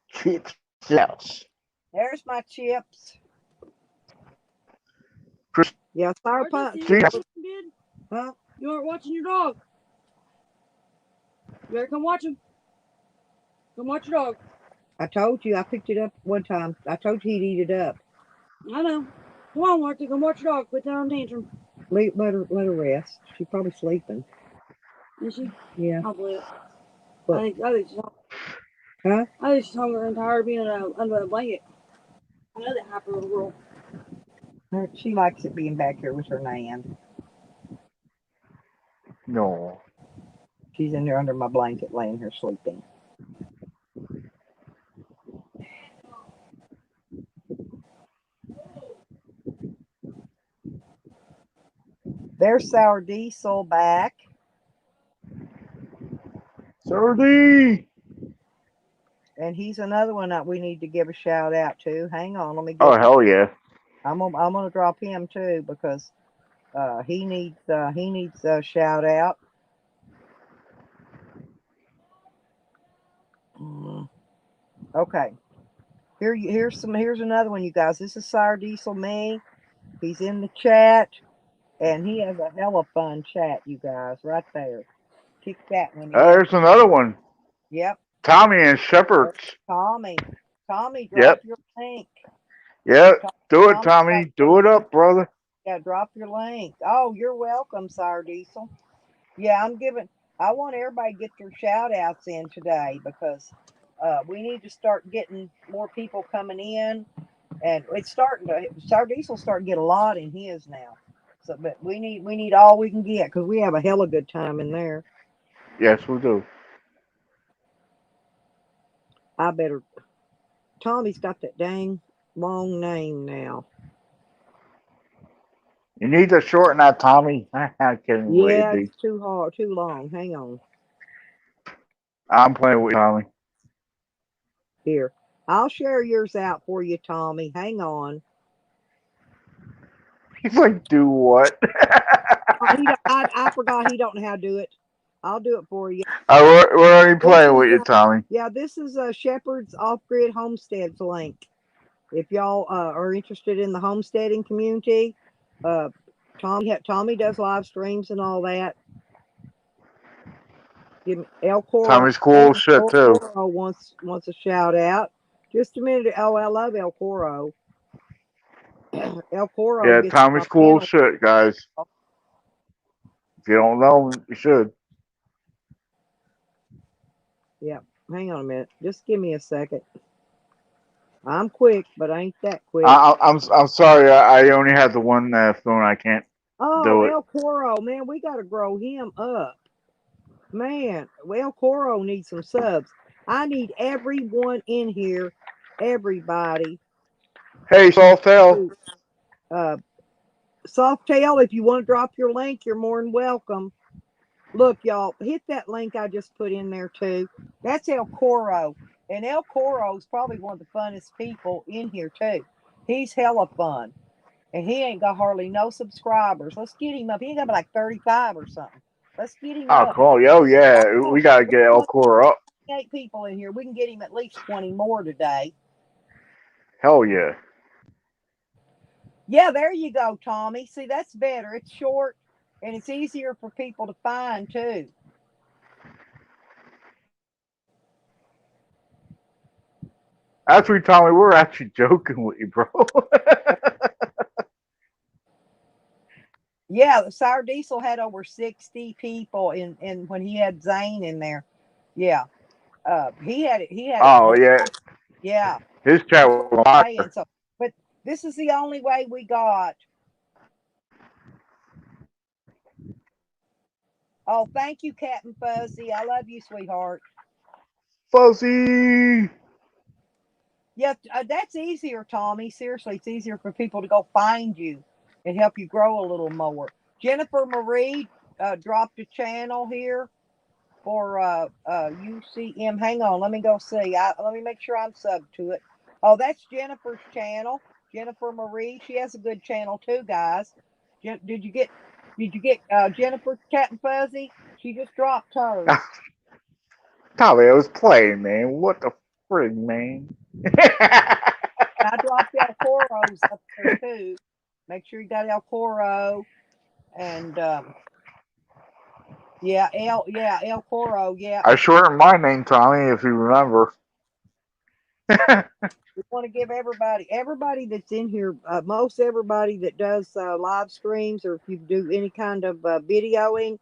Chips House. There's my Chips. Chris, Yeah, Sour I just Punch. see see, what you did. Huh? You aren't watching your dog. You better come watch him. Come watch your dog. I told you I picked it up one time. I told you he'd eat it up. I know. Come on, Martha. Come watch your dog. Quit that on tantrum. Let her rest. She's probably sleeping. Is she? Yeah. I'll believe it. What? I think she's hungry. Huh? I think she's hungry and tired of being under a blanket. I know that hyper little girl. She likes it being back here with her nan. No. She's in there under my blanket, laying here sleeping. There's Sour Diesel back. Sardine! And he's another one that we need to give a shout out to. Hang on, let me Oh, get. hell yeah. I'm gonna drop him too because he needs a shout out. Okay, here's another one, you guys. This is Sour Diesel me. He's in the chat, and he has a hella fun chat, you guys, right there. Kick that one in. There's another one. Yep, Tommy and Shepherds. Tommy. Tommy, drop Yep. your link. Yep. Do it, Tommy, Tommy. Do it up, brother. yeah, drop your link. Oh, you're welcome, Sour Diesel. Yeah, I want everybody to get their shout outs in today because we need to start getting more people coming in. And it's Sour Diesel starting to get a lot in his now. So, but we need all we can get because we have a hella good time in there. Yes, we do. I better. Tommy's got that dang long name now. You need to shorten that, Tommy. I can't wait, Yeah, dude. it's too hard, too long. Hang on. I'm playing with Tommy. Here, I'll share yours out for you, Tommy. Hang on. He's like, do what? I forgot he don't know how to do it. I'll do it for you. We're already playing with you, Tommy. Yeah, this is Shepherd's Off-Grid Homesteads link. If y'all are interested in the homesteading community, Tommy does live streams and all that. Give me El Coro. Tommy's cool shit too. El Coro wants a shout out. Just a minute. Oh, I love El Coro. El Coro. Yeah, gets Tommy's my cool panel. shit, guys. If you don't know him, you should. Yeah, hang on a minute. Just give me a second. I'm quick, but I ain't that quick. I'm sorry. I only have the one phone. I can't Oh, do it. El Coro, man, we got to grow him up. Man, El Coro needs some subs. I need everyone in here, everybody. Hey, Saltail. Softail, if you want to drop your link, you're more than welcome. Look, y'all, hit that link I just put in there too. That's El Coro. And El Coro is probably one of the funnest people in here too. He's hella fun. And he ain't got hardly no subscribers. Let's get him up. He ain't got like 35 or something. Let's get him Oh, up. cool. Yo, yeah. We got to get El Coro up. 8 people in here. We can get him at least 20 more today. Hell yeah. Yeah, there you go, Tommy. See, that's better. It's short and it's easier for people to find too. Actually, Tommy, we're actually joking with you, bro. Yeah, Sour Diesel had over 60 people in when he had Zane in there. Yeah. He had it. Oh, yeah. Yeah. His chat was fire. So, but this is the only way we got. Oh, thank you, Captain Fuzzy. I love you, sweetheart. Fuzzy. Yeah, that's easier, Tommy. Seriously, it's easier for people to go find you and help you grow a little more. Jennifer Marie dropped a channel here for UCM. Hang on, let me go see. Let me make sure I'm subbed to it. Oh, that's Jennifer's channel. Jennifer Marie. She has a good channel too, guys. Did you get Jennifer Captain Fuzzy? She just dropped hers. Tommy, I was playing, man. What the frig, man? I dropped El Coro's up there too. Make sure you got El Coro. And El Coro, yeah. I shortened my name, Tommy, if you remember. We want to give everybody that's in here, most everybody that does live streams, or if you do any kind of videoing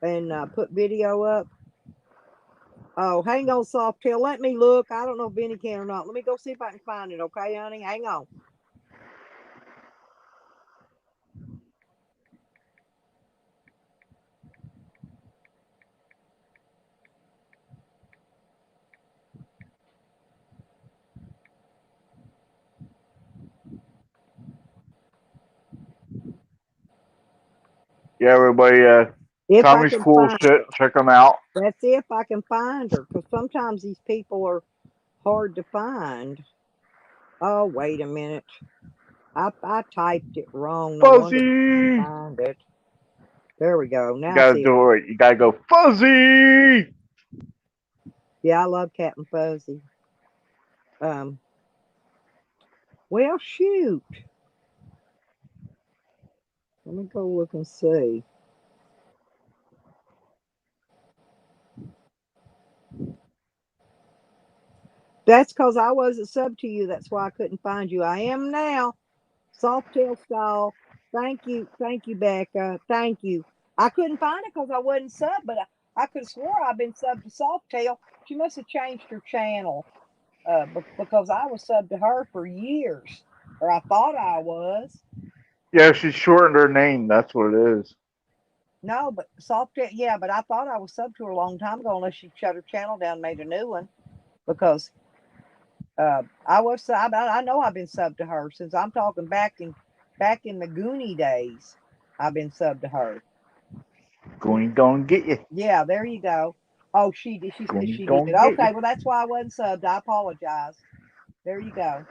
and put video up. Oh, hang on, Softail. Let me look. I don't know if Benny can or not. Let me go see if I can find it. Okay, honey, hang on. Yeah, everybody. If I Tommy's can cool as find, shit. Check him out. that's if I can find her, because sometimes these people are hard to find. Oh, wait a minute. I typed it wrong. No wonder I Fuzzy. can't find it. There we go. You Now gotta see. do it. You gotta go Fuzzy. Yeah, I love Captain Fuzzy. Um, well, shoot. Let me go look and see. That's because I wasn't sub to you. That's why I couldn't find you. I am now. Softail style. Thank you, Becca. Thank you. I couldn't find it because I wasn't sub, but I could have swore I've been sub to Softail. She must have changed her channel because I was sub to her for years, or I thought I was. Yeah, she shortened her name. That's what it is. No, but Softail, yeah, but I thought I was sub to her a long time ago, unless she shut her channel down and made a new one because I was I know I've been sub to her since I'm talking back in the Goonie days. I've been sub to her. Going gonna get you. Yeah, there you go. Oh, she did. She said Going she did. gonna get you. Okay, well that's why I wasn't subbed. I apologize. There you go.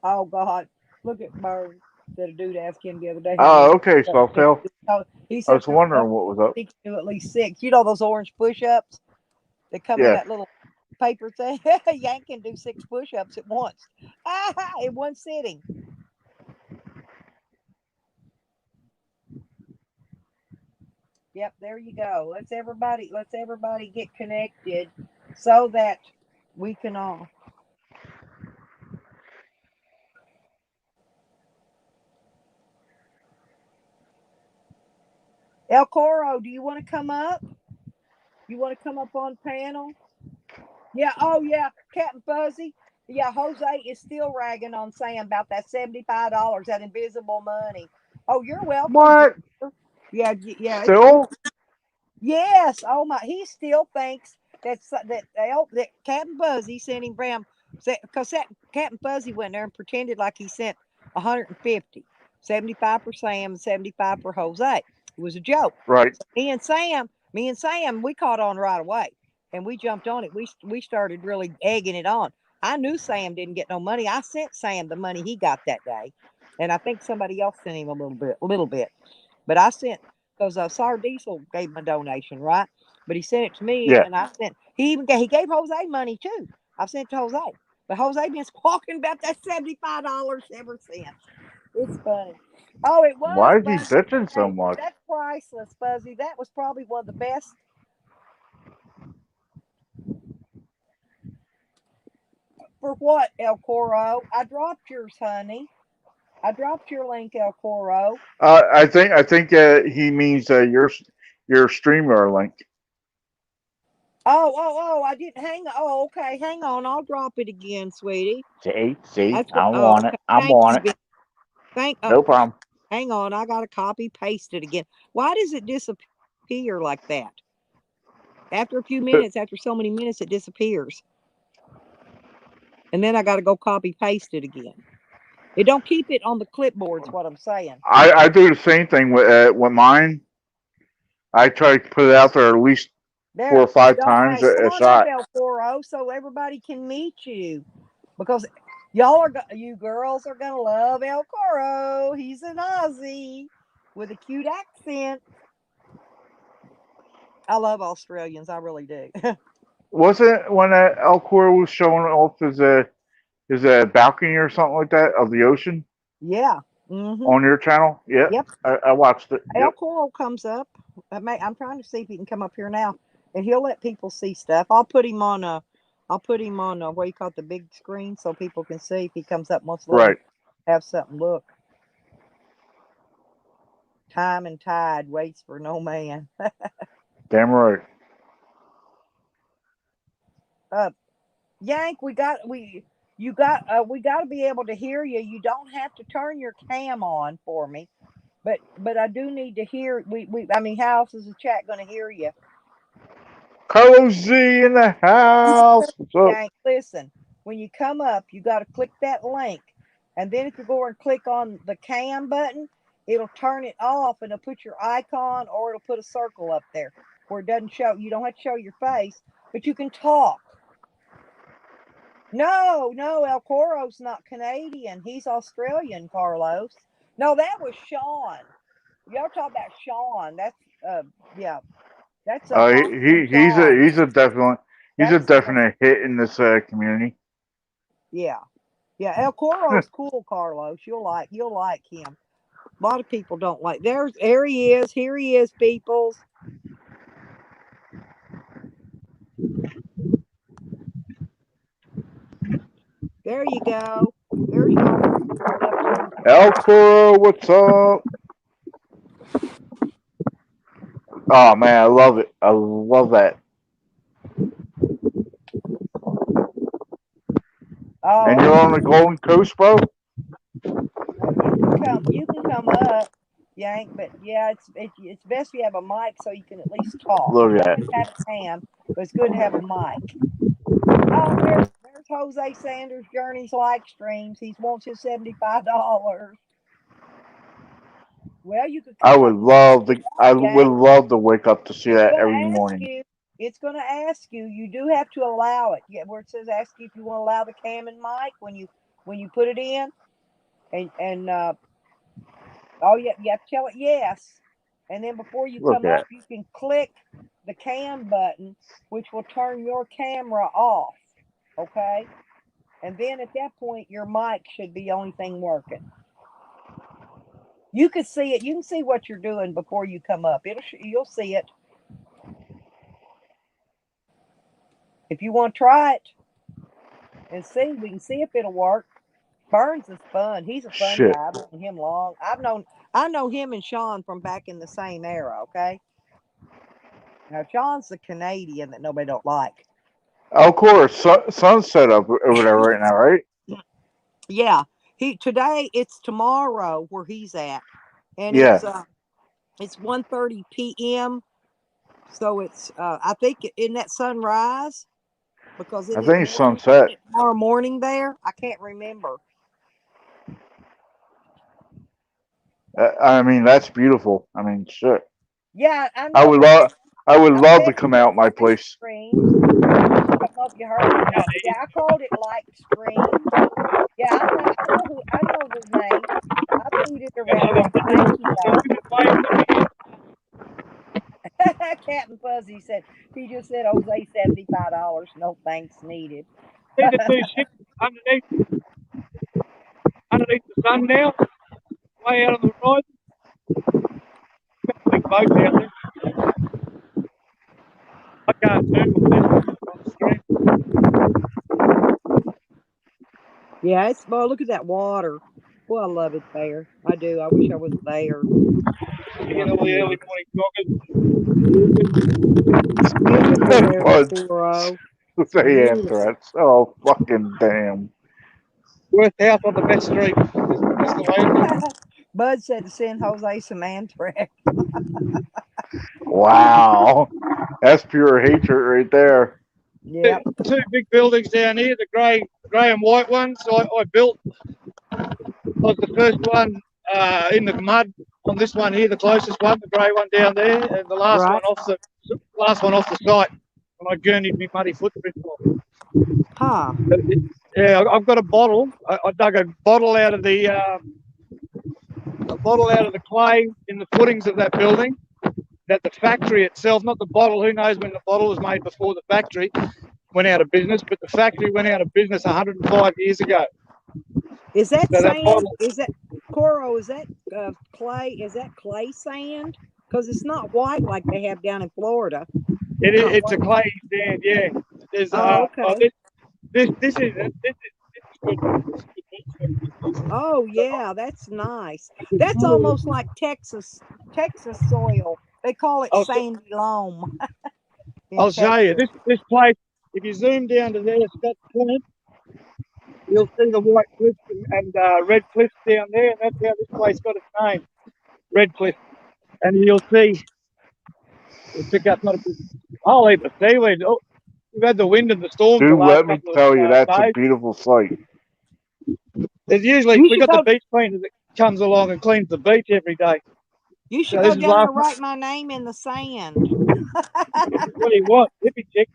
Oh God, look at Bird. That a dude asked him the other day how many Oh, okay, push-ups can Sawtail. he do. Oh, he I said was for wondering what was up. he can do at least 6. You know those orange push-ups that come in Yeah. that little paper thing. Yank can do 6 push-ups at once. In one sitting. Yep, there you go. Let's everybody get connected so that we can all. El Coro, do you want to come up? You want to come up on panel? Yeah. Oh, yeah. Captain Fuzzy. Yeah, Jose is still ragging on Sam about that $75, that invisible money. Oh, you're welcome, What? Ginger. Yeah, yeah. Still? Yes. Oh my. He still thinks that Captain Fuzzy sent him from because Captain Fuzzy went there and pretended like he sent 150, 75 for Sam, 75 for Jose. It was a joke. Right. So me and Sam, we caught on right away, and we jumped on it. We started really egging it on. I knew Sam didn't get no money. I sent Sam the money he got that day, and I think somebody else sent him a little bit. But I sent because Sar Diesel gave him a donation, right? But he sent it to me, Yeah. and I sent. He gave Jose money too. I sent it to Jose, but Jose been squawking about that $75 ever since. It's funny. Oh, it was Why is he Fuzzy. bitching so Hey, much? that's priceless, Fuzzy. That was probably one of the best. For what, El Coro? I dropped yours, honey. I dropped your link, El Coro. I think he means your streamer link. Oh! I didn't hang. Oh, okay. Hang on. I'll drop it again, sweetie. See, That's what. I'm Oh, on it. okay. I'm Thank on you. it. Thank. No problem. Hang on. I got to copy paste it again. Why does it disappear like that? After a few minutes, after so many minutes, it disappears, and then I got to go copy paste it again. It don't keep it on the clipboard's what I'm saying. I do the same thing with mine. I try to put it out there at least There. 4 or 5 Y'all, times hey, come a on up, shot. El Foro, so everybody can meet you. Because y'all are, you girls are going to love El Coro. He's an Aussie with a cute accent. I love Australians. I really do. Wasn't when Elcor was showing off his balcony or something like that of the ocean Yeah. Mm-hmm. on your channel? Yeah, Yep. I watched it. El Yep. Coro comes up. I'm trying to see if he can come up here now. And he'll let people see stuff. I'll put him on what you call it, the big screen so people can see if he comes up and wants to let Right. him have something look. Time and tide waits for no man. Damn right. Yank, we got to be able to hear you. You don't have to turn your cam on for me, but I do need to hear. I mean, how else is the chat going to hear you? Carlos Z in the house. What's up? Yank, listen. When you come up, you got to click that link. And then if you go and click on the cam button, it'll turn it off and it'll put your icon or it'll put a circle up there where it doesn't show. You don't have to show your face, but you can talk. No, El Coro's not Canadian. He's Australian, Carlos. No, that was Sean. Y'all talk about Sean. That's yeah. That's a He's a That's definite hit in this community. yeah. Yeah, El Coro's cool, Carlos. You'll like him. A lot of people don't like. There he is. Here he is, peoples. There you go. There's El Coro, what's up? Oh man, I love it. I love that. Oh, And you're on the Golden Coast, bro? You can come up, Yank, but yeah, it's best if you have a mic so you can at least talk. Look at that. Have a cam, but it's good to have a mic. Oh, there's Jose Sanders Journeys like streams. He wants his $75. Well, you could. I would love to wake up to see that every morning. It's going to ask you. You do have to allow it. Yeah, where it says ask you if you want to allow the cam and mic when you put it in, and oh yeah, you have to tell it yes, and then before you come up, you can click the cam button, which will turn your camera off. Okay, and then at that point, your mic should be the only thing working. You can see it. You can see what you're doing before you come up. You'll see it. If you want to try it and see, we can see if it'll work. Burns is fun. He's a fun guy. I've known him long. I know him and Sean from back in the same era. Okay. Now Sean's the Canadian that nobody don't like. Of course, sunset up over there right now, right? Yeah. It's tomorrow where he's at, and it's 1:30 p.m. So it's I think in that sunrise because I think it's sunset tomorrow morning there. I can't remember. I mean that's beautiful. I mean shit. Yeah, I would love to come out my place. I don't know if you heard. Yeah, I called it like stream. Yeah, I know the name. I put it around. Captain Fuzzy said he just said Jose $75. No thanks needed. See the two ships underneath the sun now, way out on the right. Big boat down there. I can't move on the screen. Yeah, look at that water. Well, I love it there. I do. I wish I was there. You get all the early morning joggers. Say Anthrax. Oh, fucking damn. Worst house on the best street. Bud said to send Jose some Anthrax. Wow. That's pure hatred right there. Yeah. Two big buildings down here, the grey and white ones I built. Was the first one in the mud on this one here, the closest one, the grey one down there, and the last one off the site. And I gurneyed my muddy footprint off. Huh. Yeah, I've got a bottle. I dug a bottle out of the clay in the footings of that building. That the factory itself, not the bottle, who knows when the bottle was made before the factory went out of business, but the factory went out of business 105 years ago. Is that sand? Is that Coro? Is that clay? Is that clay sand? Because it's not white like they have down in Florida. It's a clay sand, yeah. There's okay. This is good. Oh yeah, that's nice. That's almost like Texas soil. They call it sandy loam. I'll show you. This place, if you zoom down to there, Scott's Point, you'll see the white cliffs and red cliffs down there, and that's how this place got its name, Red Cliff. And you'll see, we'll pick up I'll eat the seaweed. Oh, we've had the wind and the storm. Dude, let me tell you, that's a beautiful sight. There's usually You we should got the go. beach cleaner that comes along and cleans the beach every day. You So should this go is down there last. and write my name in the sand. What do you want? Hippie chick.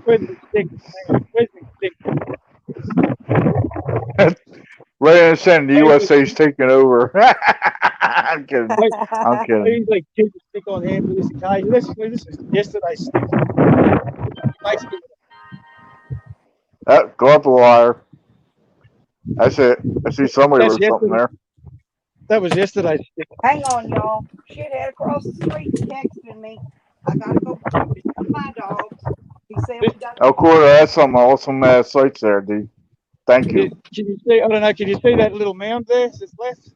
Where's the stick? Hang on, where's the stick? Right in the center, the Where's the USA's taking over. I'm kidding. Wait, I'm I kidding. usually keep the stick on hand for this occasion. This is yesterday's stick. Basically, Go up the wire. That's it. I see somebody that's wrote something yesterday. there. That was yesterday's stick. Hang on, y'all. Shithead across the street texting me. I gotta go pick up my dogs. He said we got. Oh, Corda, that's some awesome sights there, dude. Thank you. Can you see? I don't know. Can you see that little mound there? That's left. Is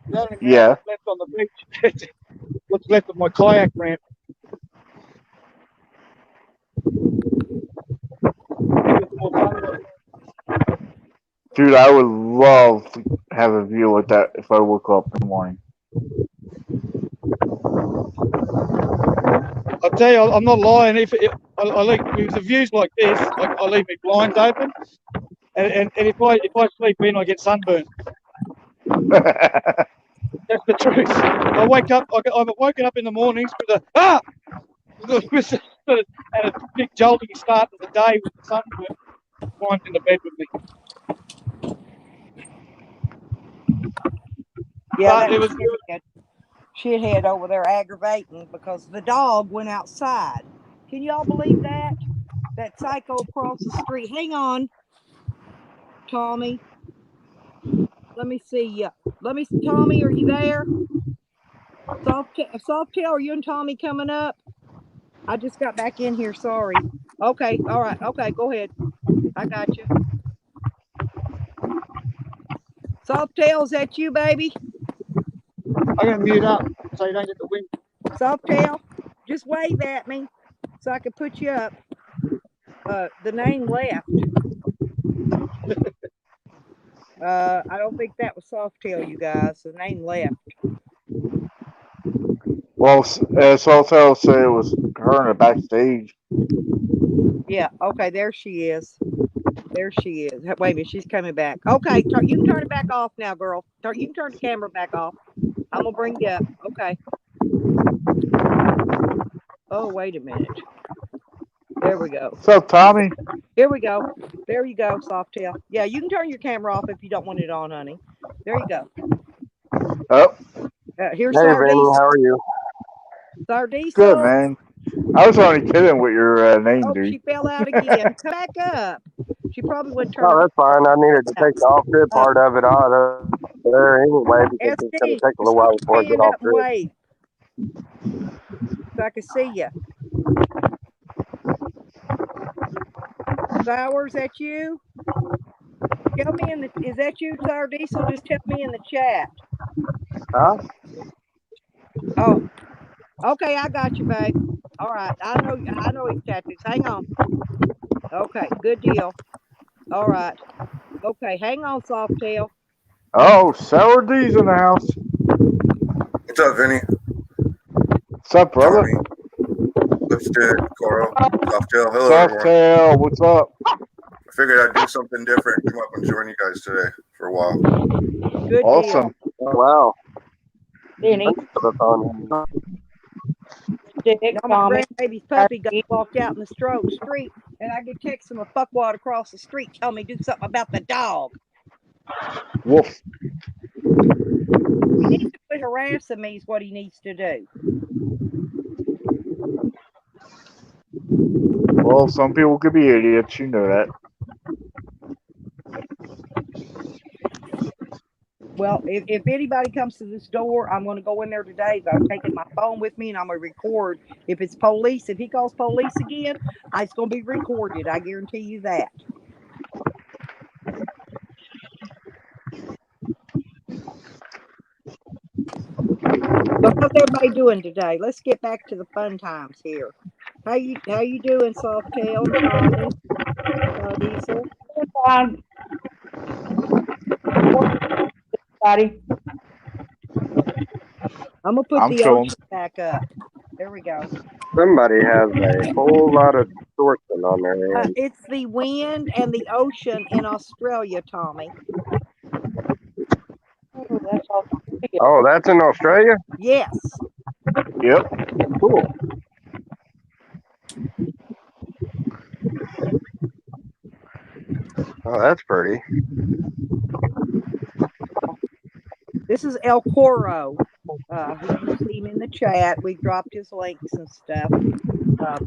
that any mound Yeah. that's left on the beach? What's left of my kayak ramp? Dude, I would love to have a view like that if I woke up in the morning. I'll tell you, I'm not lying. If the views like this, I leave my blinds open, and if I sleep in, I get sunburned. That's the truth. I wake up. I've woken up in the mornings with a and a big jolting start to the day with the sunburn. Climbed in the bed with me. Yeah, But that it was shithead over there aggravating because the dog went outside. Can y'all believe that? That psycho across the street. Hang on, Tommy. Let me see you. Tommy, are you there? Softail, are you and Tommy coming up? I just got back in here. Sorry. Okay. All right. Okay. Go ahead. I got you. Softail, is that you, baby? I'm gonna mute up so you don't get the wind. Softail, just wave at me so I can put you up. The name left. I don't think that was Softail, you guys. The name left. Well, Saltel said it was her in the backstage. Yeah. Okay. There she is. There she is. Wait a minute. She's coming back. Okay. You can turn it back off now, girl. You can turn the camera back off. I'm going to bring you up. Okay. Oh, wait a minute. There we go. What's up, Tommy? Here we go. There you go, Softail. Yeah, you can turn your camera off if you don't want it on, honey. There you go. Oh. Here's Hey, Sardise. Vinny, how are you? Sardise. Good, man. I was only kidding with your name, Oh, dude. she fell out again. Come back up. She probably wouldn't turn. Oh, that's fine. I needed to take the off-grid part of it out of there anyway because it's going to take a little while before I get off-grid. Wait, so I can see you. Flowers, that you? Tell me is that you, Sardise? Just tell me in the chat. Huh? Oh, okay, I got you, babe. All right, I know his tattoos. Hang on. Okay, good deal. All right. Okay, hang on, Softail. Oh, Sour D's in the house. What's up, Vinny? What's up, brother? Tommy, Lipstick, Coral, Softail. Hello, Softail, everyone. what's up? I figured I'd do something different, come up and join you guys today for a while. Good awesome. Deal. Oh, wow. Vinny. My grandbaby's puppy got walked out in the street, and I get text from a fuckwad across the street telling me do something about the dog. Woof. He needs to quit harassing me is what he needs to do. Well, some people could be idiots, you know that. Well, if anybody comes to this door, I'm going to go in there today. I'm taking my phone with me, and I'm going to record. If it's police, if he calls police again, it's going to be recorded. I guarantee you that. So how's everybody doing today? Let's get back to the fun times here. How you doing, Softail and Tommy? Diesel? Fine. Buddy. I'm gonna put I'm the chilling. ocean back up. There we go. Somebody has a whole lot of distortion on their end. It's the wind and the ocean in Australia, Tommy. Oh, that's awesome. Oh, that's in Australia? Yes. Yep. Cool. Oh, that's pretty. This is El Coro. You see him in the chat. We dropped his links and stuff.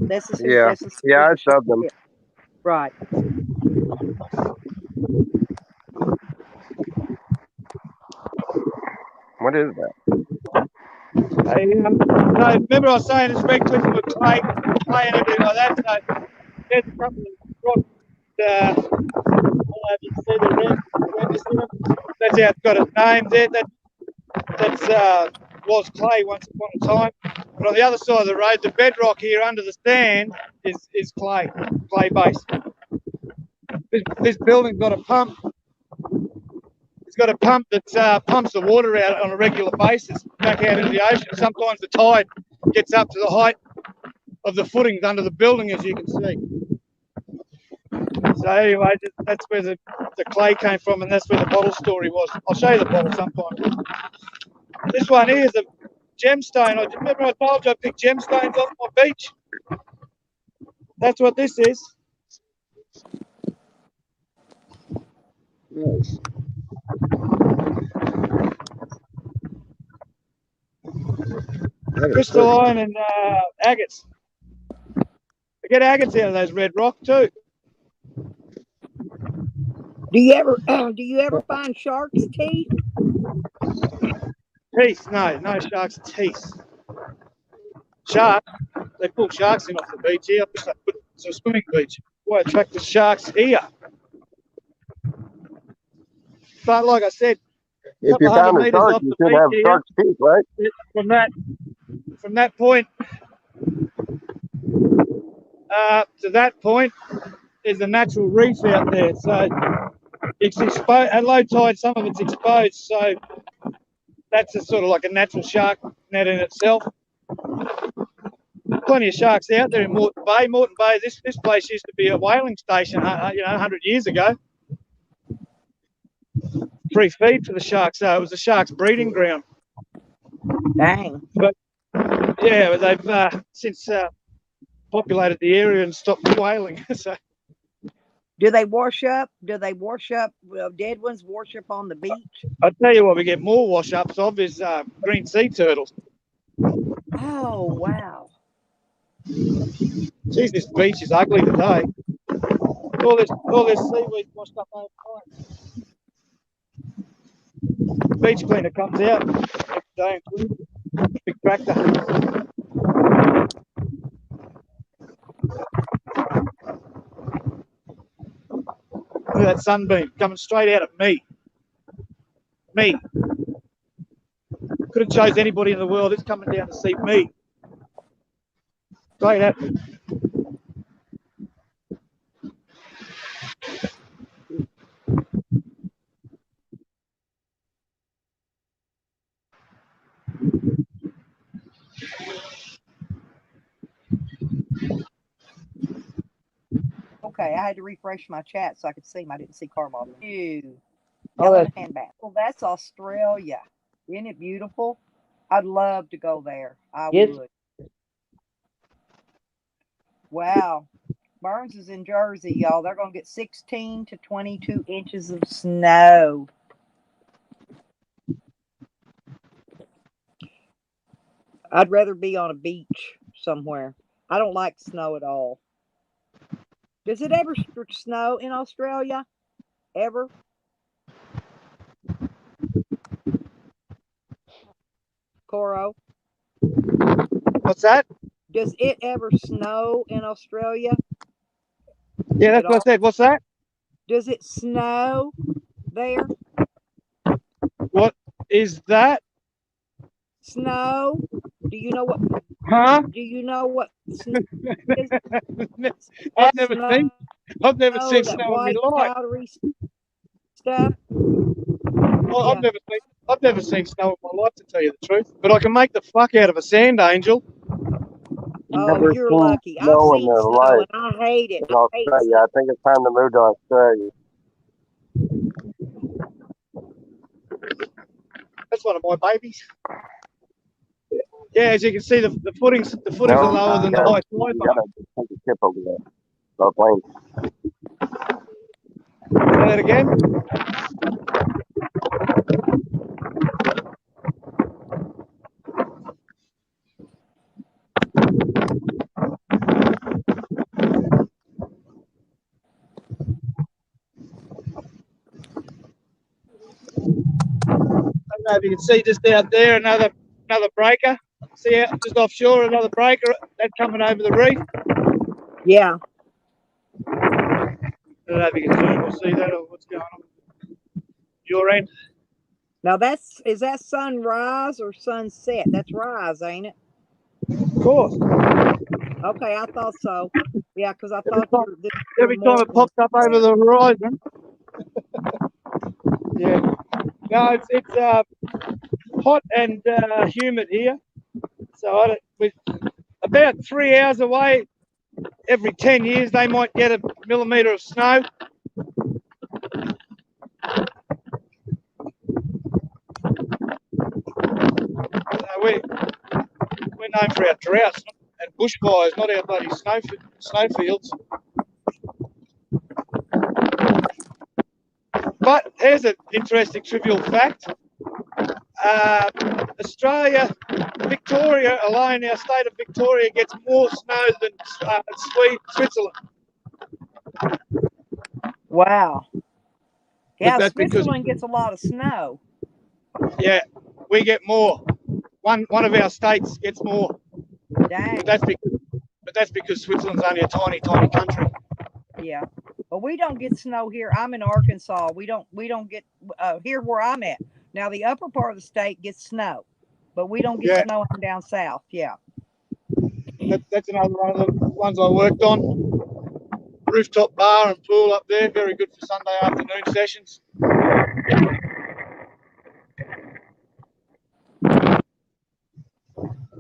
This is who, Yeah. this is Yeah, I which- subbed them. Right. What is that? No, remember I was saying it's red cliff with clay and everything like that. So there's a couple of rocks. I don't know if you can see the redness in them. That's how it's got its name there. That's was clay once upon a time. But on the other side of the road, the bedrock here under the stand is clay base. This building's got a pump. It's got a pump that pumps the water out on a regular basis back out into the ocean. Sometimes the tide gets up to the height of the footings under the building, as you can see. So anyway, that's where the clay came from, and that's where the bottle story was. I'll show you the bottle sometime. This one here is a gemstone. I remember I told you I picked gemstones off my beach. That's what this is. Nice. Crystalline and agates. I get agates out of those red rock too. Do you ever find shark's teeth? Teeth? No sharks' teeth. Sharks? They pull sharks in off the beach here. I wish they put it's a swimming beach. Why attract the sharks here? But like I said, If you found a shark, you should have shark's teeth, right? From that point to that point is a natural reef out there. So it's exposed at low tide. Some of it's exposed, so that's a sort of like a natural shark net in itself. Plenty of sharks out there in Moreton Bay. Moreton Bay, this place used to be a whaling station, 100 years ago. Free feed for the sharks, so it was a shark's breeding ground. Dang. But yeah, they've since populated the area and stopped whaling. So do they wash up? Dead ones wash up on the beach? I tell you what, we get more wash ups of is green sea turtles. Oh wow! Geez, this beach is ugly today. All this seaweed washed up over time. Beach cleaner comes out every day and cleans it. Big tractor. Look at that sunbeam coming straight out at me. Me. Could have chose anybody in the world. It's coming down to see me. Straight at me. Okay, I had to refresh my chat so I could see him. I didn't see Carmel. Ew. Oh, that's- Handbag. Well, that's Australia. Isn't it beautiful? I'd love to go there. I Yes. would. Wow. Burns is in Jersey, y'all. They're going to get 16 to 22 inches of snow. I'd rather be on a beach somewhere. I don't like snow at all. Does it ever snow in Australia? Ever? Coro? What's that? Does it ever snow in Australia? Yeah, that's what I said. What's that? Does it snow there? What is that? Snow? Do you know what? Huh? Do you know what snow is? I've never seen that snow in my white life. powdery stuff. Well, Yeah. I've never seen snow in my life, to tell you the truth. But I can make the fuck out of a sand angel. Oh, never you're seen lucky. I've snow in seen their snow life and I hate it. in I hate Australia. snow. I think it's time to move to Australia. That's one of my babies. Yeah, as you can see, the footings are No, lower than the high you tide gotta mark. take a tip over there. No plane. Say that again. I don't know if you can see just out there another breaker. See out just offshore another breaker that coming over the reef. Yeah. I don't know if you can zoom or see that or what's going on. Your end. Now is that sunrise or sunset? That's rise, ain't it? Of course. Okay, I thought so. Yeah, because I Every thought time, this every time it pops up over the horizon. Yeah. No, it's hot and humid here. So with about 3 hours away, every 10 years they might get a millimetre of snow. We're known for our droughts and bushfires, not our bloody snowfields. But here's an interesting trivial fact. Australia, Victoria alone, our state of Victoria gets more snow than Switzerland. Wow. Yeah, That's because, Switzerland gets a lot of snow. yeah, we get more. One of our states gets more. Dang. But that's because Switzerland's only a tiny country. Yeah. But we don't get snow here. I'm in Arkansas. We don't get here where I'm at. Now the upper part of the state gets snow, but we don't get snow down south. Yeah. That's another one of the ones I worked on. Rooftop bar and pool up there, very good for Sunday afternoon sessions.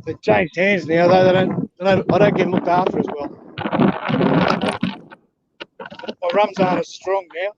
They changed hands now, though. I don't get looked after as well. My rums aren't as strong now.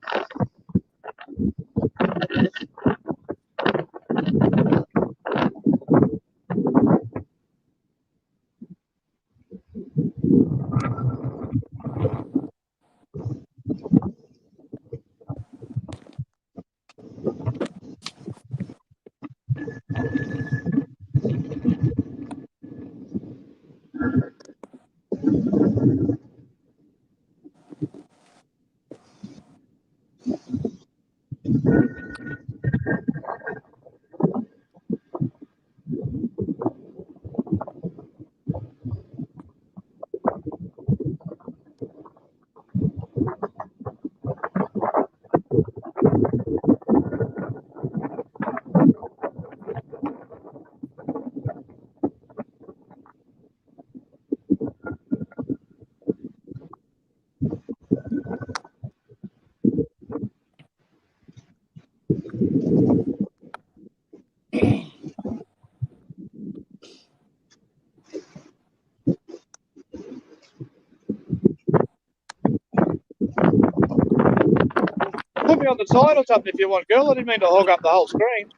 Put me on the title something if you want, girl. I didn't mean to hog up the whole screen.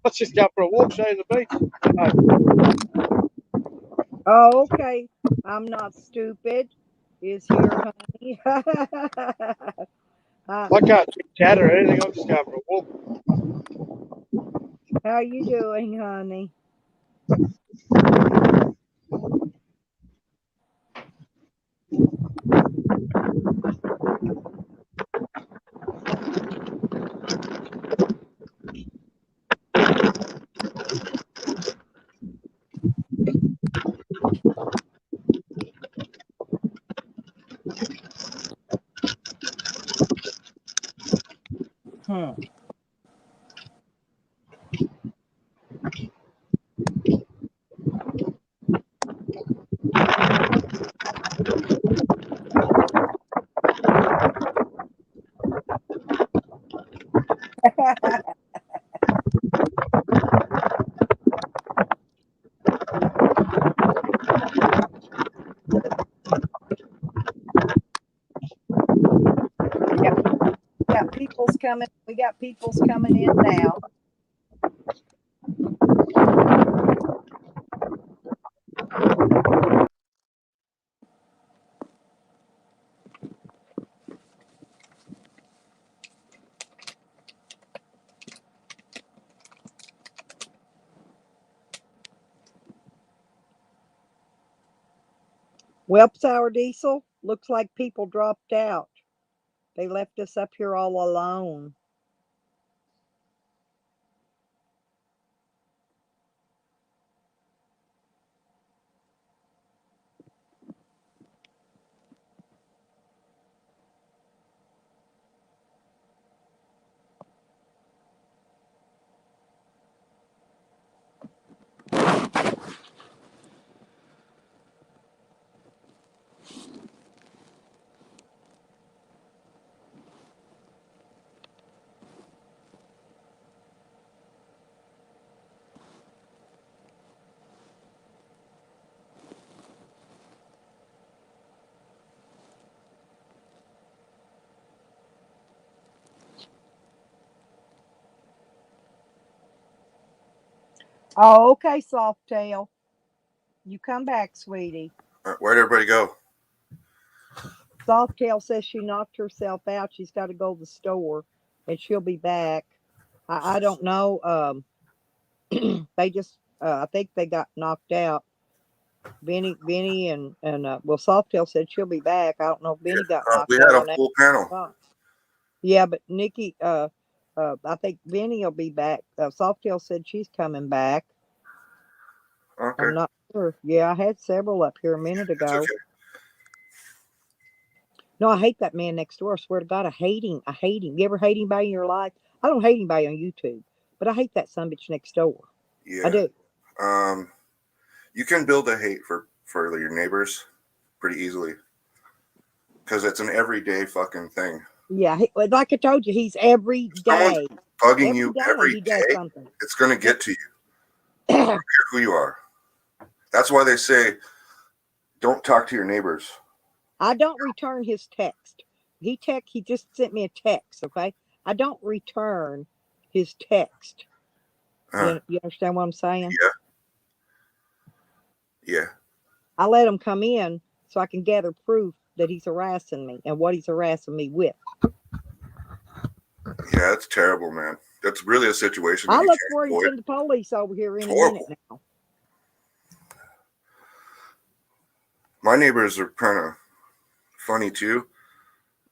Let's just go for a walk, show you the beach. No. Oh, okay. I'm not stupid. Is here, honey. I can't chat or anything. I'll just go for a walk. How you doing, honey? got people's coming in now. Well, Sour Diesel, looks like people dropped out. They left us up here all alone. Oh, okay, Softail. You come back, sweetie. Where'd everybody go? Softail says she knocked herself out. She's got to go to the store, and she'll be back. I don't know. They just, I think they got knocked out. Benny, and well, Softail said she'll be back. I don't know if Benny got knocked We out. had on a that full panel. spot. Yeah, but Nikki, I think Benny will be back. Softail said she's coming back. Okay. I'm not sure. Yeah, I had several up here a minute It's ago. okay. No, I hate that man next door. I swear to God, I hate him. I hate him. You ever hate anybody in your life? I don't hate anybody on YouTube, but I hate that sumbitch next door. Yeah. I do. You can build a hate for your neighbors pretty easily because it's an everyday fucking thing. Yeah, like I told you, he's every day. Someone's bugging you every he day. does something. It's going to get to you. I don't care who you are. That's why they say don't talk to your neighbors. I don't return his text. He just sent me a text, okay? I don't return his text. You understand what I'm saying? Yeah. I let him come in so I can gather proof that he's harassing me and what he's harassing me with. Yeah, that's terrible, man. That's really a situation. I look for him to send the police over here in a minute now. My neighbors are kind of funny too,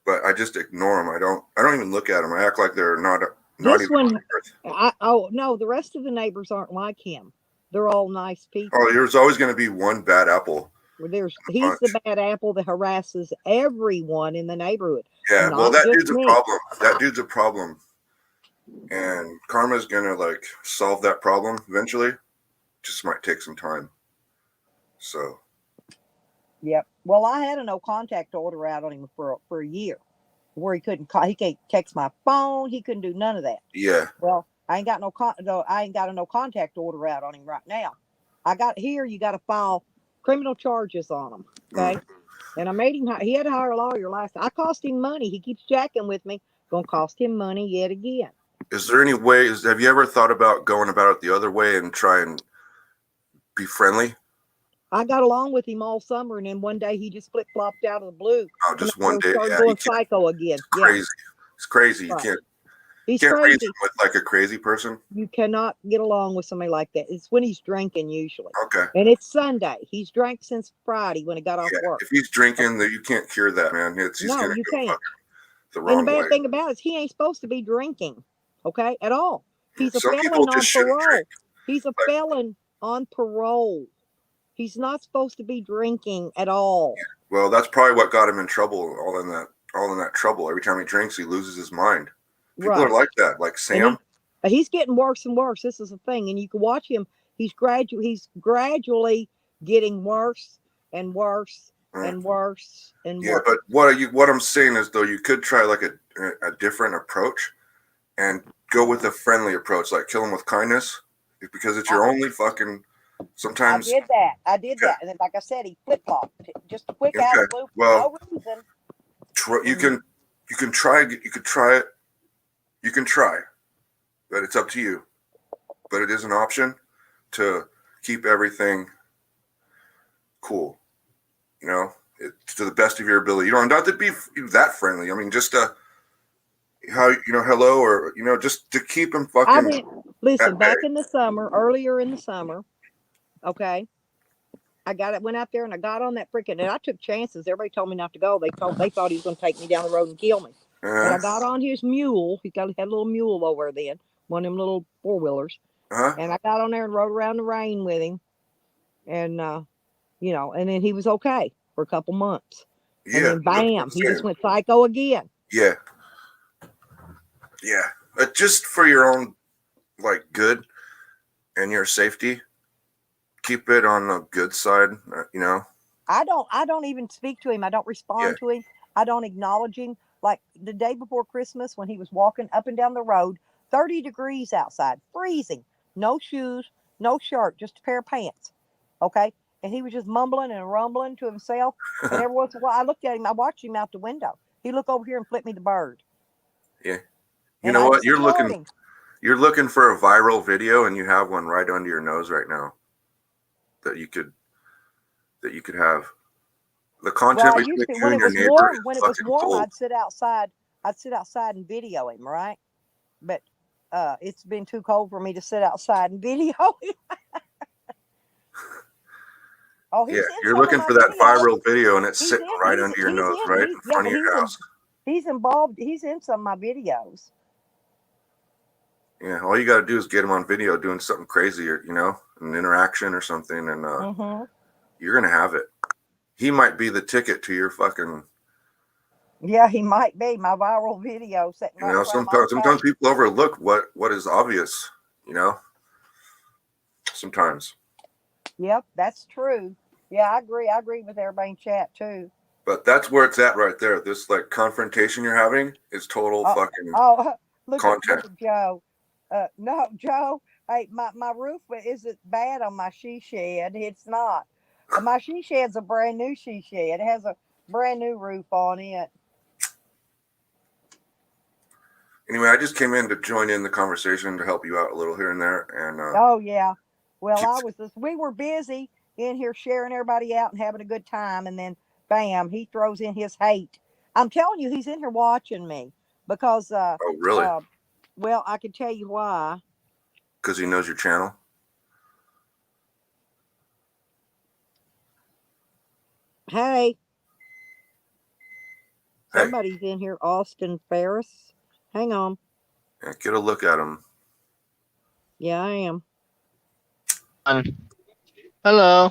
but I just ignore them. I don't even look at them. I act like they're not This even one, oh no, the rest of the neighbors aren't like him. They're all nice people. Oh, there's always going to be one bad apple. He's the bad apple that harasses everyone in the neighborhood. Yeah, well, that dude's me. a problem. That dude's a problem, and karma's gonna like solve that problem eventually. Just might take some time. So. Yep. Well, I had a no contact order out on him for a year, where he couldn't call. He can't text my phone. He couldn't do none of that. Yeah. Well, I ain't got a no contact order out on him right now. I got here. You got to file criminal charges on him. Okay. And I made him. He had to hire a lawyer last time. I cost him money. He keeps jacking with me. Gonna cost him money yet again. Is there any way? Have you ever thought about going about it the other way and try and be friendly? I got along with him all summer, and then one day he just flip flopped out of the blue. Oh, just one day. Started going psycho again. It's crazy. It's crazy. Right. You can't reason with like a crazy person. You cannot get along with somebody like that. It's when he's drinking usually. Okay. And it's Sunday. He's drank since Friday when he got off work. If he's drinking, you can't cure that, man. He's no, gonna you go can't. The wrong and the bad way. thing about it is he ain't supposed to be drinking, okay, at all. He's a Some felon people on just shouldn't parole. drink. He's a felon on parole. He's not supposed to be drinking at all. Well, that's probably what got him in trouble. All in that trouble. Every time he drinks, he loses his mind. People are like that, like Sam. He's getting worse and worse. This is the thing, and you can watch him. He's gradually getting worse and worse and worse and worse. But what I'm saying is, though, you could try like a different approach and go with a friendly approach, like kill him with kindness, because it's your only fucking. Sometimes I did that, and then, like I said, he flip flopped just a quick out of the blue for no reason. You could try it You can try, but it's up to you. But it is an option to keep everything cool, you know, to the best of your ability. You don't have to be that friendly. I mean, just hello, or just to keep them I fucking. listen, back in the summer, earlier in the summer, okay, went out there and I got on that freaking, and I took chances. Everybody told me not to go. They thought he was going to take me down the road and kill me. But I got on his mule. Had a little mule over then, one of them little 4-wheelers. And I got on there and rode around the rain with him. And, and then he was okay for a couple months. Yeah. And then bam, he just went psycho again. Yeah. Yeah. Just for your own, good and your safety, keep it on the good side, I don't even speak to him. I don't respond to him. I don't acknowledge him. Like the day before Christmas when he was walking up and down the road, 30 degrees outside, freezing, no shoes, no shirt, just a pair of pants. Okay. And he was just mumbling and rumbling to himself. And every once in a while I looked at him, I watched him out the window. He looked over here and flipped me the bird. Yeah. You know what? You're looking for a viral video, and you have one right under your nose right now that you could have. The content between you and your neighbor. When it was warm, I'd sit outside and video him, right? But it's been too cold for me to sit outside and video him. Oh, yeah, you're looking for that viral video, and it's sitting right under your nose, right in front of your house. He's involved. He's in some of my videos. Yeah, all you got to do is get him on video doing something crazy, or an interaction or something, and you're gonna have it. He might be the ticket to your fucking. Yeah, he might be my viral video. Sometimes people overlook what is obvious. Sometimes. Yep, that's true. Yeah, I agree. I agree with everybody in chat too. But that's where it's at right there. This confrontation you're having is total fucking content. Look at Joe. No, Joe. Hey, my roof isn't bad on my she shed. It's not. My she shed's a brand new she shed. It has a brand new roof on it. Anyway, I just came in to join in the conversation to help you out a little here and there. And oh yeah. Well, we were busy in here sharing everybody out and having a good time, and then bam, he throws in his hate. I'm telling you, he's in here watching me because oh really? Well, I can tell you why. Because he knows your channel. Hey. Somebody's in here, Austin Ferris. Hang on. Yeah, get a look at him. Yeah, I am. Hello.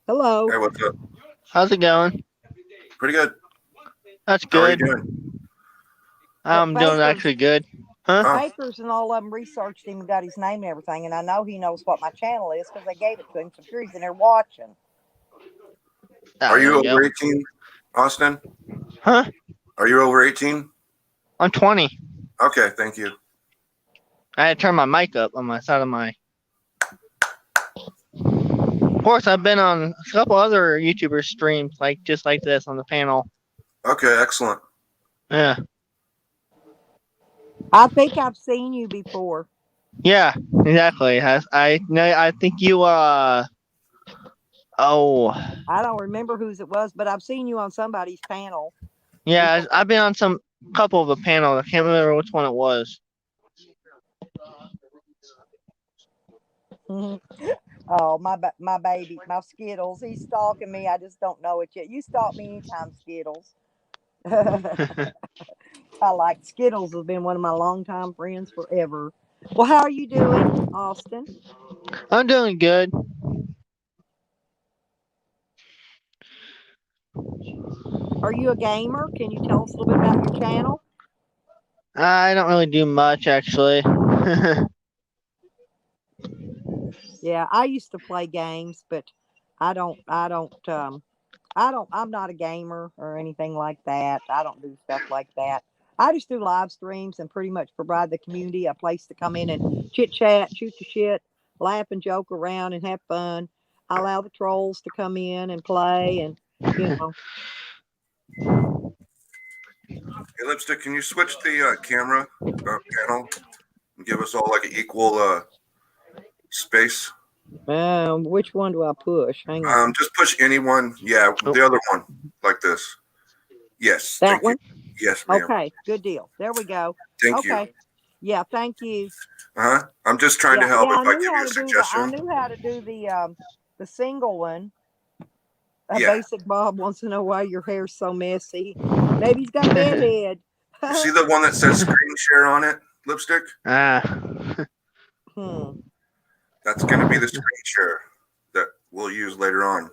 Hello. Hey, what's up? How's it going? Pretty good. That's good. How are you doing? I'm doing actually good. Huh? Bakers and all of them researched him and got his name and everything, and I know he knows what my channel is because they gave it to him. So sure he's in there watching. Are you over 18, Austin? Huh? Are you over 18? I'm 20. Okay, thank you. I had to turn my mic up on my side of my. Of course, I've been on a couple other YouTubers' streams, just like this on the panel. Okay, excellent. Yeah. I think I've seen you before. Yeah, exactly. I think you. Oh. I don't remember whose it was, but I've seen you on somebody's panel. Yeah, I've been on couple of the panels. I can't remember which one it was. Oh, my baby, my Skittles. He's stalking me. I just don't know it yet. You stalk me anytime, Skittles. I like Skittles. Has been one of my longtime friends forever. Well, how are you doing, Austin? I'm doing good. Are you a gamer? Can you tell us a little bit about your channel? I don't really do much, actually. Yeah, I used to play games, but I'm not a gamer or anything like that. I don't do stuff like that. I just do live streams and pretty much provide the community a place to come in and chit chat, shoot the shit, laugh and joke around and have fun. I allow the trolls to come in and play and, Hey, Lipstick, can you switch the camera panel and give us all like an equal space? Which one do I push? Hang on. Just push any one. Yeah, the other one, like this. Yes, That thank one? you. Yes, ma'am. Okay, good deal. There we go. Thank you. Okay. Yeah, thank you. I'm just trying to help. Yeah, If I give you a suggestion. I knew how to do the single one. Yeah. Basic Bob wants to know why your hair's so messy. Maybe he's got a bed head. You see the one that says screen share on it, Lipstick? That's going to be the screen share that we'll use later on.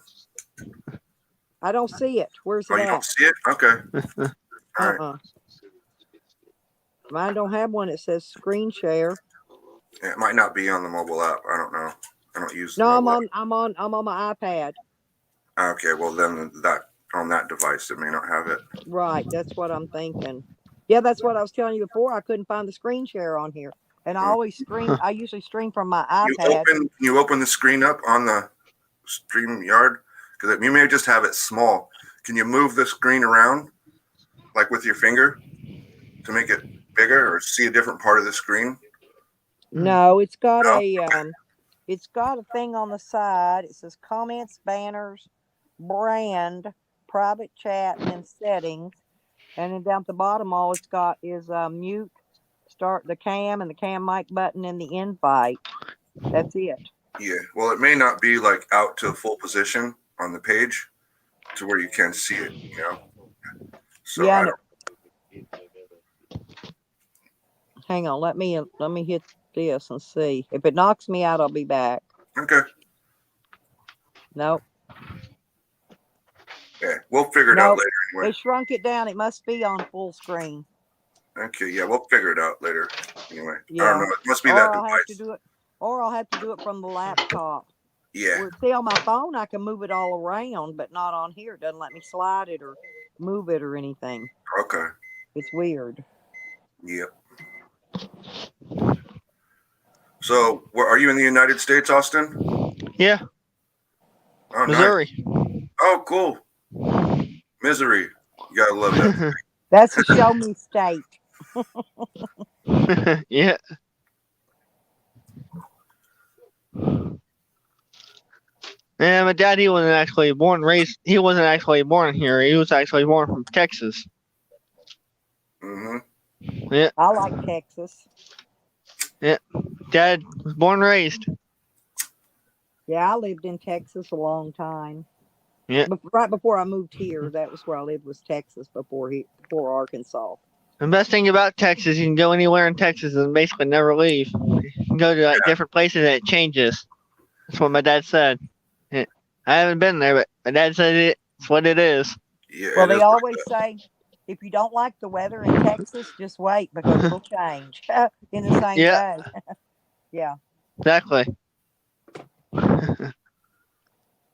I don't see it. Where's it Oh, you at? don't see it? Okay. All right. Mine don't have one that says screen share. It might not be on the mobile app. I don't know. I don't use. No, I'm on my iPad. Okay, well then that on that device it may not have it. Right, that's what I'm thinking. Yeah, that's what I was telling you before. I couldn't find the screen share on here, and I always stream. I usually stream from my iPad. You open the screen up on the StreamYard because you may just have it small. Can you move the screen around, like with your finger, to make it bigger or see a different part of the screen? No, it's got it's got a thing on the side. It says comments, banners, brand, private chat, and settings. And then down at the bottom, all it's got is mute, start the cam, and the cam mic button, and the invite. That's it. Yeah. Well, it may not be like out to full position on the page to where you can see it, you know? So yeah. Hang on. Let me hit this and see. If it knocks me out, I'll be back. Okay. Nope. Yeah, we'll figure it out later anyway. They shrunk it down. It must be on full screen. Okay, yeah, we'll figure it out later. Anyway, yeah. I don't know. It must be that device. I'll have to do it from the laptop. Yeah. See, on my phone, I can move it all around, but not on here. It doesn't let me slide it or move it or anything. Okay. It's weird. Yep. So, are you in the United States, Austin? Yeah. Oh, Missouri. Nice. Oh, cool. Misery. You gotta love that. That's a show me state. Yeah. Yeah, my dad, he wasn't actually born here. He was actually born from Texas. Mm-hmm. Yeah. I like Texas. Yeah. Dad was born and raised. Yeah, I lived in Texas a long time. Yeah. But right before I moved here, that was where I lived, was Texas before Arkansas. The best thing about Texas, you can go anywhere in Texas and basically never leave. You can go to different places and it changes. That's what my dad said. Yeah. I haven't been there, but my dad said it's what it is. Yeah, well, they always say, if you don't like the weather in Texas, just wait because it'll change in the same day. Yeah. Exactly.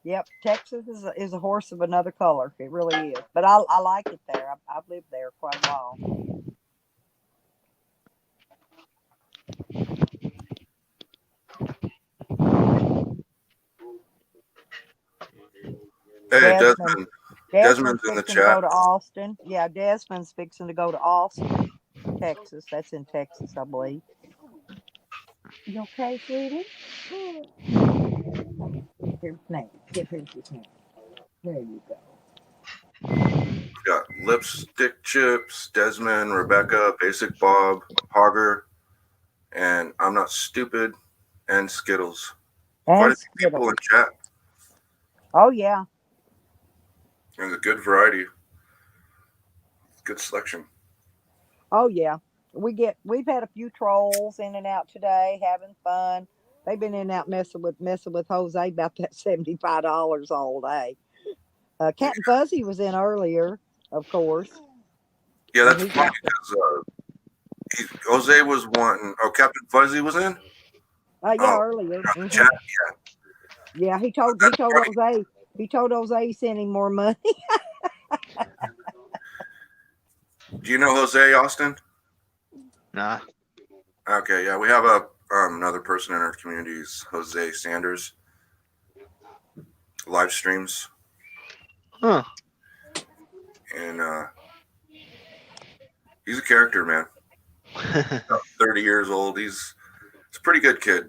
Yep, Texas is a horse of another color. It really is. But I like it there. I've lived there quite a while. Hey, Desmond's in the chat. Go to Austin. Yeah, Desmond's fixing to go to Austin, Texas. That's in Texas, I believe. You okay, sweetie? Here's name. Here's his name. There you go. We got Lipstick Chips, Desmond, Rebecca, Basic Bob, Hogger, and I'm Not Stupid, and Skittles. Quite a few people in chat. Oh, yeah. There's a good variety. Good selection. Oh, yeah. We've had a few trolls in and out today, having fun. They've been in and out messing with Jose about that $75 all day. Captain Fuzzy was in earlier, of course. Yeah, that's funny because Jose was wanting. Oh, Captain Fuzzy was in. Earlier. Mm-hmm. Chat, yeah. He told Jose. He told Jose he sent him more money. Do you know Jose, Austin? Nah. Okay, yeah, we have another person in our community, Jose Sanders. Live streams. Huh. And He's a character, man. About 30 years old. He's a pretty good kid.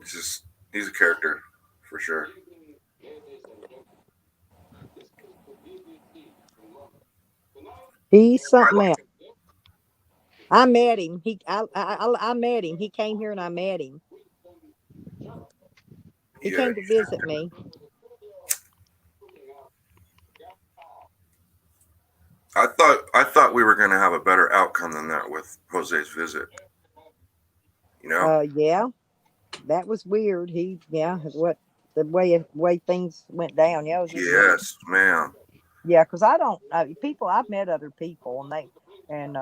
He's a character for sure. He's something else. I met him. I met him. He came here and I met him. He came to visit me. I thought we were going to have a better outcome than that with Jose's visit. You know? Yeah, that was weird. What the way things went down. Yeah, it was just weird. Yes, ma'am. Yeah, because I've met other people, and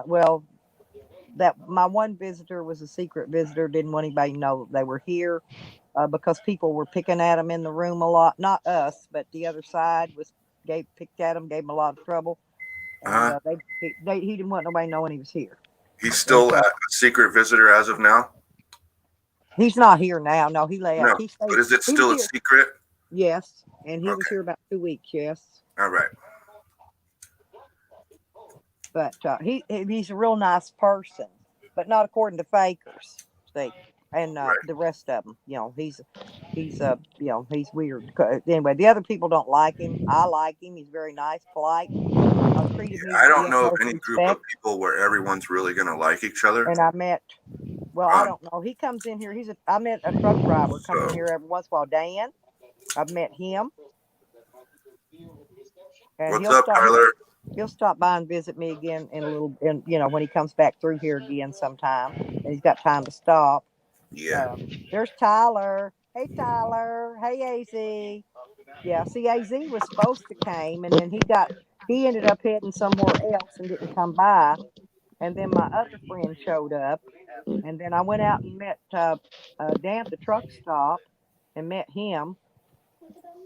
that my one visitor was a secret visitor. Didn't want anybody to know they were here because people were picking at him in the room a lot. Not us, but the other side picked at him, gave him a lot of trouble. And, he didn't want nobody knowing he was here. He's still a secret visitor as of now? He's not here now. No, he left. No, but is it still a secret? Yes, and he was here about 2 weeks. Yes. All right. But he's a real nice person, but not according to fakers. See, and the rest of them, he's weird. Anyway, the other people don't like him. I like him. He's very nice, polite. I don't know of any group of people where everyone's really going to like each other. And I met. Well, I don't know. He comes in here. I met a truck driver coming here every once in a while. Dan, I've met him. And what's up, Tyler? He'll stop by and visit me again when he comes back through here again sometime, and he's got time to stop. Yeah. There's Tyler. Hey, Tyler. Hey, AZ. Yeah. See, AZ was supposed to came, and then he ended up heading somewhere else and didn't come by. And then my other friend showed up, and then I went out and met Dan at the truck stop and met him,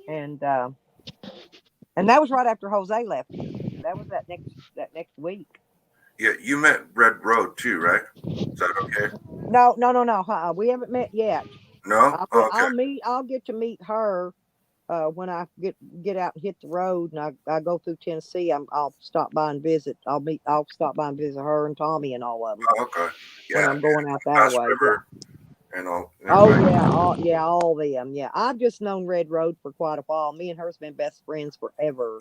and that was right after Jose left. That was that next week. Yeah, you met Red Road too, right? Is that okay? No. We haven't met yet. No. I'll get to meet her when I get out and hit the road, and I go through Tennessee. I'll stop by and visit. I'll stop by and visit her and Tommy and all of them. Oh, okay. Yeah. When I'm going out that way. River and all. Oh yeah, all them. Yeah, I've just known Red Road for quite a while. Me and her's been best friends forever.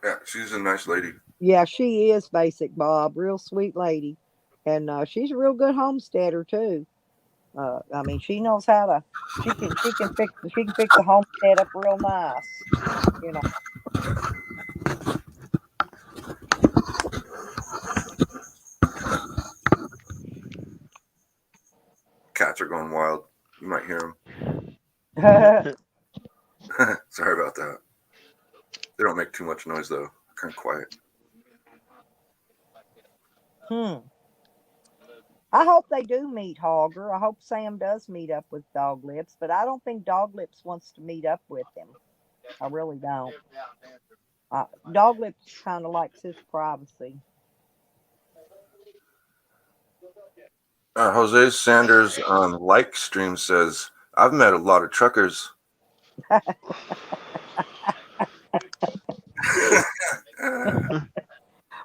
Yeah, she's a nice lady. Yeah, she is, Basic Bob. Real sweet lady. And she's a real good homesteader too. I mean, she knows how to. She can fix the homestead up real nice. Cats are going wild. You might hear them. Sorry about that. They don't make too much noise though. Kind of quiet. I hope they do meet Hogger. I hope Sam does meet up with Dog Lips, but I don't think Dog Lips wants to meet up with him. I really don't. Dog Lips kind of likes his privacy. Jose Sanders on Like Stream says, I've met a lot of truckers.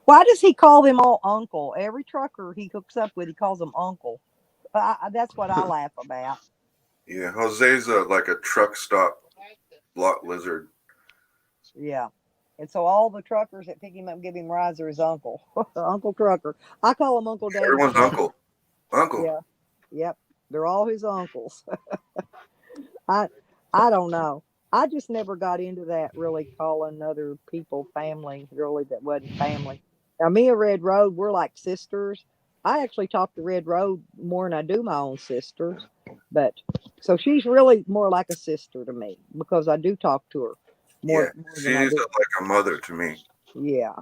Why does he call them all uncle? Every trucker he hooks up with, he calls them uncle. That's what I laugh about. Yeah, Jose's like a truck stop block lizard. Yeah. And so all the truckers that pick him up give him rides are his uncle. Uncle Trucker. I call him Uncle Daddy. Everyone's uncle. Uncle. Yeah. Yep. They're all his uncles. I don't know. I just never got into that, really calling other people family, really, that wasn't family. Now, me and Red Road, we're like sisters. I actually talk to Red Road more than I do my own sisters. But so she's really more like a sister to me because I do talk to her more. Yeah, more she's like a mother to me. Yeah.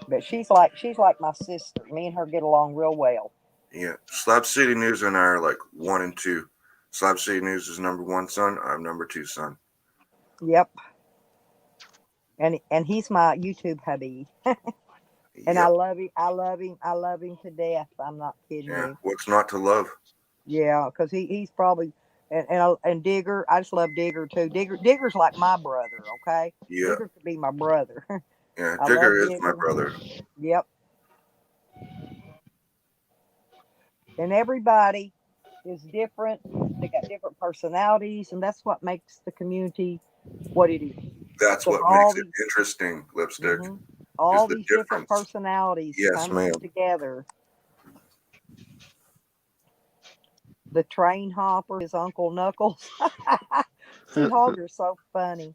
But she's like my sister. Me and her get along real well. Yeah. Slab City News and I are like 1 and 2. Slab City News is number 1 son. I'm number 2 son. Yep. And he's my YouTube hubby. And yep. I love him. I love him to death. I'm not kidding you. What's not to love? Yeah, because he's probably And Digger, I just love Digger too. Digger's like my brother. Okay, Yeah, Digger could be my brother. yeah. I love Digger is my Digger. brother. Yep, and everybody is different. They got different personalities, and that's what makes the community what it is. That's Because what makes it interesting, Lipstick, is all the these different difference. personalities Yes, coming ma'am. together. The train hopper, his Uncle Knuckles. See, Hogger's so funny.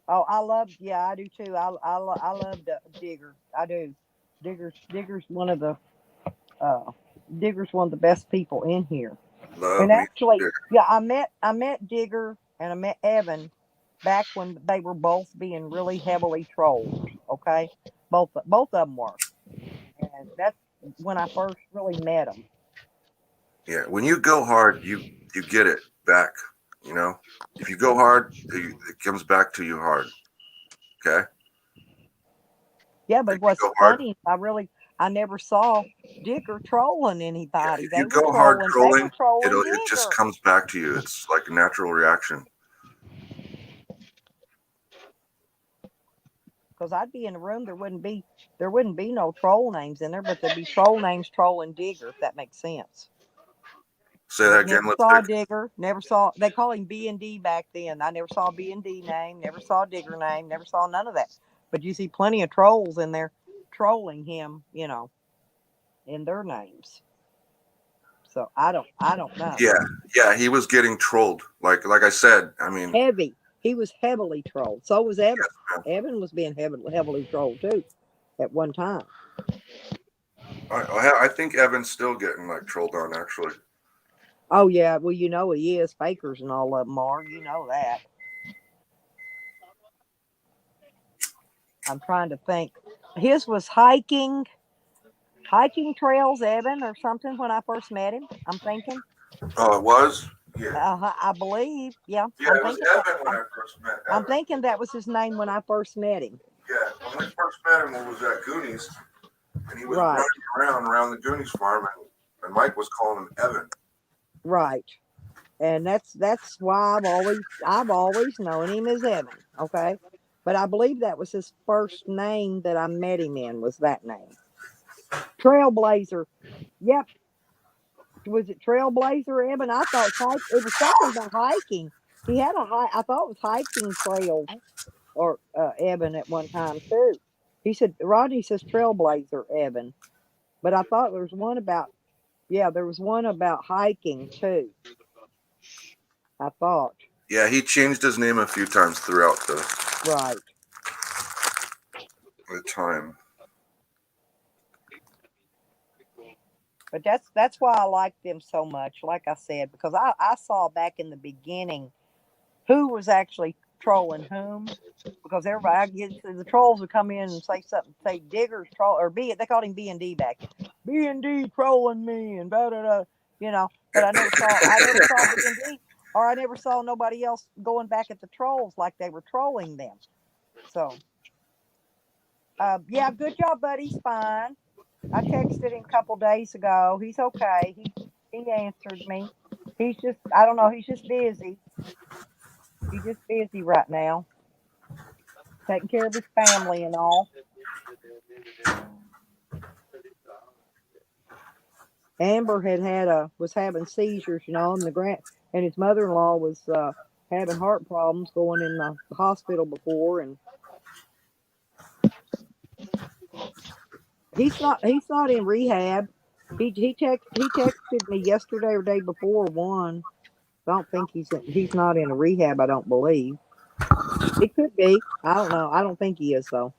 Oh, yeah, I do too. I love Digger. I do. Digger's one of the uh, Digger's one of the best people in here. Love And me, actually, Digger. yeah, I met Digger and I met Evan back when they were both being really heavily trolled. Okay, both of them were, and that's when I first really met them. Yeah, when you go hard, you get it back. You know, if you go hard, it comes back to you hard. Okay, Yeah, but if you what's go hard, funny, I never saw Digger trolling yeah, anybody. if you go hard They were trolling, trolling it just Digger. comes back to you. It's like a natural reaction. Because I'd be in a room, there wouldn't be no troll names in there, but there'd be troll names trolling Digger, if that makes sense. Say that But again, never saw Lipstick. Digger. Never saw. They call him B and D back then. I never saw B and D name. Never saw Digger name. Never saw none of that. But you see plenty of trolls in there trolling him. In their names. So I don't know. Yeah, yeah, he was getting trolled. Like I said, I mean, Heavy. He was heavily trolled. So was Evan. yeah, Evan was being heavily trolled too, at one time. I think Evan's still getting like trolled on actually. Oh yeah. Well, he is. Fakers and all of them are. You know that. I'm trying to think. His was hiking trails, Evan, or something when I first met him. I'm thinking. Oh, it was. Yeah, I believe. Yeah, yeah, it was Evan when I first met I'm Evan. thinking that was his name when I first met him. Yeah, when we first met him, it was at Goonies, and he was Right, running around the Goonies farm, and Mike was calling him Evan. right. And that's why I've always known him as Evan. Okay, but I believe that was his first name that I met him in was that name. Trailblazer. Yep. Was it Trailblazer, Evan? I thought it was something about hiking. He had a high. I thought it was hiking trails or Evan at one time too. He said Rodney says Trailblazer Evan, but I thought there was one about there was one about hiking too. I thought Yeah, he changed his name a few times throughout right, the time. but that's why I liked them so much. Like I said, because I saw back in the beginning who was actually trolling whom. Because everybody, the trolls would come in and say something, say Digger's troll or B. They called him B and D back. B and D trolling me and da da da. But I never saw B and D, or I never saw nobody else going back at the trolls like they were trolling them. So, yeah, good job, buddy. He's fine. I texted him a couple days ago. He's okay. He answered me. He's just, I don't know. He's just busy. He's just busy right now, taking care of his family and all. Amber was having seizures, and and his mother-in-law was having heart problems, going in the hospital before, and he's not in rehab. He texted me yesterday or day before one. I don't think he's not in a rehab. I don't believe it could be. I don't know. I don't think he is though.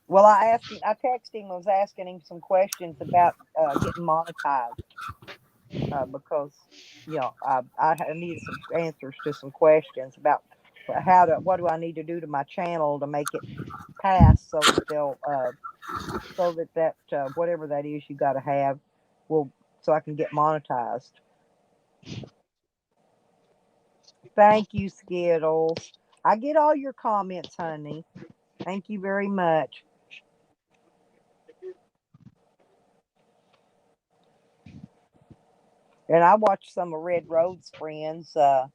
Well, I texted him. I was asking him some questions about getting monetized. Because I needed some answers to some questions about what do I need to do to my channel to make it pass so that they'll so that whatever that is you got to have will so I can get monetized. Thank you, Skittles. I get all your comments, honey. Thank you very much. And I watched some of Red Road's friends, that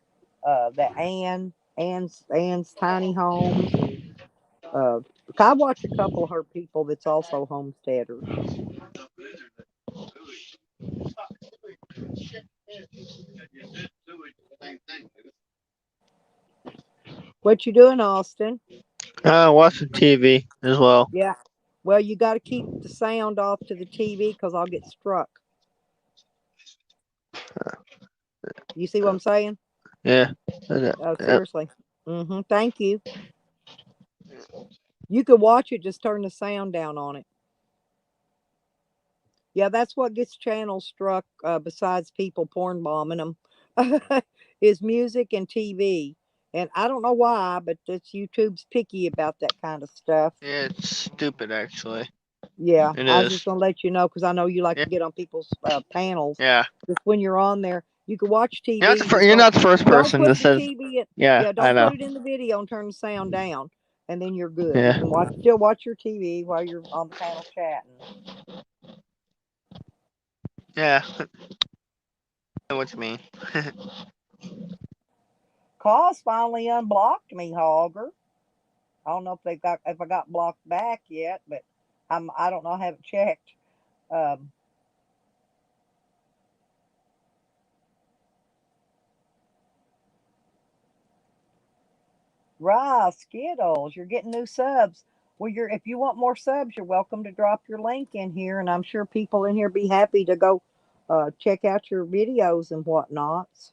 Ann's tiny homes, and I watch a couple of her people that's also homesteaders. What you doing, Austin? Watch the TV as well. Yeah. Well, you got to keep the sound off to the TV because I'll get struck. You see what I'm saying? Yeah. Oh, seriously. Thank you. You could watch it. Just turn the sound down on it. Yeah, that's what gets channels struck. Besides people porn bombing them, is music and TV. And I don't know why, but it's YouTube's picky about that kind of stuff. Yeah, it's stupid actually. Yeah, It I was is. just gonna let you know because I know you like Yeah. to get on people's panels. Yeah. Just when you're on there, you can watch TV. You're not the first Don't person put that the says. TV in. Yeah, Yeah, I don't know. put it in the video and turn the sound down, and then you're good. Yeah. You can still watch your TV while you're on the panel chatting. Yeah. I know what you mean. Cause finally unblocked me, Hogger. I don't know if I got blocked back yet, but I don't know. I haven't checked. Um, Right, Skittles, you're getting new subs. Well, if you want more subs, you're welcome to drop your link in here, and I'm sure people in here be happy to go check out your videos and whatnots.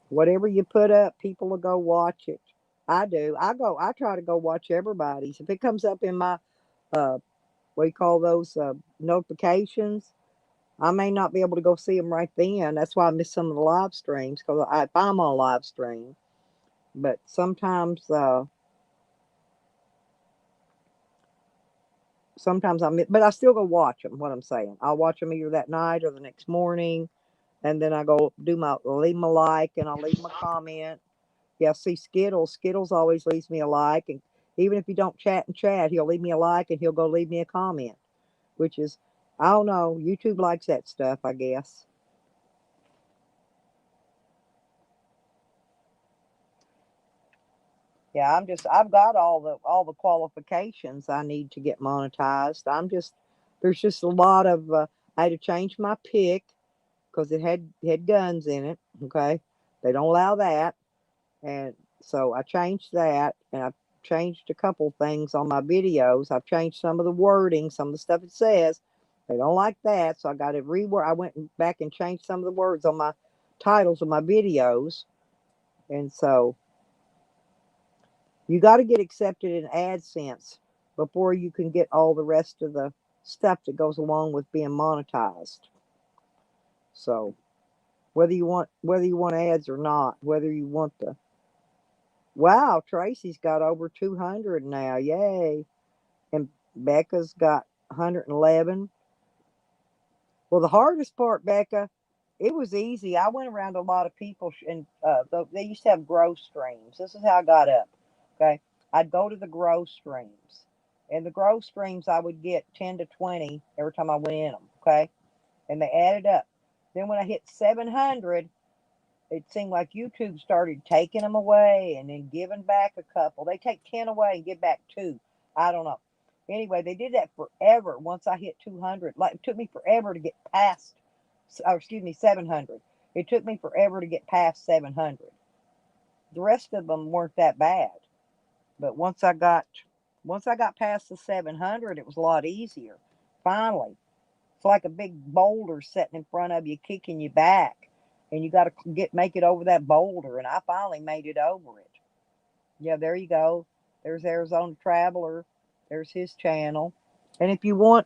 Whatever you put up, people will go watch it. I do. I try to go watch everybody's. If it comes up in my what do you call those notifications, I may not be able to go see them right then. That's why I miss some of the live streams because if I'm on live stream, but sometimes I miss, but I still go watch them. What I'm saying, I'll watch them either that night or the next morning, and then I go leave them a like, and I'll leave them a comment. Yeah, see Skittles. Skittles always leaves me a like, and even if you don't chat and chat, he'll leave me a like and he'll go leave me a comment, which is, I don't know. YouTube likes that stuff, I guess. Yeah, I've got all the qualifications I need to get monetized. There's just a lot of I had to change my pic because it had guns in it. Okay, they don't allow that, and so I changed that, and I've changed a couple things on my videos. I've changed some of the wording, some of the stuff it says. They don't like that, so I got to reword. I went back and changed some of the words on my titles of my videos, and so you got to get accepted in AdSense before you can get all the rest of the stuff that goes along with being monetized. So whether you want ads or not, whether you want the wow, Tracy's got over 200 now, yay, and Becca's got 111. Well, the hardest part, Becca, it was easy. I went around a lot of people, and they used to have grow streams. This is how I got up. Okay, I'd go to the grow streams, and the grow streams I would get 10 to 20 every time I went in them. Okay, and they added up. Then when I hit 700, it seemed like YouTube started taking them away and then giving back a couple. They take 10 away and give back 2. I don't know. Anyway, they did that forever. Once I hit 200, like it took me forever to get past, or excuse me, 700. It took me forever to get past 700. The rest of them weren't that bad, but once I got past the 700, it was a lot easier. Finally, it's like a big boulder sitting in front of you, kicking you back, and you got to make it over that boulder. And I finally made it over it. Yeah, there you go. There's Arizona Traveler. There's his channel. And if you want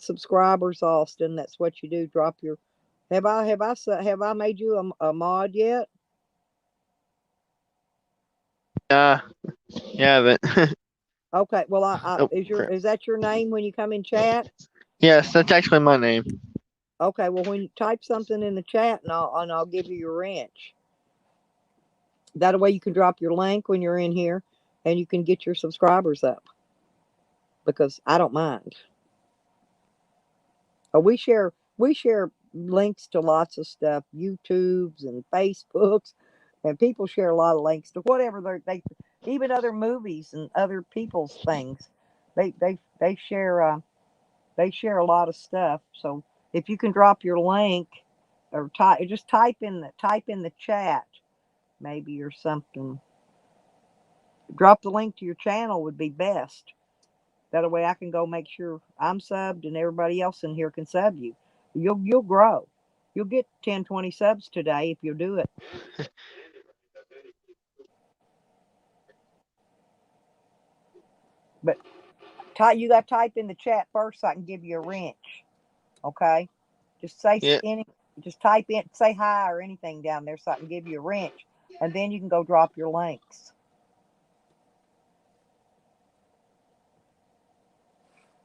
subscribers, Austin, that's what you do. Drop your. Have I made you a mod yet? Yeah, but. Okay. Well, is that your name when you come in chat? Yes, that's actually my name. Okay. Well, when you type something in the chat, and I'll give you your wrench. That way you can drop your link when you're in here, and you can get your subscribers up because I don't mind. We share links to lots of stuff, YouTubes and Facebooks, and people share a lot of links to whatever they even other movies and other people's things. They share a lot of stuff. So if you can drop your link or just type in the chat maybe or something. Drop the link to your channel would be best. That way I can go make sure I'm subbed and everybody else in here can sub you. You'll grow. You'll get 10, 20 subs today if you do it. But you got to type in the chat first so I can give you a wrench. Okay? Just say just type in, say hi or anything down there so I can give you a wrench. And then you can go drop your links.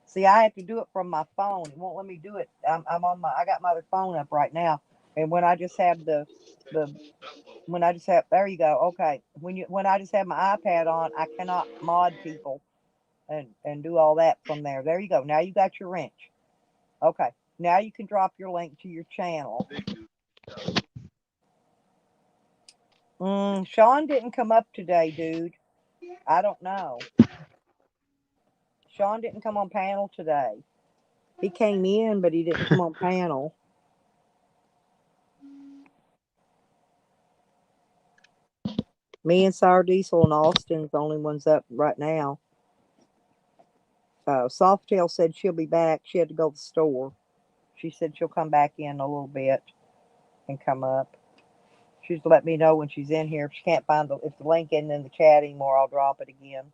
See, I have to do it from my phone. It won't let me do it. I got my other phone up right now. And when I just have there you go. Okay. When I just have my iPad on, I cannot mod people and do all that from there. There you go. Now you got your wrench. Okay. Now you can drop your link to your channel. Sean didn't come up today, dude. I don't know. Sean didn't come on panel today. He came in, but he didn't come on panel. Me and Sour Diesel and Austin's the only ones up right now. Softail said she'll be back. She had to go to the store. She said she'll come back in a little bit and come up. She's let me know when she's in here. If she can't find if the link isn't in the chat anymore, I'll drop it again.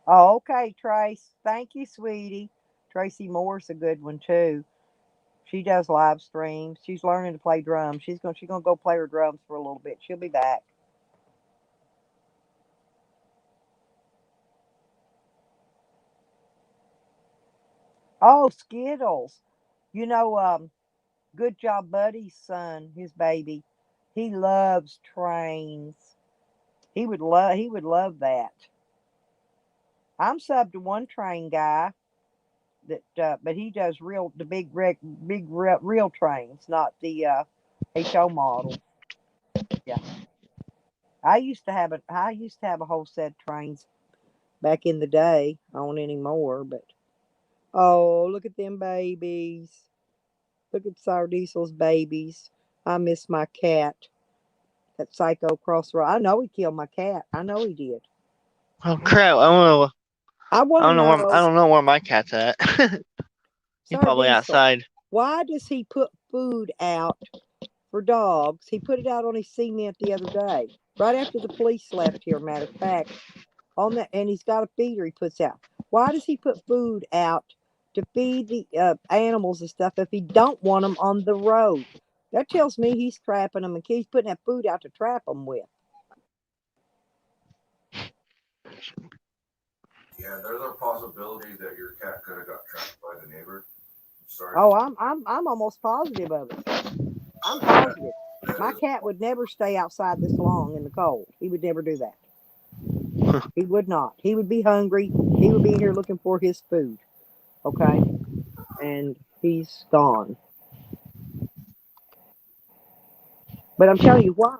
Oh, okay, Trace. Thank you, sweetie. Tracy Moore's a good one too. She does live streams. She's learning to play drums. She's gonna go play her drums for a little bit. She'll be back. Oh, Skittles. You know, Good Job Buddy's son, his baby. He loves trains. He would love that. I'm subbed to one train guy that, but he does the big real trains, not the HO model. Yeah. I used to have a whole set of trains back in the day. I don't anymore, but oh, look at them babies. Look at Sour Diesel's babies. I miss my cat. That psycho crossroad. I know he killed my cat. I know he did. Oh crap! I don't know where my cat's at. He's probably outside. Why does he put food out for dogs? He put it out on his cement the other day, right after the police left here. Matter of fact, and he's got a feeder he puts out. Why does he put food out to feed the animals and stuff if he don't want them on the road? That tells me he's trapping them and he's putting that food out to trap them with. Yeah, there's a possibility that your cat could have got trapped by the neighbor. Sorry. Oh, I'm almost positive of it. I'm positive. My cat would never stay outside this long in the cold. He would never do that. He would not. He would be hungry. He would be here looking for his food. Okay? And he's gone. But I'm telling you why.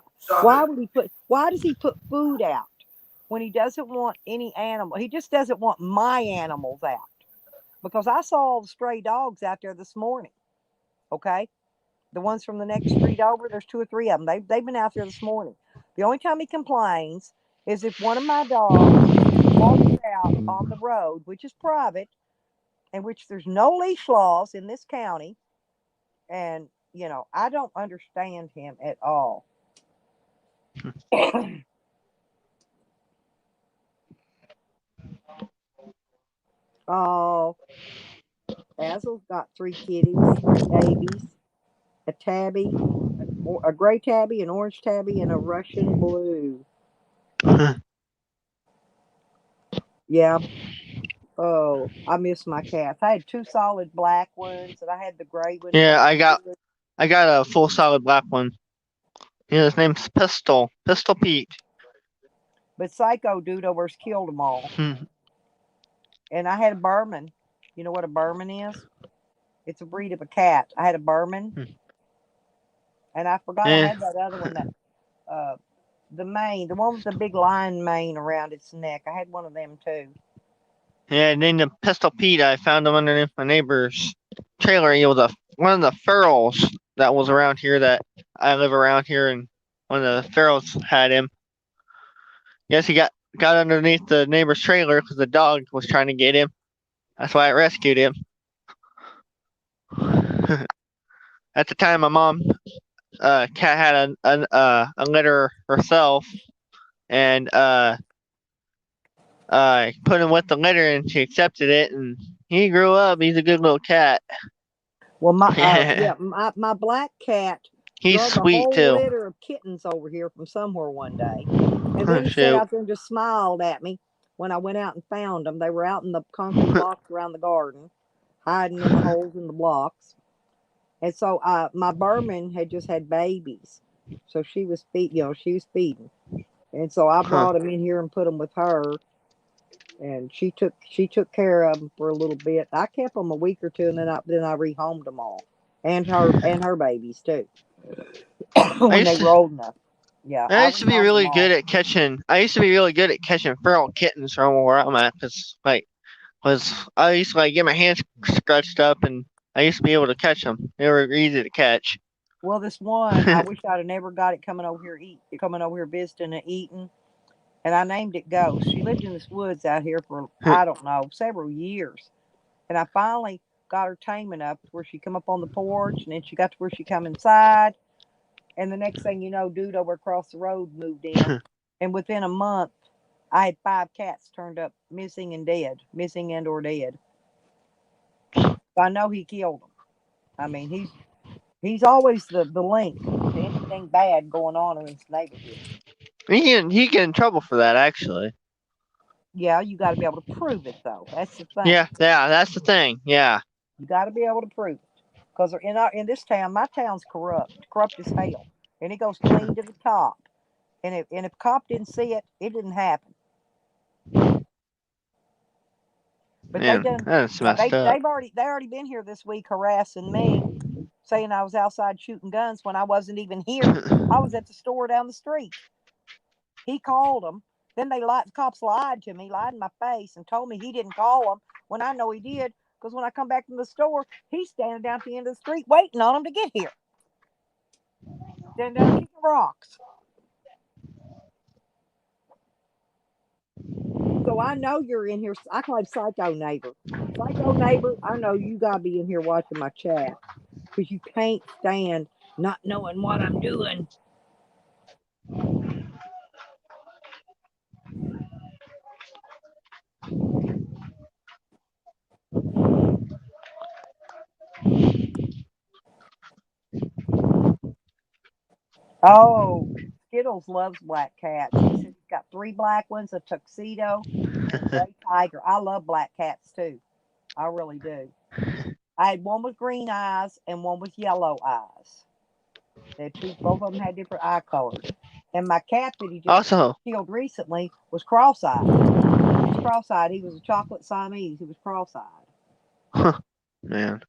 Why does he put food out when he doesn't want any animal? He just doesn't want my animals out. Because I saw all the stray dogs out there this morning. Okay? The ones from the next street over, there's 2 or 3 of them. They've been out there this morning. The only time he complains is if one of my dogs walks out on the road, which is private, and which there's no leash laws in this county. And, you know, I don't understand him at all. Oh, Basil's got 3 kitties, 3 babies, a tabby, a gray tabby, an orange tabby, and a Russian blue. Yeah. Oh, I miss my cats. I had 2 solid black ones, and I had the gray one. Yeah, I got a full solid black one. His name's Pistol Pete. But Psycho Dudover's killed them all. And I had a Burman. You know what a Burman is? It's a breed of a cat. I had a Burman. And I forgot I had that other one, that the mane, the one with the big lion mane around its neck. I had one of them too. Yeah, named him Pistol Pete. I found him underneath my neighbor's trailer. He was one of the ferals that was around here, that I live around here, and one of the ferals had him. Yes, he got underneath the neighbor's trailer because the dog was trying to get him. That's why I rescued him. At the time, my mom, cat had a litter herself, and put him with the litter, and she accepted it, and he grew up. He's a good little cat. Well, my black cat. He's sweet a whole too. litter of kittens over here from somewhere one day, and then he sat out there and just smiled at me when I went out and found them. They were out in the concrete blocks around the garden, hiding in the holes in the blocks. And so my Burman had just had babies, so she was feeding, and so I brought him in here and put him with her, and she took care of them for a little bit. I kept them a week or two, and then I rehomed them all, and her babies too. When they were old enough. Yeah. I used to be really good at catching feral kittens from where I'm at, because I used to get my hands scratched up, and I used to be able to catch them. They were easy to catch. Well, this one, I wish I'd have never got it coming over here visiting and eating. And I named it Ghost. She lived in this woods out here for, I don't know, several years. And I finally got her taming up where she come up on the porch, and then she got to where she come inside. And the next thing you know, dude over across the road moved in. And within a month, I had 5 cats turned up missing and or dead. So I know he killed them. I mean, he's always the link to anything bad going on in his neighborhood. He get in trouble for that, actually. Yeah, you got to be able to prove it, though. That's the thing. Yeah, that's the thing. Yeah. You got to be able to prove it. Because in this town, my town's corrupt as hell, and it goes clean to the top. And if a cop didn't see it, it didn't happen. But that's messed up. They already been here this week harassing me, saying I was outside shooting guns when I wasn't even here. I was at the store down the street. He called them. Then the cops lied to me, lied in my face, and told me he didn't call them when I know he did. Because when I come back from the store, he's standing down at the end of the street waiting on them to get here. Standing down kicking rocks. So I know you're in here. I call him Psycho Neighbor. Psycho Neighbor, I know you got to be in here watching my chat. Because you can't stand not knowing what I'm doing. Oh, Skittles loves black cats. He said he's got 3 black ones, a tuxedo, and a gray tiger. I love black cats too. I really do. I had one with green eyes and one with yellow eyes. Both of them had different eye colors. And my cat that he just killed recently was cross-eyed. He was cross-eyed. He was a chocolate Siamese. He was cross-eyed. Huh, man.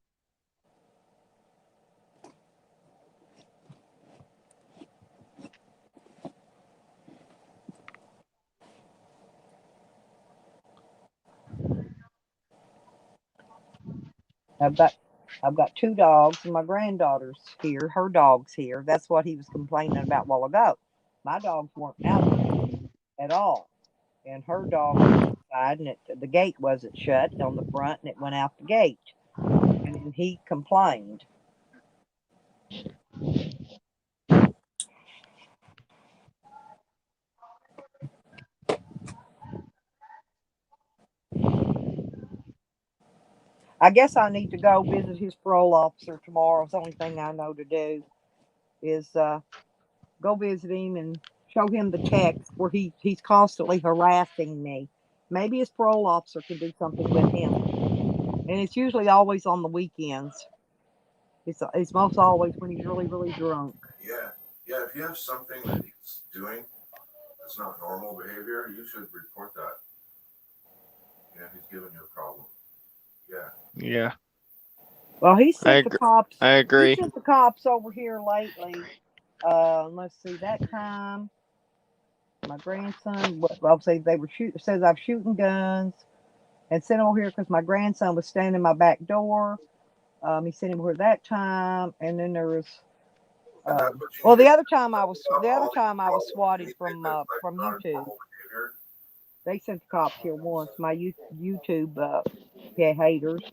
I've got 2 dogs, and my granddaughter's here. Her dog's here. That's what he was complaining about a while ago. My dogs weren't out at all, and her dog was inside, and the gate wasn't shut on the front, and it went out the gate. And he complained. I guess I need to go visit his parole officer tomorrow. It's the only thing I know to do is go visit him and show him the text where he's constantly harassing me. Maybe his parole officer can do something with him. And it's usually always on the weekends. It's most always when he's really, really drunk. Yeah. Yeah, if you have something that he's doing that's not normal behavior, you should report that. Yeah, he's giving you a problem. Yeah. Yeah, Well, he I sent the agree. cops. I He agree. sent the cops over here lately. Let's see. That time, my grandson. I'll say they were shooting. Says I'm shooting guns, and sent over here because my grandson was standing in my back door. He sent him over that time, and then there was. And that's what you Well, need the to other time I was about the other all these time I was problems. swatted Anything that's like from not YouTube. normal behavior. They sent the cops here once. My YouTube haters.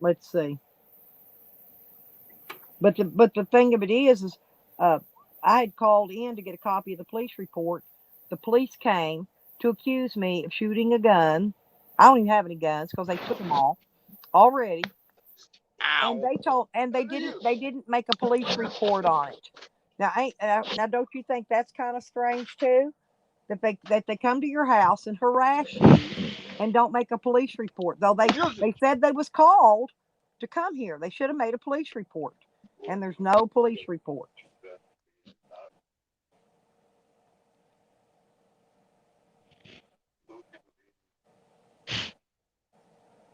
Let's see. But the thing of it is uh, I had called in to get a copy of the police report. The police came to accuse me of shooting a gun. I don't even have any guns because they took them all already. And they didn't make a police report on it. Now don't you think that's kind of strange too? That they come to your house and harass you and don't make a police report. Though they said they was called to come here. They should have made a police report. And there's no police report.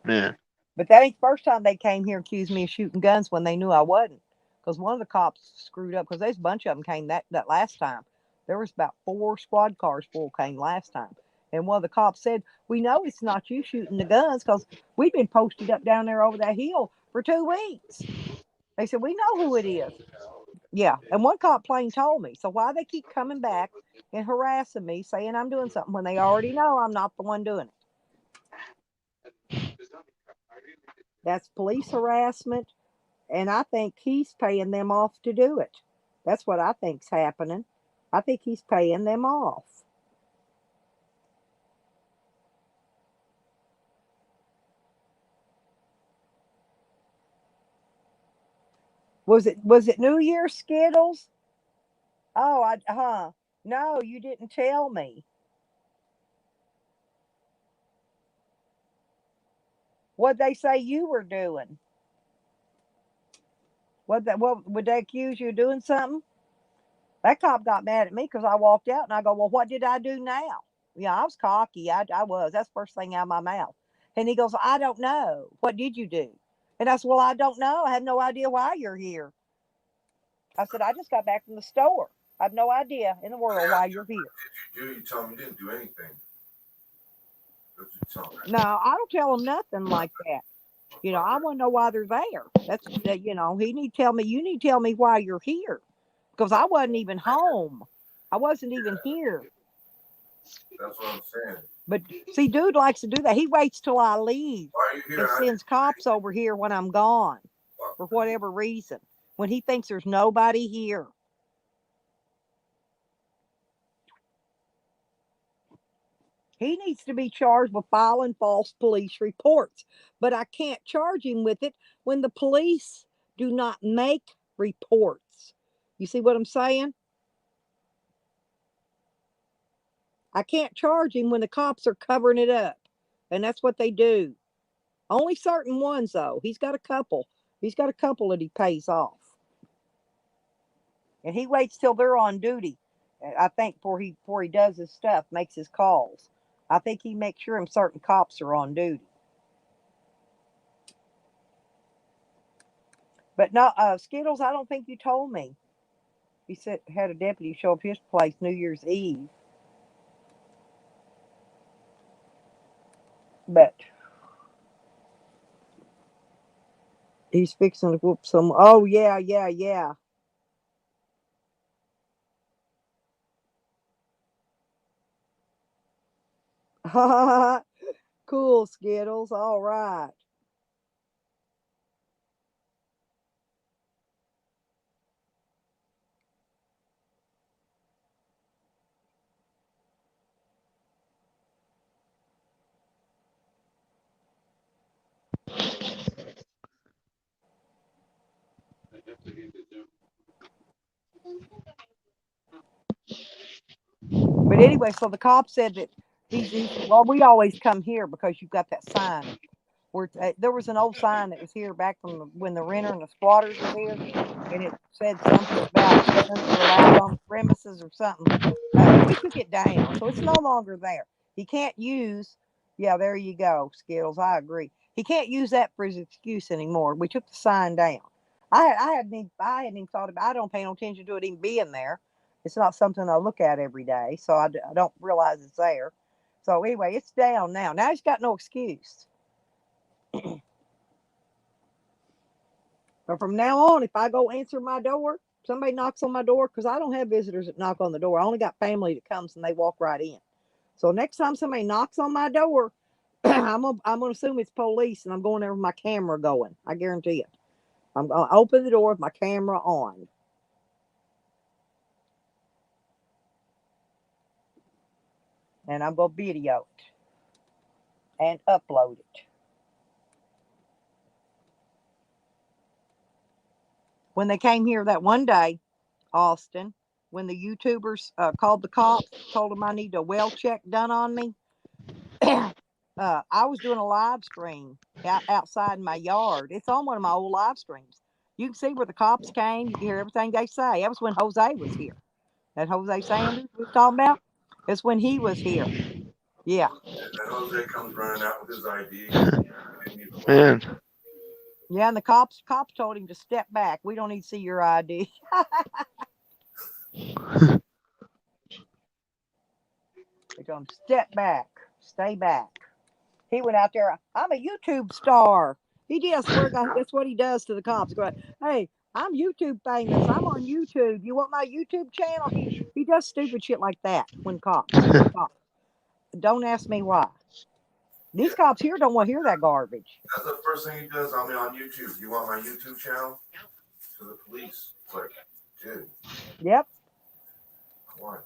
Man, But that ain't the first time they came here and accused me of shooting guns when they knew I wasn't. Because one of the cops screwed up because there's a bunch of them came that last time. There was about 4 squad cars full came last time. And one of the cops said, "We know it's not you shooting the guns because we've been posted up down there over that hill for 2 weeks." They said, "We know who it is." Yeah. And one cop plain told me. So why they keep coming back and harassing me saying I'm doing something when they already know I'm not the one doing it? That's police harassment. And I think he's paying them off to do it. That's what I think's happening. I think he's paying them off. Was it New Year's Skittles? Oh, no, you didn't tell me. What'd they say you were doing? What would they accuse you of doing something? That cop got mad at me because I walked out and I go, "Well, what did I do now?" Yeah, I was cocky. I was. That's the first thing out of my mouth. And he goes, "I don't know. What did you do?" And I said, "Well, I don't know. I have no idea why you're here." I said, "I just got back from the store. I have no idea in the world why you're here." What did you do? You tell him you didn't do anything. What did you tell him? No, I don't tell them nothing like that. I want to know why they're there. That's that. He need to tell me. You need to tell me why you're here, because I wasn't even home. I wasn't even here. That's what I'm saying. But see, dude likes to do that. He waits till I leave Why are you here? and sends cops over here when I'm gone for whatever reason. When he thinks there's nobody here. He needs to be charged with filing false police reports. But I can't charge him with it when the police do not make reports. You see what I'm saying? I can't charge him when the cops are covering it up. And that's what they do. Only certain ones, though. He's got a couple. He's got a couple that he pays off. And he waits till they're on duty, I think, before he does his stuff, makes his calls. I think he makes sure certain cops are on duty. But no, Skittles, I don't think you told me. He said had a deputy show up his place New Year's Eve. But he's fixing to whoop some. Oh, yeah, yeah, yeah. Cool, Skittles. All right. But anyway, so the cop said that well, we always come here because you've got that sign. Where there was an old sign that was here back from when the renter and the squatters was here, and it said something about guns were allowed pieces or something. We took it down, so it's no longer there. He can't use. Yeah, there you go, Skittles. I agree. He can't use that for his excuse anymore. We took the sign down. I hadn't even thought about. I don't pay no attention to it even being there. It's not something I look at every day, so I don't realize it's there. So anyway, it's down now. Now he's got no excuse. But from now on, if I go answer my door, somebody knocks on my door, because I don't have visitors that knock on the door. I only got family that comes and they walk right in. So next time somebody knocks on my door, I'm gonna assume it's police, and I'm going there with my camera going. I guarantee it. I'm gonna open the door with my camera on. And I'm gonna video it and upload it. When they came here that one day, Austin, when the YouTubers called the cops, told them I need a well check done on me, I was doing a live stream outside in my yard. It's on one of my old live streams. You can see where the cops came. You can hear everything they say. That was when Jose was here. That Jose Sanders we was talking about. It's when he was here. Yeah. And Jose comes running out with his ID. Man. Yeah, and the cops told him to step back. We don't need to see your ID. They told him step back, stay back. He went out there. I'm a YouTube star. He did. I swear to God, that's what he does to the cops. Go, hey, I'm YouTube famous. I'm on YouTube. You want my YouTube channel? He does stupid shit like that when cops. Don't ask me why. These cops here don't want to hear that garbage. That's the first thing he does. I'm on YouTube. You want my YouTube channel? To the police. It's like, dude. Yep. Come on.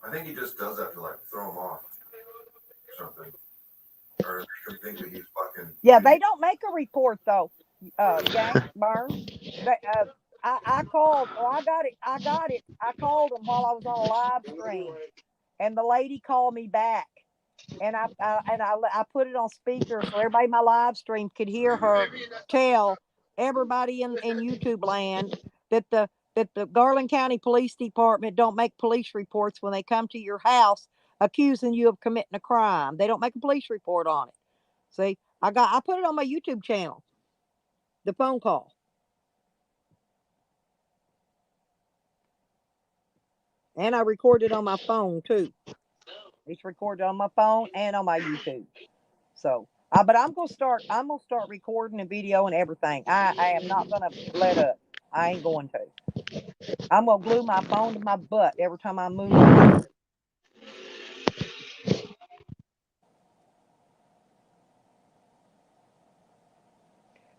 I think he just does that to like throw him off or something. Or make him think that he's fucking. Yeah, they don't make a report though. Gang Burns. I called. Oh, I got it. I called them while I was on a live stream, and the lady called me back. And I put it on speaker so everybody in my live stream could hear her tell everybody in YouTube land that the Garland County Police Department don't make police reports when they come to your house accusing you of committing a crime. They don't make a police report on it. See, I put it on my YouTube channel. The phone call. And I recorded on my phone too. It's recorded on my phone and on my YouTube. So, but I'm gonna start recording a video and everything. I am not gonna let up. I ain't going to. I'm gonna glue my phone to my butt every time I move.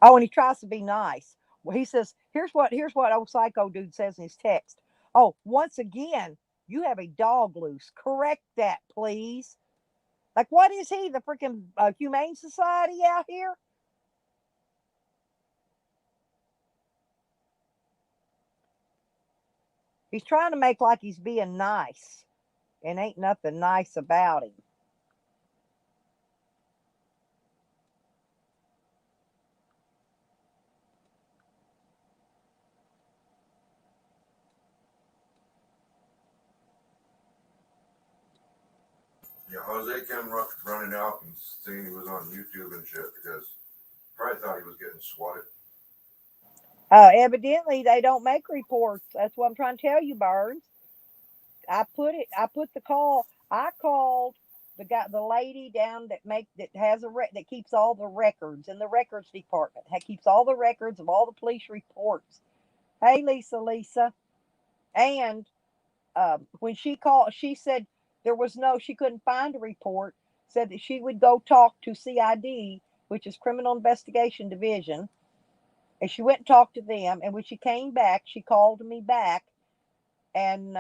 Oh, and he tries to be nice. Well, he says, here's what old psycho dude says in his text. Oh, once again, you have a dog loose. Correct that, please. Like, what is he? The freaking Humane Society out here? He's trying to make like he's being nice, and ain't nothing nice about him. Yeah, Jose came running out and saying he was on YouTube and shit because probably thought he was getting swatted. Evidently, they don't make reports. That's what I'm trying to tell you, Burns. I put the call. I called the lady down that keeps all the records in the records department. Keeps all the records of all the police reports. Hey, Lisa. And when she called, she said she couldn't find a report. Said that she would go talk to CID, which is Criminal Investigation Division. And she went and talked to them. And when she came back, she called me back. And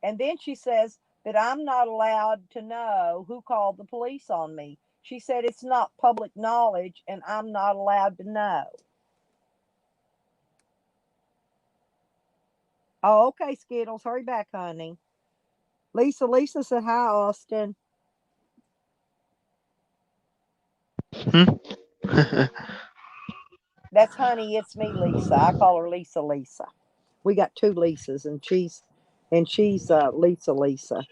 then she says that I'm not allowed to know who called the police on me. She said it's not public knowledge and I'm not allowed to know. Oh, okay, Skittles. Hurry back, honey. Lisa said hi, Austin. That's honey, it's me, Lisa. I call her Lisa. We got 2 Lisas, and she's Lisa.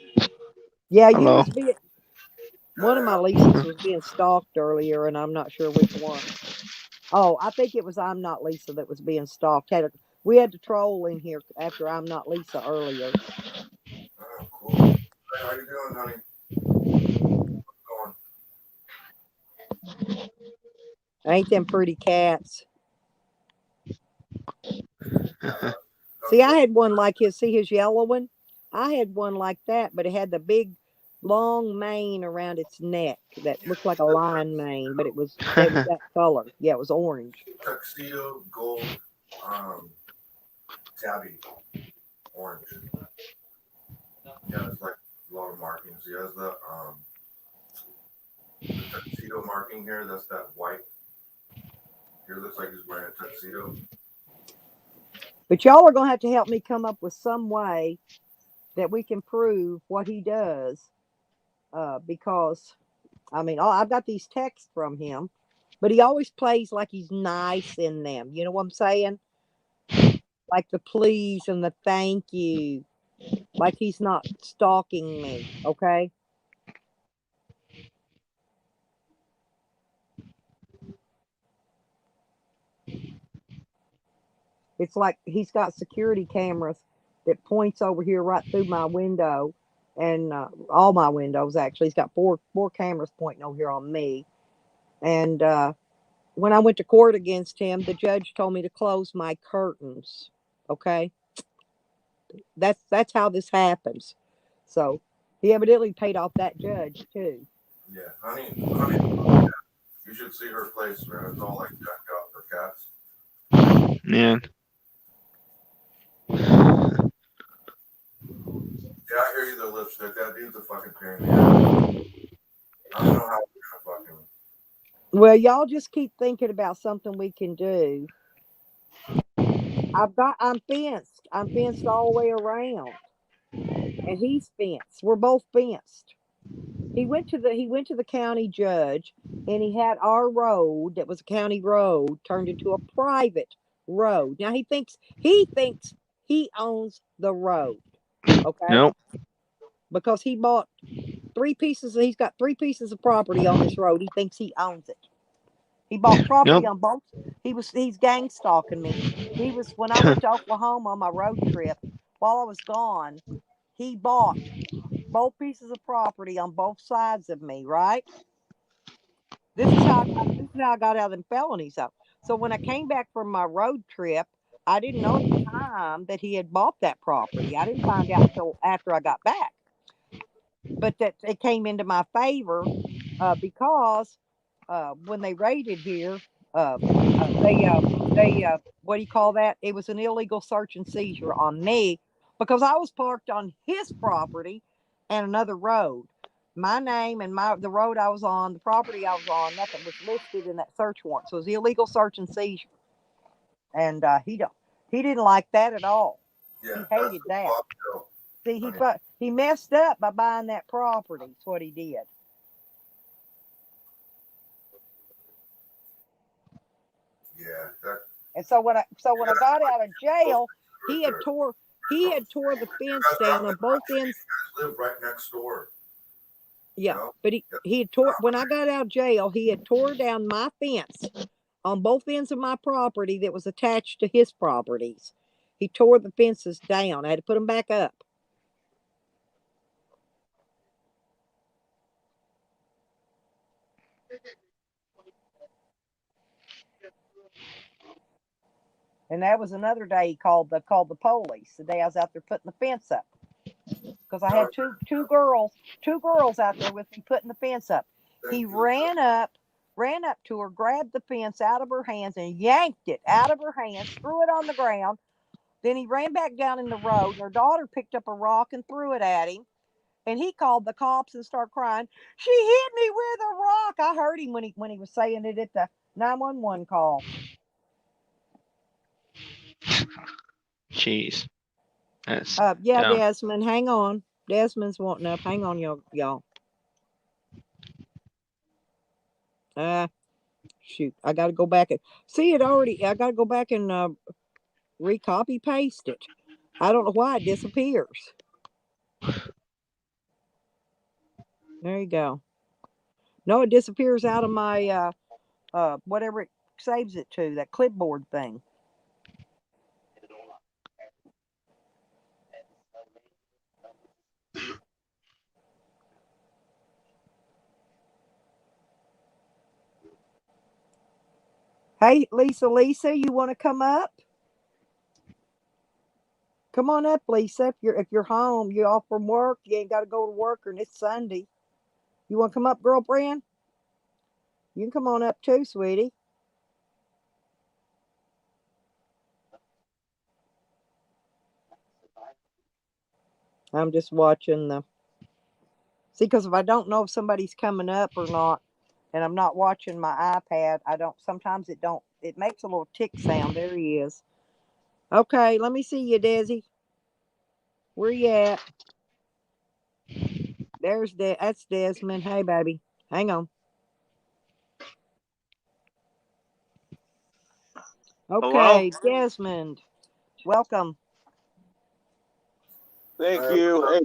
Yeah, you Hello. was being one of my Lisas was being stalked earlier, and I'm not sure which one. Oh, I think it was I'm Not Lisa that was being stalked. We had to troll in here after I'm Not Lisa earlier. Oh, cool. Hey, how you doing, honey? Ain't them pretty cats? See, I had one like his. See his yellow one? I had one like that, but it had the big, long mane around its neck that looked like a lion mane, but it was that color. Yeah, it was orange. Tuxedo gold, tabby, orange. Yeah, it's like a lot of markings. He has the tuxedo marking here. That's that white. Here looks like he's wearing a tuxedo. But y'all are gonna have to help me come up with some way that we can prove what he does, because I mean, I've got these texts from him, but he always plays like he's nice in them. You know what I'm saying? Like the please and the thank you, like he's not stalking me. Okay. It's like he's got security cameras that points over here right through my window, and all my windows actually. He's got four cameras pointing over here on me. And when I went to court against him, the judge told me to close my curtains. Okay, that's how this happens. So he evidently paid off that judge too. Yeah, honey, you should see her place, man. It's all like decked out for cats. Man. Yeah, I hear you, the lipstick. That dude's a fucking pain in the ass. I don't know how we're gonna fucking. Well, y'all just keep thinking about something we can do. I'm fenced. I'm fenced all the way around. And he's fenced. We're both fenced. He went to the county judge, and he had our road that was a county road turned into a private road. Now he thinks he owns the road. Okay? Nope. Because he bought 3 pieces, he's got 3 pieces of property on this road. He thinks he owns it. He bought property Nope. on both. He's gang stalking me. When I went to Oklahoma on my road trip, while I was gone, he bought both pieces of property on both sides of me, right? This is how I got out of them felonies though. So when I came back from my road trip, I didn't know at the time that he had bought that property. I didn't find out until after I got back. But that it came into my favor because when they raided here, they what do you call that? It was an illegal search and seizure on me because I was parked on his property and another road. My name and the road I was on, the property I was on, nothing was listed in that search warrant. So it was illegal search and seizure. And he didn't like that at all. Yeah, he hated that. See, he messed up by buying that property. That's what he did. Yeah. And so when I got out of jail, he had tore the fence down on both ends. Live right next door. Yeah, but he had tore when I got out of jail. He had tore down my fence on both ends of my property that was attached to his properties. He tore the fences down. I had to put them back up. And that was another day he called the police. The day I was out there putting the fence up, because I had two girls out there with me putting the fence up. He ran up to her, grabbed the fence out of her hands and yanked it out of her hands, threw it on the ground. Then he ran back down in the road. And her daughter picked up a rock and threw it at him. And he called the cops and started crying. She hit me with a rock. I heard him when he was saying it at the 911 call. Jeez. That's yeah, dumb. Desmond, hang on. Desmond's wanting up. Hang on, y'all. Shoot, I got to go back and see it already. I got to go back and Recopy paste it. I don't know why it disappears. There you go. No, it disappears out of my whatever it saves it to, that clipboard thing. Hey, Lisa, you want to come up? Come on up, Lisa. If you're home, you off from work, you ain't got to go to work, and it's Sunday. You want to come up, girlfriend? You can come on up too, sweetie. I'm just watching the. See, because if I don't know if somebody's coming up or not, and I'm not watching my iPad, I don't. Sometimes it makes a little tick sound. There he is. Okay, let me see you, Desi. Where you at? That's Desmond. Hey, baby. Hang on. Okay, Hello? Desmond. Welcome. Thank you. Hey,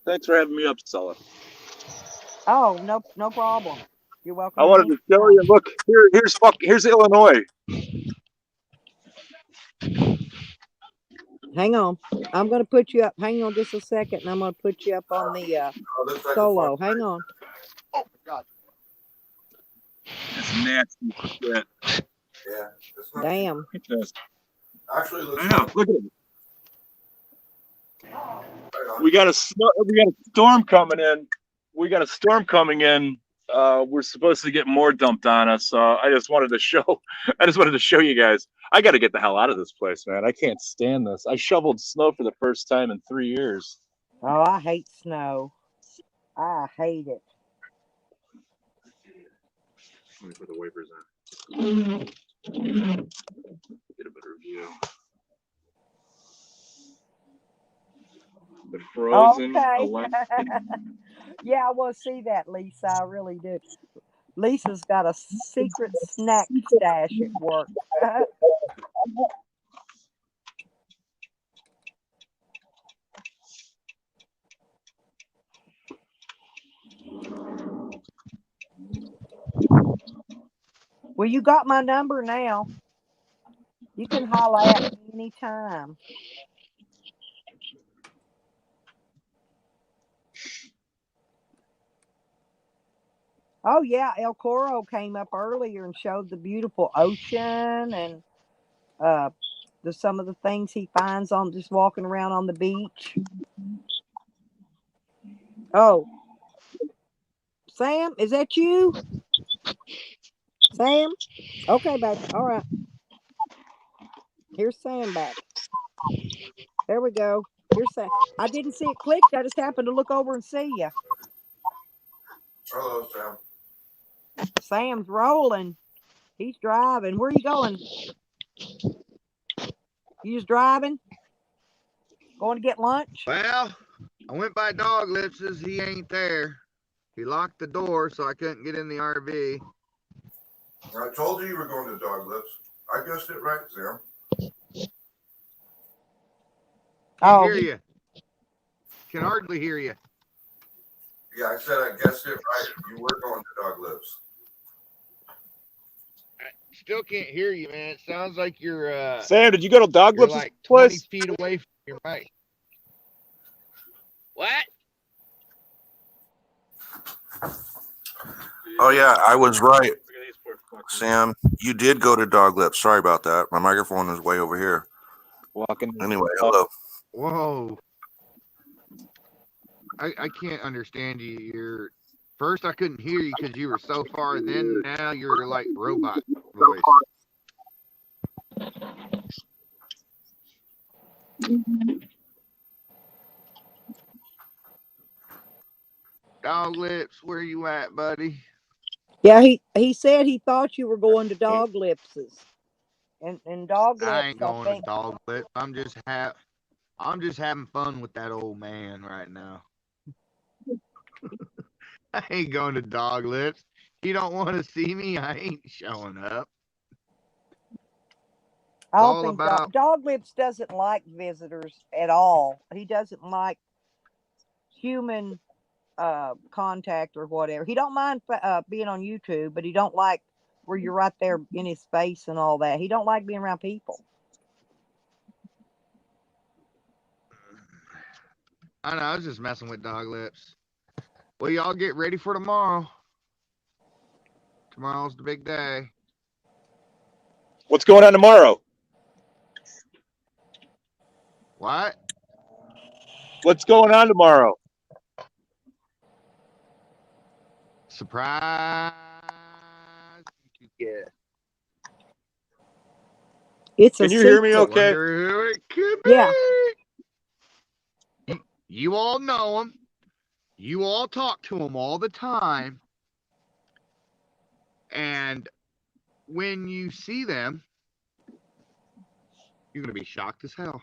thanks for having me up, Stella. Oh, no problem. You're welcome. I wanted to show you. Look, here's Illinois. Hang on. I'm going to put you up. Hang on just a second, and I'm going to put you up on the solo. Hang on. Oh, my God. That's nasty shit. Yeah. Damn. Actually, I know. Look at it. We got a storm coming in. We're supposed to get more dumped on us. I just wanted to show you guys. I got to get the hell out of this place, man. I can't stand this. I shoveled snow for the first time in 3 years. Oh, I hate snow. I hate it. Let me put the wipers on. Get a better view. The frozen Okay. Yeah, I want to see that, Lisa. I really do. Lisa's got a secret snack stash at work. Well, you got my number now. You can holler at me anytime. Oh yeah, El Coro came up earlier and showed the beautiful ocean and some of the things he finds on just walking around on the beach. Oh, Sam, is that you? Sam? Okay, baby. All right. Here's Sam back. There we go. Here's Sam. I didn't see it clicked. I just happened to look over and see you. Hello, Sam. Sam's rolling. He's driving. Where are you going? You just driving? Going to get lunch? Well, I went by Dog Lips's. He ain't there. He locked the door, so I couldn't get in the RV. I told you were going to Dog Lips. I guessed it right, Sam. Can't hear you. Can hardly hear you. Yeah, I said I guessed it right. You were going to Dog Lips. I still can't hear you, man. It sounds like you're Sam, did you go to Dog Lips' like 20 place? feet away from your mic. What? Oh yeah, I was right. Sam, you did go to Dog Lips. Sorry about that. My microphone is way over here. Walking. Anyway, hello. Whoa. I can't understand you. First I couldn't hear you because you were so far, then now you're like robot voice. Dog Lips, where you at, buddy? Yeah, he said he thought you were going to Dog Lips's. And Dog Lips, I ain't going think. to Dog Lips. I'm just having fun with that old man right now. I ain't going to Dog Lips. You don't want to see me? I ain't showing up. I It's don't all think about Dog Lips doesn't like visitors at all. He doesn't like human contact or whatever. He don't mind being on YouTube, but he don't like where you're right there in his face and all that. He don't like being around people. I know, I was just messing with Dog Lips. Well, y'all get ready for tomorrow. Tomorrow's the big day. What's going on tomorrow? What? What's going on tomorrow? Surprise! Yeah. It's a Can you hear me secret. okay? Wonder who it could be. Yeah. You all know him. You all talk to him all the time. And when you see them, you're going to be shocked as hell.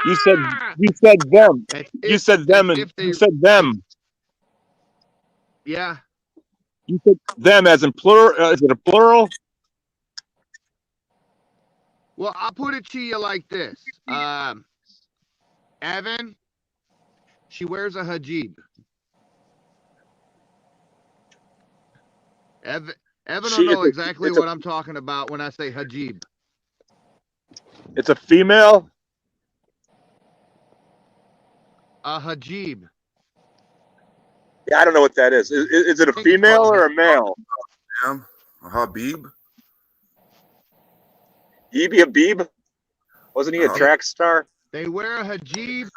You said them. You said them, and if they, you said them. Yeah. You said them as in plural. Is it a plural? Well, I'll put it to you like this. Evan, she wears a hijab. Evan will know exactly what I'm talking about when I say hijab. It's a female? A hijab. Yeah, I don't know what that is. Is it a female or a male? A Habib? Yibi Habib? Wasn't he a track star? They wear a hijab.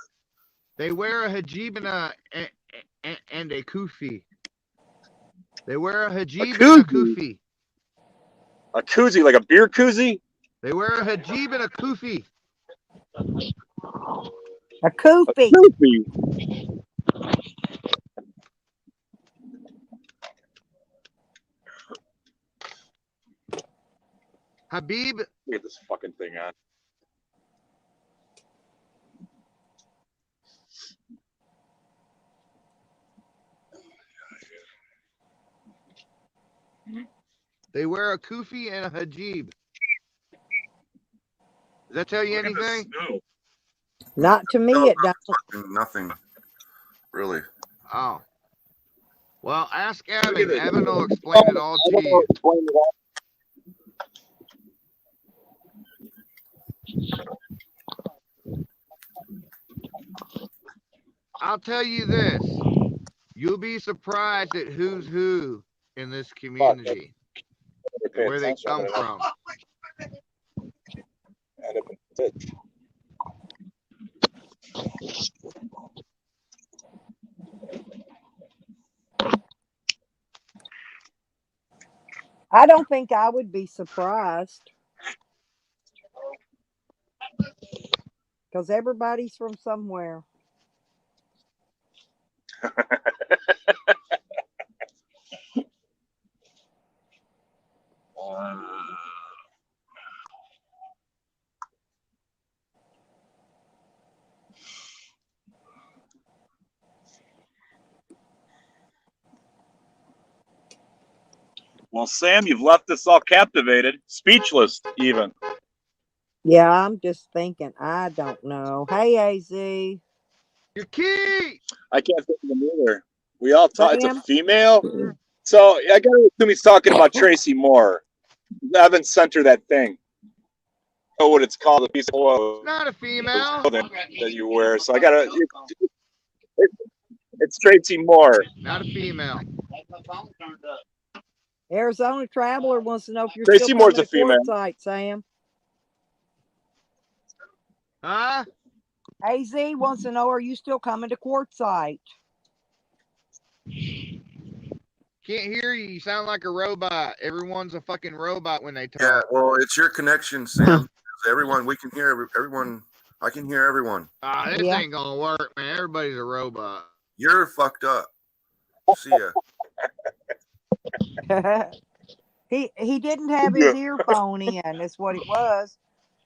They wear a hijab and a kufi. They wear a hijab and a kufi. A koozie, like a beer koozie? They wear a hijab and a kufi. A kufi. Habib. Get this fucking thing on. They wear a kufi and a hijab. Does that tell you anything? Not to me, it doesn't. Nothing, really. Oh. Well, ask Evan. Evan will explain it all to you. I'll tell you this. You'll be surprised at who's who in this community. Where they come from. I don't think I would be surprised. Because everybody's from somewhere. Well, Sam, you've left us all captivated, speechless, even. Yeah, I'm just thinking. I don't know. Hey, AZ. Your key. I can't think of them either. We all talk. It's a Sam? female. So I gotta assume he's talking about Tracy Moore. Evan sent her that thing. Oh, what it's called? A piece of oil. Not a female. That you wear. So I gotta. It's Tracy Moore. Not a female. Arizona Traveler wants to know if you're Tracy still Moore's coming a female. to Quartzsite, Sam. Huh? AZ wants to know, are you still coming to Quartzsite? Can't hear you. You sound like a robot. Everyone's a fucking robot when they talk. Yeah, well, it's your connection, Sam. Everyone, we can hear everyone. I can hear everyone. This ain't gonna work, man. Everybody's a robot. You're fucked up. See ya. He didn't have his earphone in, is what it was.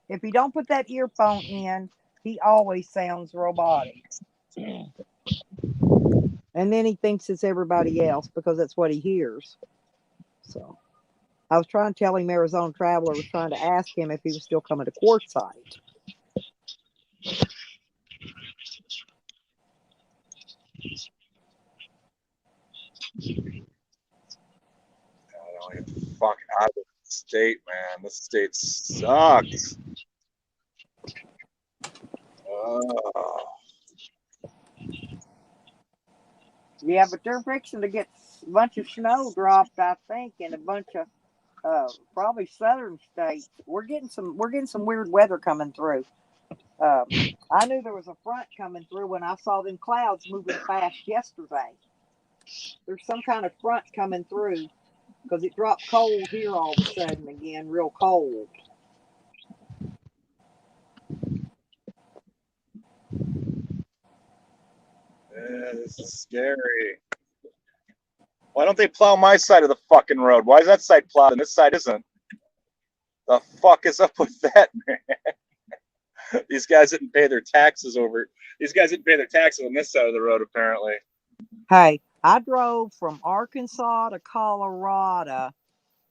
If you don't put that earphone in, he always sounds robotic. And then he thinks it's everybody else because that's what he hears. So I was trying to tell him Arizona Traveler was trying to ask him if he was still coming to Quartzsite. I don't get the fuck out of the state, man. This state sucks. Oh. Yeah, but they're fixing to get a bunch of snow dropped, I think, in a bunch of probably southern states. We're getting some weird weather coming through. I knew there was a front coming through when I saw them clouds moving fast yesterday. There's some kind of front coming through because it dropped cold here all of a sudden again, real cold. Yeah, this is scary. Why don't they plow my side of the fucking road? Why is that side plowed and this side isn't? The fuck is up with that, man? These guys didn't pay their taxes over. These guys didn't pay their taxes on this side of the road, apparently. Hey, I drove from Arkansas to Colorado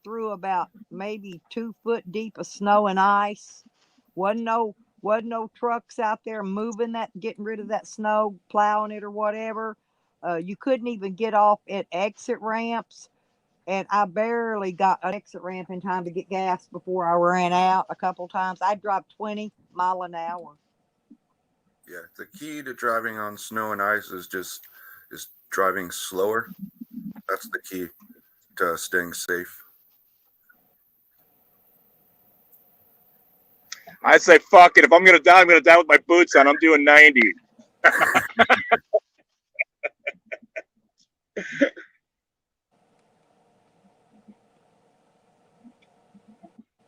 through about maybe 2 foot deep of snow and ice. Wasn't no trucks out there moving that, getting rid of that snow, plowing it or whatever. You couldn't even get off at exit ramps. And I barely got an exit ramp in time to get gas before I ran out a couple times. I drive 20 miles an hour. Yeah, the key to driving on snow and ice is driving slower. That's the key to staying safe. I'd say, fuck it. If I'm going to die, I'm going to die with my boots on. I'm doing 90.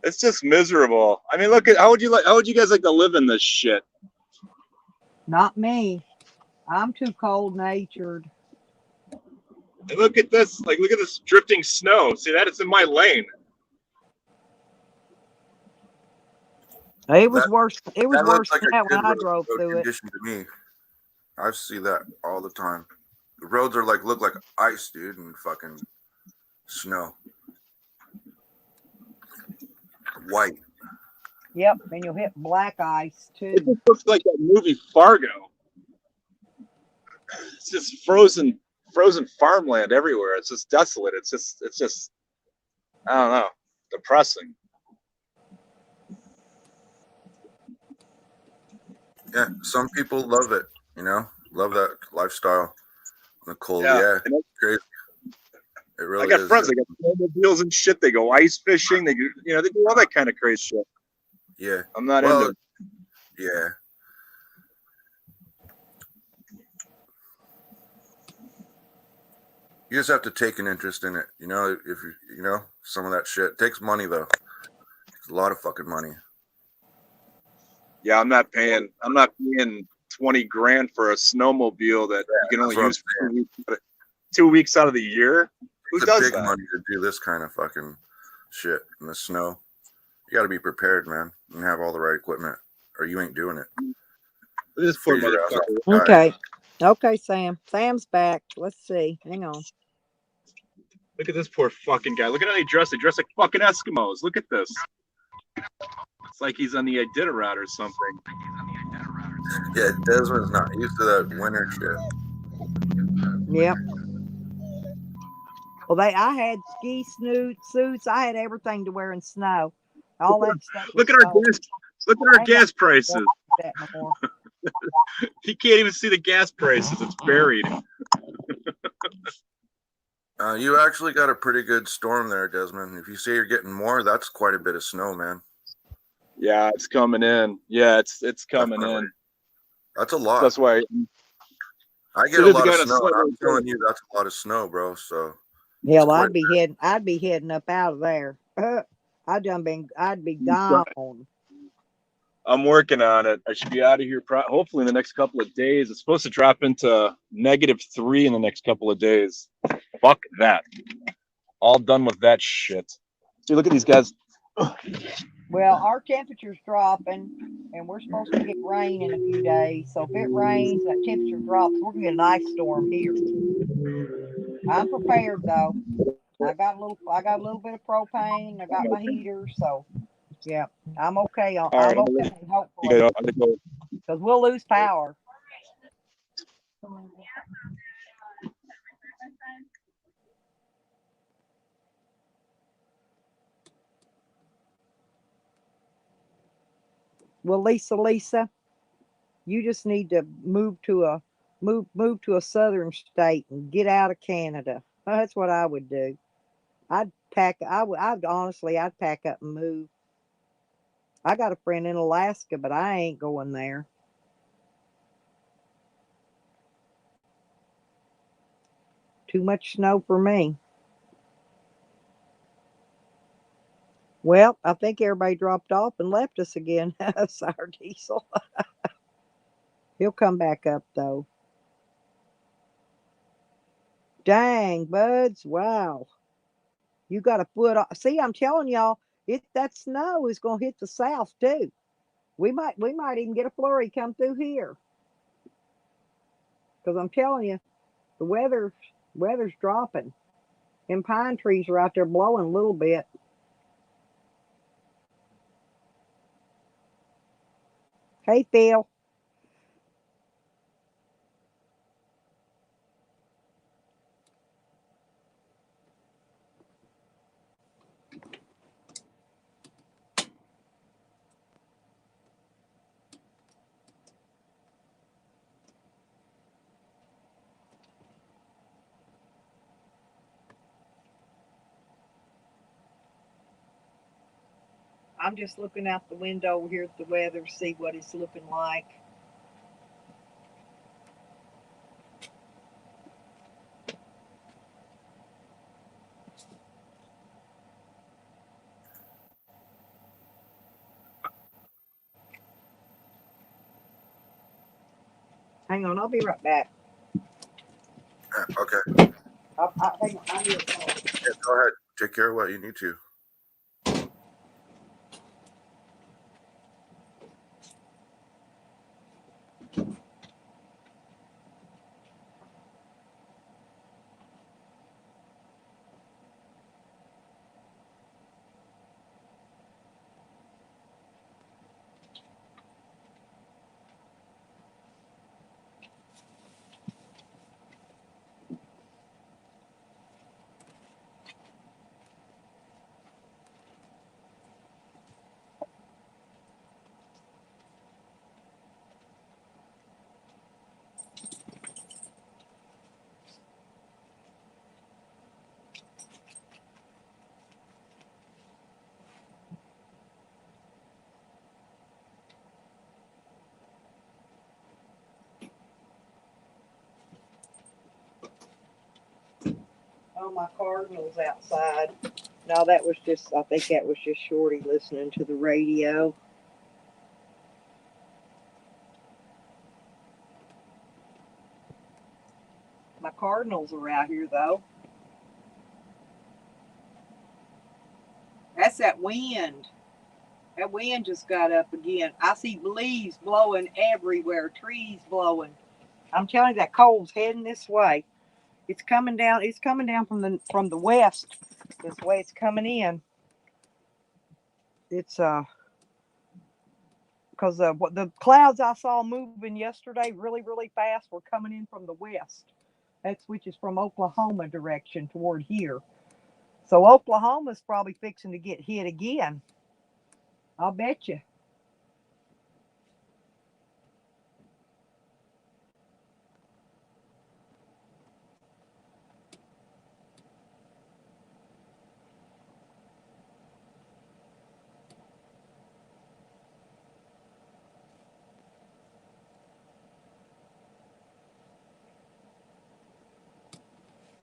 It's just miserable. I mean, look at how would you guys like to live in this shit? Not me. I'm too cold natured. And look at this. Like, look at this drifting snow. See that? It's in my lane. It was worse. It was That worse looks like than a that when good I road drove through it. condition to me. I see that all the time. The roads are look like ice, dude, and fucking snow. White. Yep, and you'll hit black ice too. It just looks like that movie Fargo. It's just frozen farmland everywhere. It's just desolate. It's just I don't know, depressing. Yeah, some people love it, love that lifestyle. The cold, Yeah. yeah, crazy. It really I got is. friends. They got snowmobiles and shit. They go ice fishing. They do, they do all that kind of crazy shit. Yeah, I'm not into it. Yeah. You just have to take an interest in it, if some of that shit. It takes money though. It's a lot of fucking money. Yeah, I'm not paying 20 grand for a snowmobile that you can only use for 2 weeks out of the year. Who It's does big that? money to do this kind of fucking shit in the snow. You got to be prepared, man, and have all the right equipment, or you ain't doing it. This poor Freeze your ass motherfucker. off. Die. Okay, Sam. Sam's back. Let's see. Hang on. Look at this poor fucking guy. Look at how they dress. They dress like fucking Eskimos. Look at this. It's like he's on the Iditarod or something. Yeah, Desmond's not used to that winter shit. Yep. Well, I had ski suits. I had everything to wear in snow. All that stuff. Look at our gas prices. That no more. You can't even see the gas prices. It's buried. You actually got a pretty good storm there, Desmond. If you say you're getting more, that's quite a bit of snow, man. Yeah, it's coming in. Yeah, it's coming in. That's a lot. That's why I get a lot of snow. I'm telling you, that's a lot of snow, bro. So hell, I'd be heading up out of there. I'd be gone. I'm working on it. I should be out of here hopefully in the next couple of days. It's supposed to drop into -3 in the next couple of days. Fuck that. All done with that shit. See, look at these guys. Well, our temperature's dropping, and we're supposed to get rain in a few days. So if it rains, that temperature drops, we're gonna get an ice storm here. I'm prepared though. I got a little bit of propane. I got my heater, so yeah, I'm okay. All right, I'm I'm gonna okay. let you Hopefully, go. I'm gonna go. because we'll lose power. Well, Lisa, you just need to move to a southern state and get out of Canada. That's what I would do. I'd pack. I'd honestly, I'd pack up and move. I got a friend in Alaska, but I ain't going there. Too much snow for me. Well, I think everybody dropped off and left us again. Sour Diesel. He'll come back up though. Dang, buds. Wow. You got a foot off. See, I'm telling y'all, that snow is gonna hit the south too. We might even get a flurry come through here. Because I'm telling you, the weather's dropping. And pine trees are out there blowing a little bit. Hey, Phil. I'm just looking out the window over here at the weather, see what it's looking like. Hang on, I'll be right back. Okay. Hang on, I need a call. Yeah, go ahead. Take care of what you need to. Oh, my Cardinals outside. No, that was just, I think that was just Shorty listening to the radio. My Cardinals are out here, though. That's that wind. That wind just got up again. I see leaves blowing everywhere, trees blowing. I'm telling you, that cold's heading this way. It's coming down. It's coming down from the west. This way it's coming in. It's because what the clouds I saw moving yesterday really, really fast were coming in from the west. That's which is from Oklahoma direction toward here. So Oklahoma's probably fixing to get hit again. I'll bet you.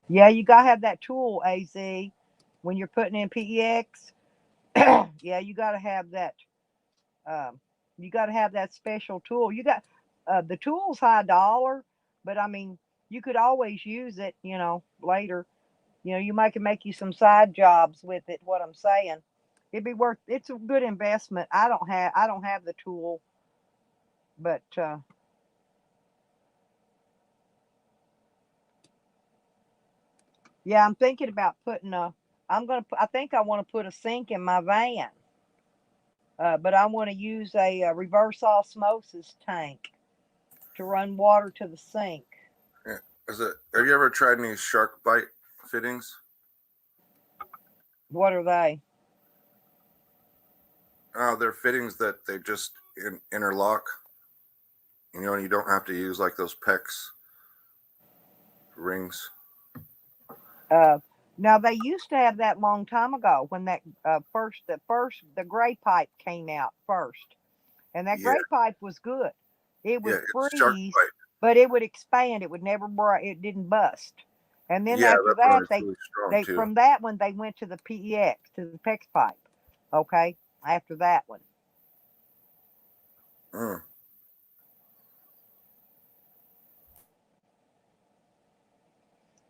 Yeah, you gotta have that tool, AZ, when you're putting in PEX. Yeah, you gotta have that. Um, you gotta have that special tool. You got the tool's $1, but I mean, you could always use it. Later. You might can make you some side jobs with it. What I'm saying, it'd be worth. It's a good investment. I don't have the tool, but Yeah, I'm thinking about putting a. I think I want to put a sink in my van, but I want to use a reverse osmosis tank to run water to the sink. Yeah. Have you ever tried any shark bite fittings? What are they? They're fittings that they just interlock. You know, and you don't have to use like those PEX rings. Now they used to have that long time ago when that the gray pipe came out first, and that Yeah, gray pipe was good. It yeah, would it's shark freeze, bite. but it would expand. It would never break. It didn't bust. And then Yeah, after that one that, is really strong they too. from that one they went to the PEX to the PEX pipe. Okay, after that one. Mm.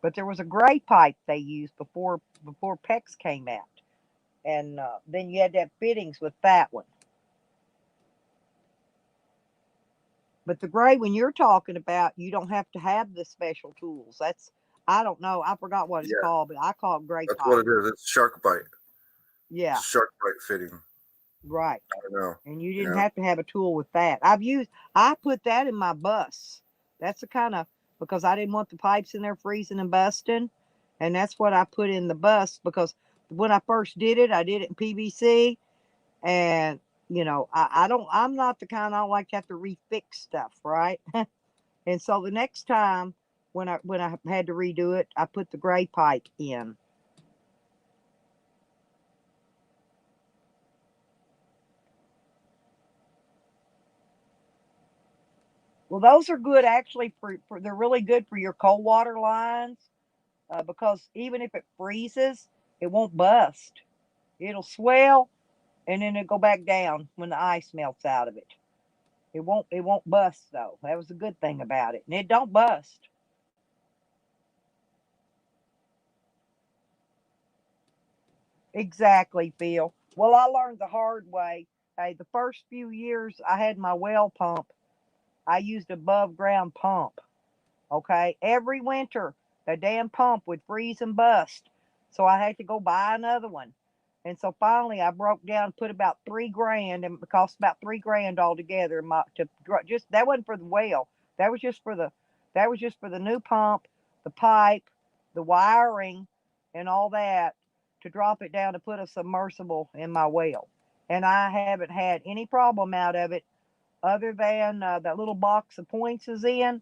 But there was a gray pipe they used before PEX came out, and then you had to have fittings with that one. But the gray one you're talking about, you don't have to have the special tools. That's I don't know. I forgot what it's Yeah, called, but I call it gray that's what pipe. it is. It's shark bite. Yeah, It's a shark bite fitting. right. I don't know. And you You didn't know. have to have a tool with that. I put that in my bus. That's the kind of because I didn't want the pipes in there freezing and busting, and that's what I put in the bus because when I first did it, I did it in PVC, and I'm not the kind I don't like to have to refix stuff, right? And so the next time when I had to redo it, I put the gray pipe in. Well, those are good actually for they're really good for your cold water lines because even if it freezes, it won't bust. It'll swell and then it'll go back down when the ice melts out of it. It won't bust though. That was a good thing about it. And it don't bust. Exactly, Phil. Well, I learned the hard way. Hey, the first few years I had my well pump, I used above ground pump. Okay. Every winter, the damn pump would freeze and bust. So I had to go buy another one. And so finally I broke down, put about 3 grand, and it cost about 3 grand altogether. Just that wasn't for the well. That was just for the new pump, the pipe, the wiring, and all that to drop it down to put a submersible in my well. And I haven't had any problem out of it other than that little box of points is in.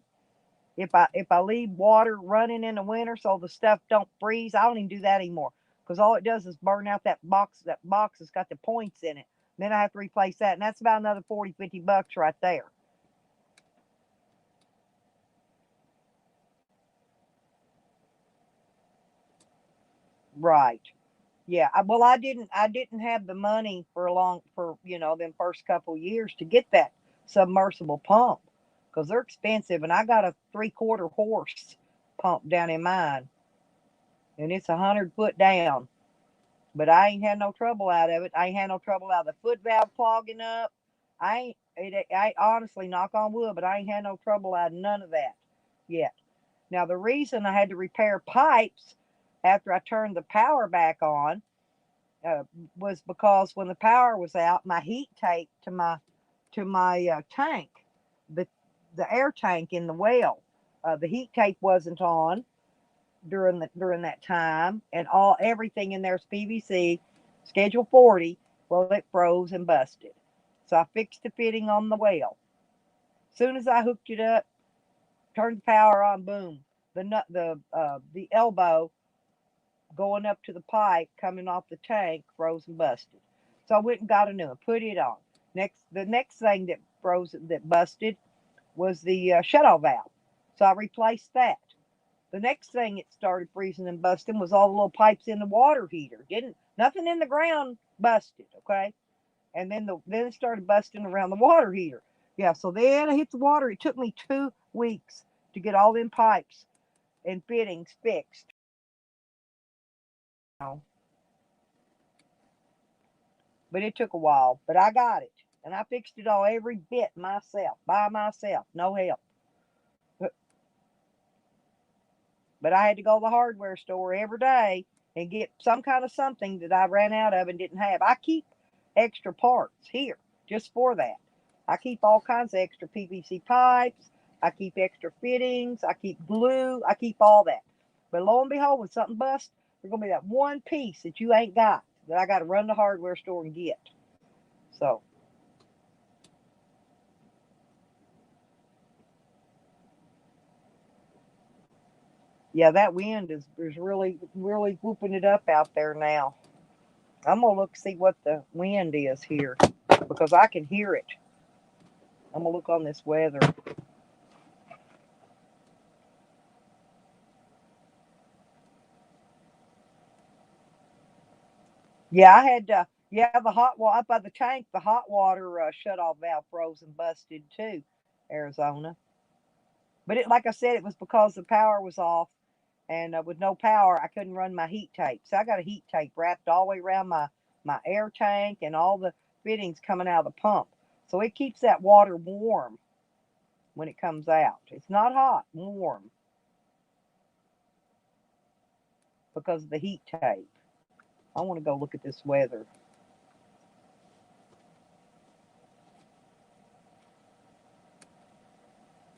If I leave water running in the winter so the stuff don't freeze, I don't even do that anymore because all it does is burn out that box. That box has got the points in it. Then I have to replace that, and that's about another 40, 50 bucks right there. Right. Yeah. Well, I didn't have the money for them first couple years to get that submersible pump because they're expensive, and I got a 3/4 horse pump down in mine, and it's 100 foot down. But I ain't had no trouble out of it. I ain't had no trouble out of the foot valve clogging up. I honestly, knock on wood, but I ain't had no trouble out of none of that yet. Now, the reason I had to repair pipes after I turned the power back on uh, was because when the power was out, my heat tank to my tank, the the air tank in the well, the heat tape wasn't on during that time, and all everything in there's PVC, Schedule 40. Well, it froze and busted, so I fixed the fitting on the well. Soon as I hooked it up, turned the power on, boom, the elbow going up to the pipe coming off the tank froze and busted. So I went and got a new one, put it on. The next thing that busted was the shutoff valve, so I replaced that. The next thing it started freezing and busting was all the little pipes in the water heater. Didn't Nothing in the ground busted, okay? And then it started busting around the water heater. Yeah, so then I hit the water. It took me 2 weeks to get all them pipes and fittings fixed. But it took a while. But I got it. And I fixed it all every bit myself, by myself, no help. But I had to go to the hardware store every day and get some kind of something that I ran out of and didn't have. I keep extra parts here just for that. I keep all kinds of extra PVC pipes. I keep extra fittings. I keep glue. I keep all that. But lo and behold, when something busts, there's going to be that one piece that you ain't got that I got to run to the hardware store and get. So. Yeah, that wind is really, really whooping it up out there now. I'm going to look see what the wind is here because I can hear it. I'm going to look on this weather. Yeah, I had, the hot water up by the tank, the hot water shut-off valve froze and busted too, Arizona. But like I said, it was because the power was off. And with no power, I couldn't run my heat tape. So I got a heat tape wrapped all the way around my air tank and all the fittings coming out of the pump. So it keeps that water warm when it comes out. It's not hot, warm. Because of the heat tape. I want to go look at this weather.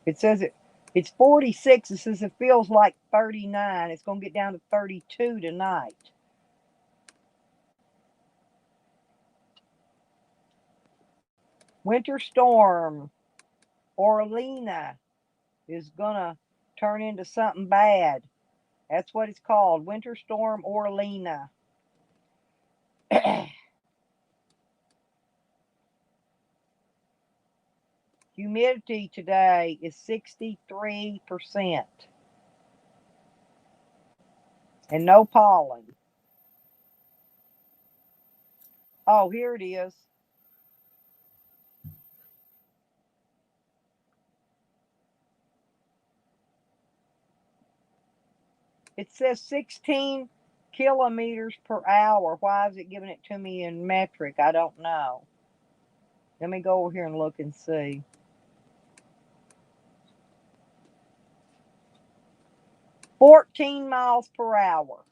It says it's 46. It says it feels like 39. It's going to get down to 32 tonight. Winter storm Orlina is going to turn into something bad. That's what it's called. Winter storm Orlina. Humidity today is 63%. And no pollen. Oh, here it is. It says 16 kilometers per hour. Why is it giving it to me in metric? I don't know. Let me go over here and look and see. "14 miles per hour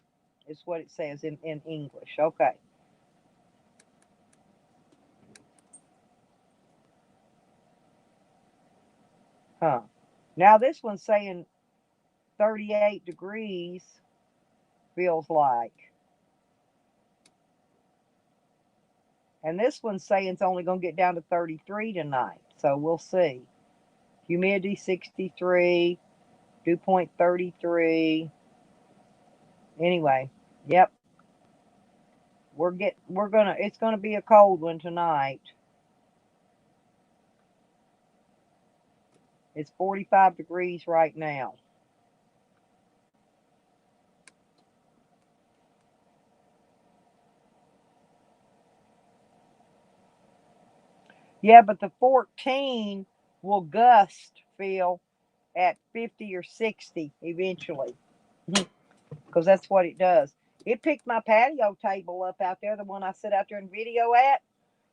is what it says in English. Okay. Huh. Now this one's saying 38 degrees feels like. And this one's saying it's only going to get down to 33 tonight. So we'll see. Humidity 63, dew point 33. Anyway, yep. It's gonna be a cold one tonight. It's 45 degrees right now. Yeah, but the 14 will gust feel at 50 or 60 eventually. Because that's what it does. It picked my patio table up out there, the one I sit out there and video at.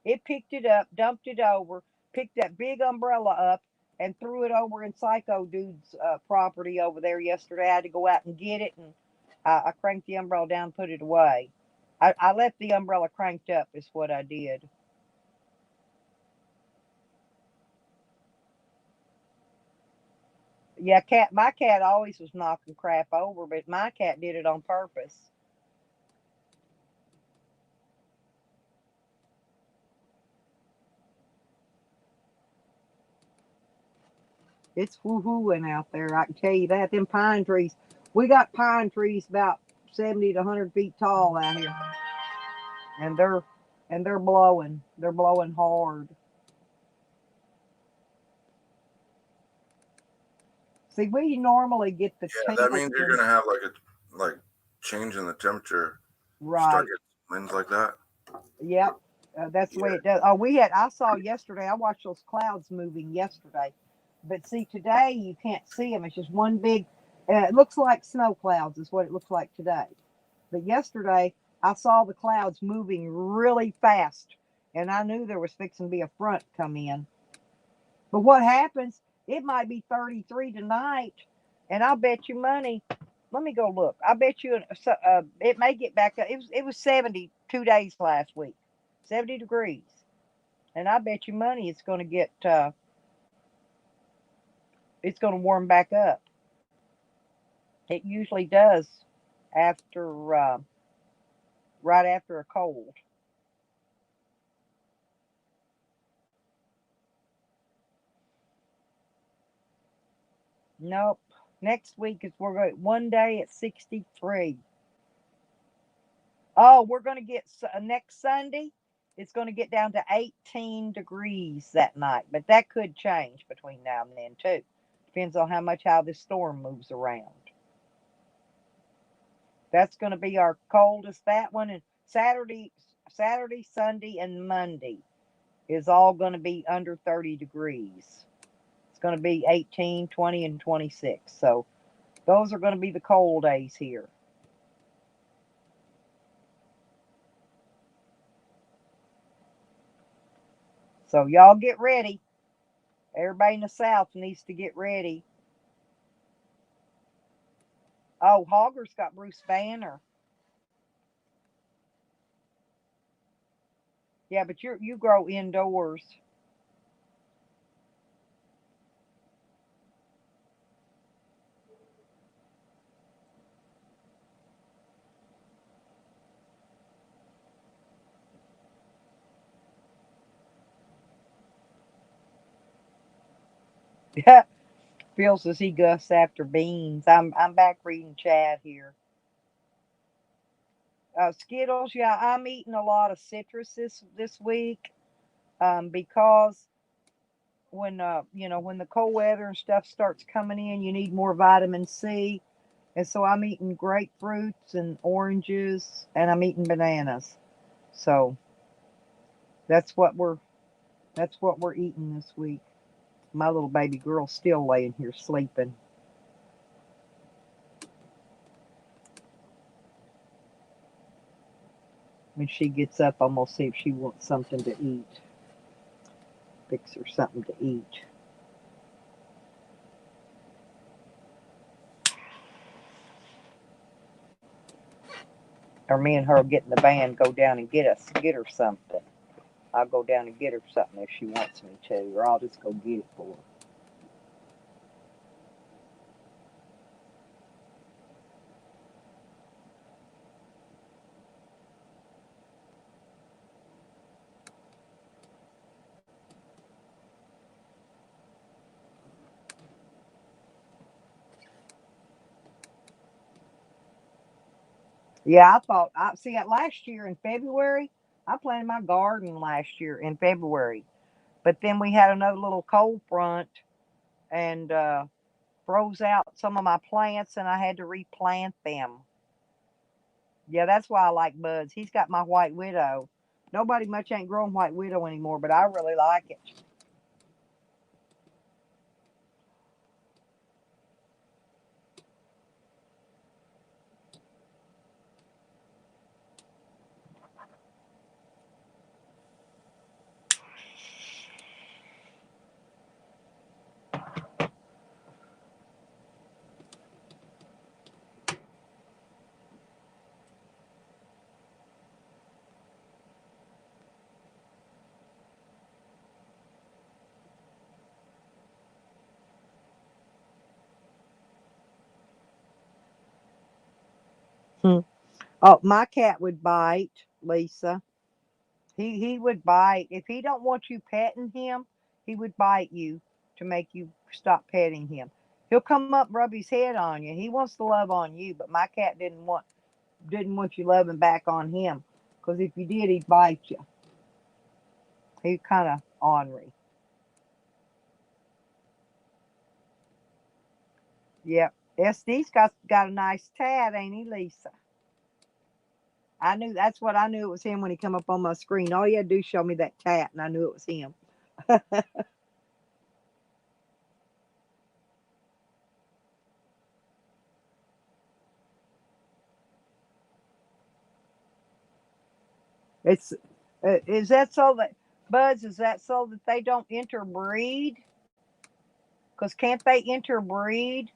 It picked it up, dumped it over, picked that big umbrella up, and threw it over in Psycho Dude's property over there yesterday. I had to go out and get it, and I cranked the umbrella down, put it away. I left the umbrella cranked up is what I did. Yeah, my cat always was knocking crap over, but my cat did it on purpose. It's woo-hooing out there, I can tell you that. Them pine trees. We got pine trees about 70 to 100 feet tall out here. And they're blowing. They're blowing hard. See, we normally get the Yeah, that means you're gonna have like change in the temperature. Right. Start getting winds like that. Yep. That's the way it does. Oh, I saw yesterday, I watched those clouds moving yesterday. But see, today you can't see them. It's just one big, it looks like snow clouds is what it looks like today. But yesterday I saw the clouds moving really fast. And I knew there was fixing to be a front come in. But what happens, it might be 33 tonight. And I'll bet you money, Let me go look. I bet you it may get back up. It was 70 2 days last week, 70 degrees, and I bet you money it's going to it's going to warm back up. It usually does after right after a cold. Nope. Next week is we're going one day at 63. Oh, we're going to get next Sunday. It's going to get down to 18 degrees that night, but that could change between now and then too. Depends on how this storm moves around. That's going to be our coldest. That one, and Saturday, Sunday, and Monday is all going to be under 30 degrees. It's going to be 18, 20, and 26. So those are going to be the cold days here. So y'all get ready. Everybody in the South needs to get ready. Oh, Hogger's got Bruce Banner. Yeah, but you grow indoors. Phil says he gusts after beans. I'm back reading chat here. Skittles, yeah, I'm eating a lot of citrus this week, because when when the cold weather and stuff starts coming in, you need more vitamin C, and so I'm eating grapefruits and oranges, and I'm eating bananas. So that's what we're eating this week. My little baby girl's still laying here sleeping. When she gets up, I'm gonna see if she wants something to eat. Fix her something to eat. Or me and her will get in the van, go down and get her something. I'll go down and get her something if she wants me to, or I'll just go get it for her. Yeah, I see it last year in February. I planted my garden last year in February, but then we had another little cold front and froze out some of my plants, and I had to replant them. Yeah, that's why I like Buds. He's got my White Widow. Nobody much ain't growing White Widow anymore, but I really like it. Hmm. Oh, my cat would bite, Lisa. He would bite. If he don't want you petting him, he would bite you to make you stop petting him. He'll come up and rub his head on you. He wants to love on you, but my cat didn't want you loving back on him, because if you did, he'd bite you. He's kind of ornery. Yep. SD's got a nice tat, ain't he, Lisa? I knew that's what I knew it was him when he come up on my screen. All you had to do is show me that tat, and I knew it was him. It's is that so that Buds? Is that so that they don't interbreed? Because can't they interbreed?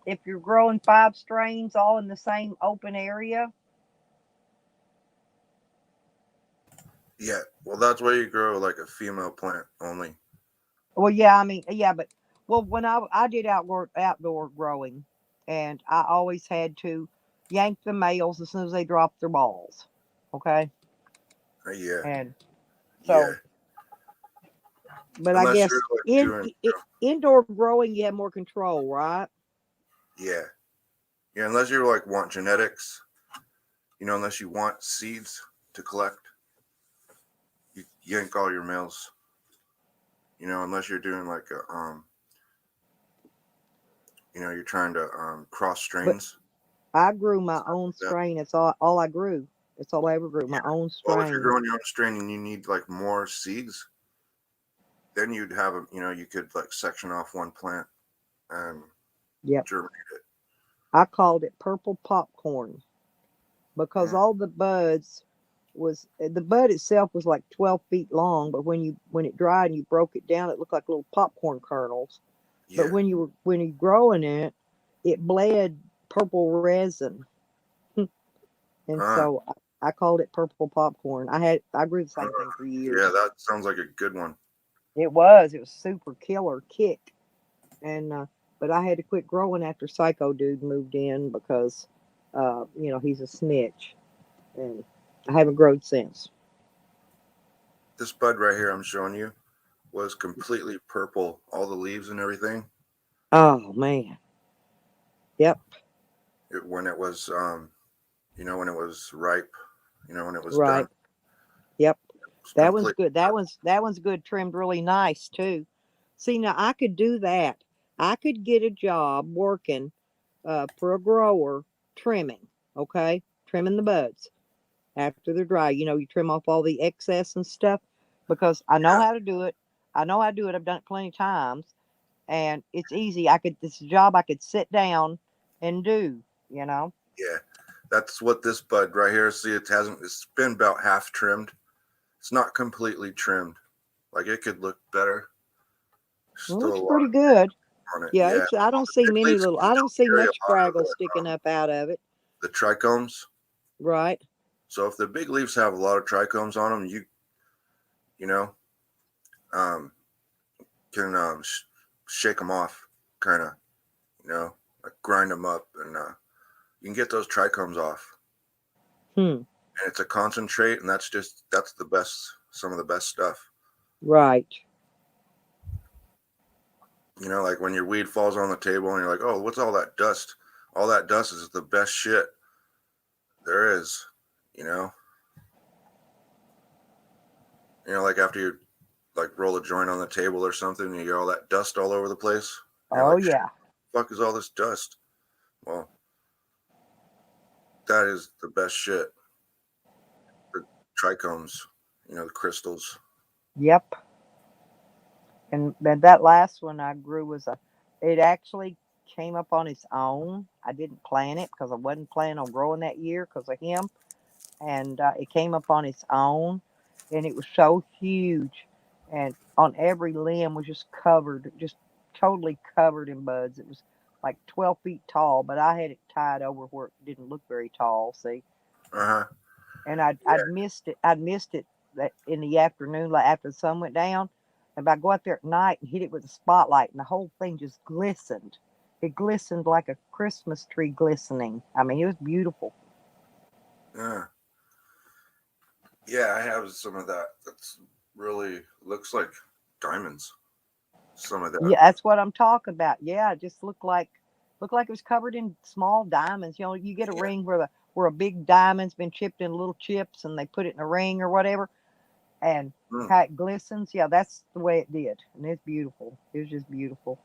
if you're growing 5 strains all in the same open area. Yeah. Well, that's why you grow like a female plant only. Well, yeah, I mean, yeah, but well, when I did outdoor growing, and I always had to yank the males as soon as they dropped their balls. Okay, Yeah. and Yeah. so, but I Unless guess you're like doing, indoor growing, you have more control, right? yeah. Yeah. Unless you're like want genetics, unless you want seeds to collect, you yank all your males. Unless you're doing like you're trying to cross But strains. I grew my own Yeah. strain. It's all I grew. That's all I ever grew. My own Well, if you're strain. growing your own strain and you need like more seeds, then you'd have you could like section off one plant and Yep. germinate it. I called it purple popcorn because all the buds the bud itself was like 12 feet long, but when it dried and you broke it down, it looked like little popcorn kernels. Yeah. But when you growing it, it bled purple resin, and so I called it purple popcorn. I grew the same thing for years. Yeah, that sounds like a good one. It was super killer kick, and but I had to quit growing after Psycho Dude moved in because he's a snitch, and I haven't grown since. This bud right here I'm showing you was completely purple, all the leaves and everything. Oh man. Yep. When it was when it was ripe, when it was Right. done. Yep. That one's Complete. good. That one's good, trimmed really nice too. See, now I could do that. I could get a job working for a grower trimming, okay? Trimming the buds after they're dry. You trim off all the excess and stuff because I know how to do it. I know how to do it. I've done it plenty of times, and it's easy. It's a job I could sit down and do. Yeah, that's what this bud right here. See, it's been about half trimmed. It's not completely trimmed. Like it could look better. Well, it's pretty good. On it. Yeah, I don't see much fraggle sticking up out of it. The trichomes. Right. So if the big leaves have a lot of trichomes on them, you can shake them off, kind of, like grind them up, and you can get those trichomes off. And it's a concentrate, and that's the best, some of the best stuff. Right. Like when your weed falls on the table and you're like, oh, what's all that dust? All that dust is the best shit there is, like after you like roll a joint on the table or something and you get all that dust all over the place. Oh like, yeah. Fuck is all this dust? Well, that is the best shit. The trichomes, the crystals. Yep. And that last one I grew it actually came up on its own. I didn't plant it because I wasn't planning on growing that year because of him. And it came up on its own, and it was so huge. And on every limb was just totally covered in buds. It was like 12 feet tall, but I had it tied over where it didn't look very tall, see? And I'd missed it. I'd missed it in the afternoon, like after the sun went down. And I go out there at night and hit it with a spotlight, and the whole thing just glistened. It glistened like a Christmas tree glistening. I mean, it was beautiful. Yeah, I have some of that. That's really looks like diamonds. Some of that. Yeah, that's what I'm talking about. Yeah, it just looked like it was covered in small diamonds. You get a ring where a big diamond's been chipped in little chips, and they put it in a ring or whatever, and how it glistens. Yeah, that's the way it did, and it's beautiful. It was just beautiful.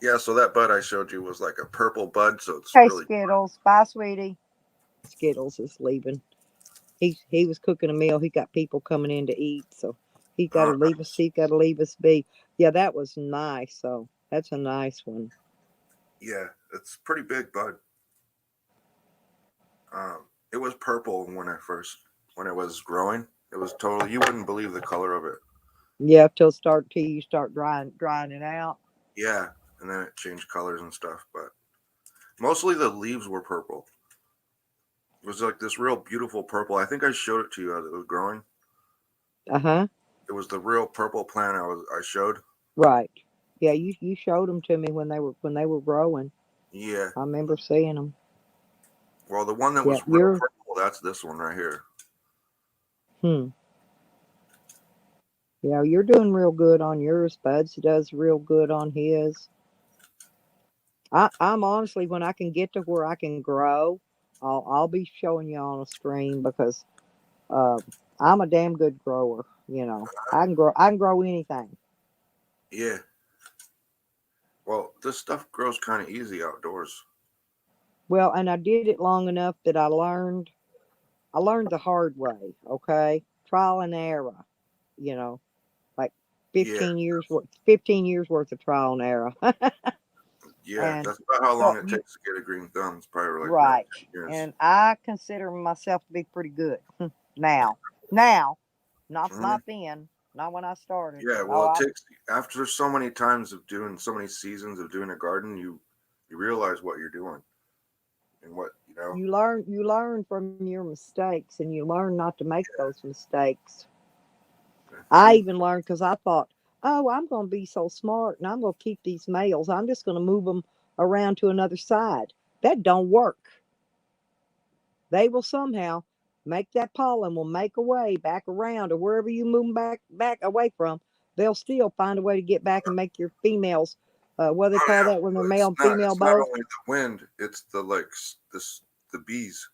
Yeah, so that bud I showed you was like a purple bud, so it's Hey, really. Skittles, bye, sweetie. Skittles is leaving. He was cooking a meal. He got people coming in to eat, so he got to leave us. He got to leave us be. Yeah, that was nice. So that's a nice one. Yeah, it's pretty big bud. It was purple when it was growing. It was totally, you wouldn't believe the color of it. Yeah, till you start drying it out. Yeah, and then it changed colors and stuff. But mostly the leaves were purple. It was like this real beautiful purple. I think I showed it to you as it was growing. Uh-huh. It was the real purple plant I showed. Right. Yeah, you showed them to me when they were growing. Yeah. I remember seeing them. Well, the one that Yeah, was real you're purple, that's this one right here. hmm. Yeah, you're doing real good on yours. Buds does real good on his. I'm honestly, when I can get to where I can grow, I'll be showing you on a stream because uh, I'm a damn good grower. You know, I can grow anything. Yeah. Well, this stuff grows kind of easy outdoors. Well, and I did it long enough that I learned the hard way. Okay, trial and error. You know, like Yeah. 15 years worth of trial and error. Yeah, And that's about how so long it takes to get a green thumb. It's probably like right. 10 years. And I consider myself to be pretty good now. Now, Mhm. not then, not when I started. Yeah, Oh, well, it takes after so many times of doing so many seasons of doing a garden, you realize what you're doing and what you learn from your mistakes, and you learn not to make those mistakes. I See, even learned because I thought, oh, I'm going to be so smart, and I'm going to keep these males. I'm just going to move them around to another side. That don't work. They will somehow make that pollen will make a way back around, or wherever you move them back away from. They'll still find a way to get back and make your females. What do they oh call yeah, that when they're well, male and female it's not both? only the wind, it's the like the bees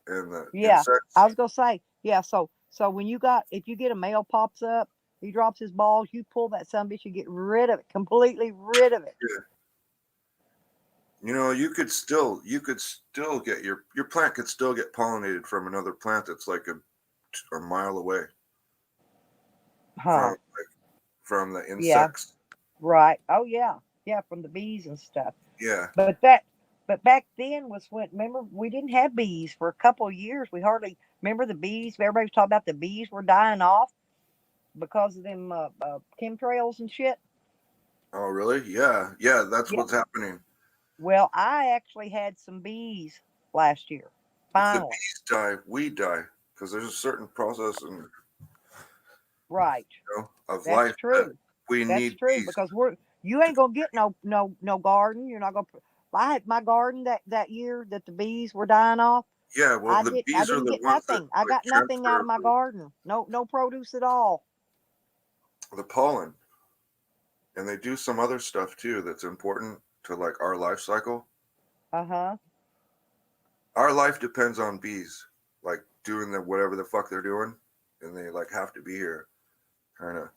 and the Yeah, insects. I was gonna say, yeah. So when if you get a male pops up, he drops his balls, you pull that son bitch, you get rid of it, completely rid of it. Yeah. You could still get your plant could still get pollinated from another plant that's like a mile away Huh? from the Yeah. insects. Right. Oh yeah. Yeah, from the bees and stuff. Yeah. But back then was when, remember, we didn't have bees for a couple of years. We hardly remember the bees. Everybody was talking about the bees were dying off because of them chemtrails and shit. Oh really? Yeah. Yeah, that's Yeah. what's happening. Well, I actually had some bees last year. If the Finally. bees die, we die because there's a certain process Right. of That's life that true. we That's need true bees. because you ain't gonna get no garden. You're not gonna. I had my garden that year that the bees were dying off. Yeah, well, the I bees are didn't the get ones that nothing. I like got nothing out transfer of my garden. No produce at all. the pollen, and they do some other stuff too that's important to like our life cycle. Uh-huh. Our life depends on bees, like doing whatever the fuck they're doing, and they like have to be here, kind of.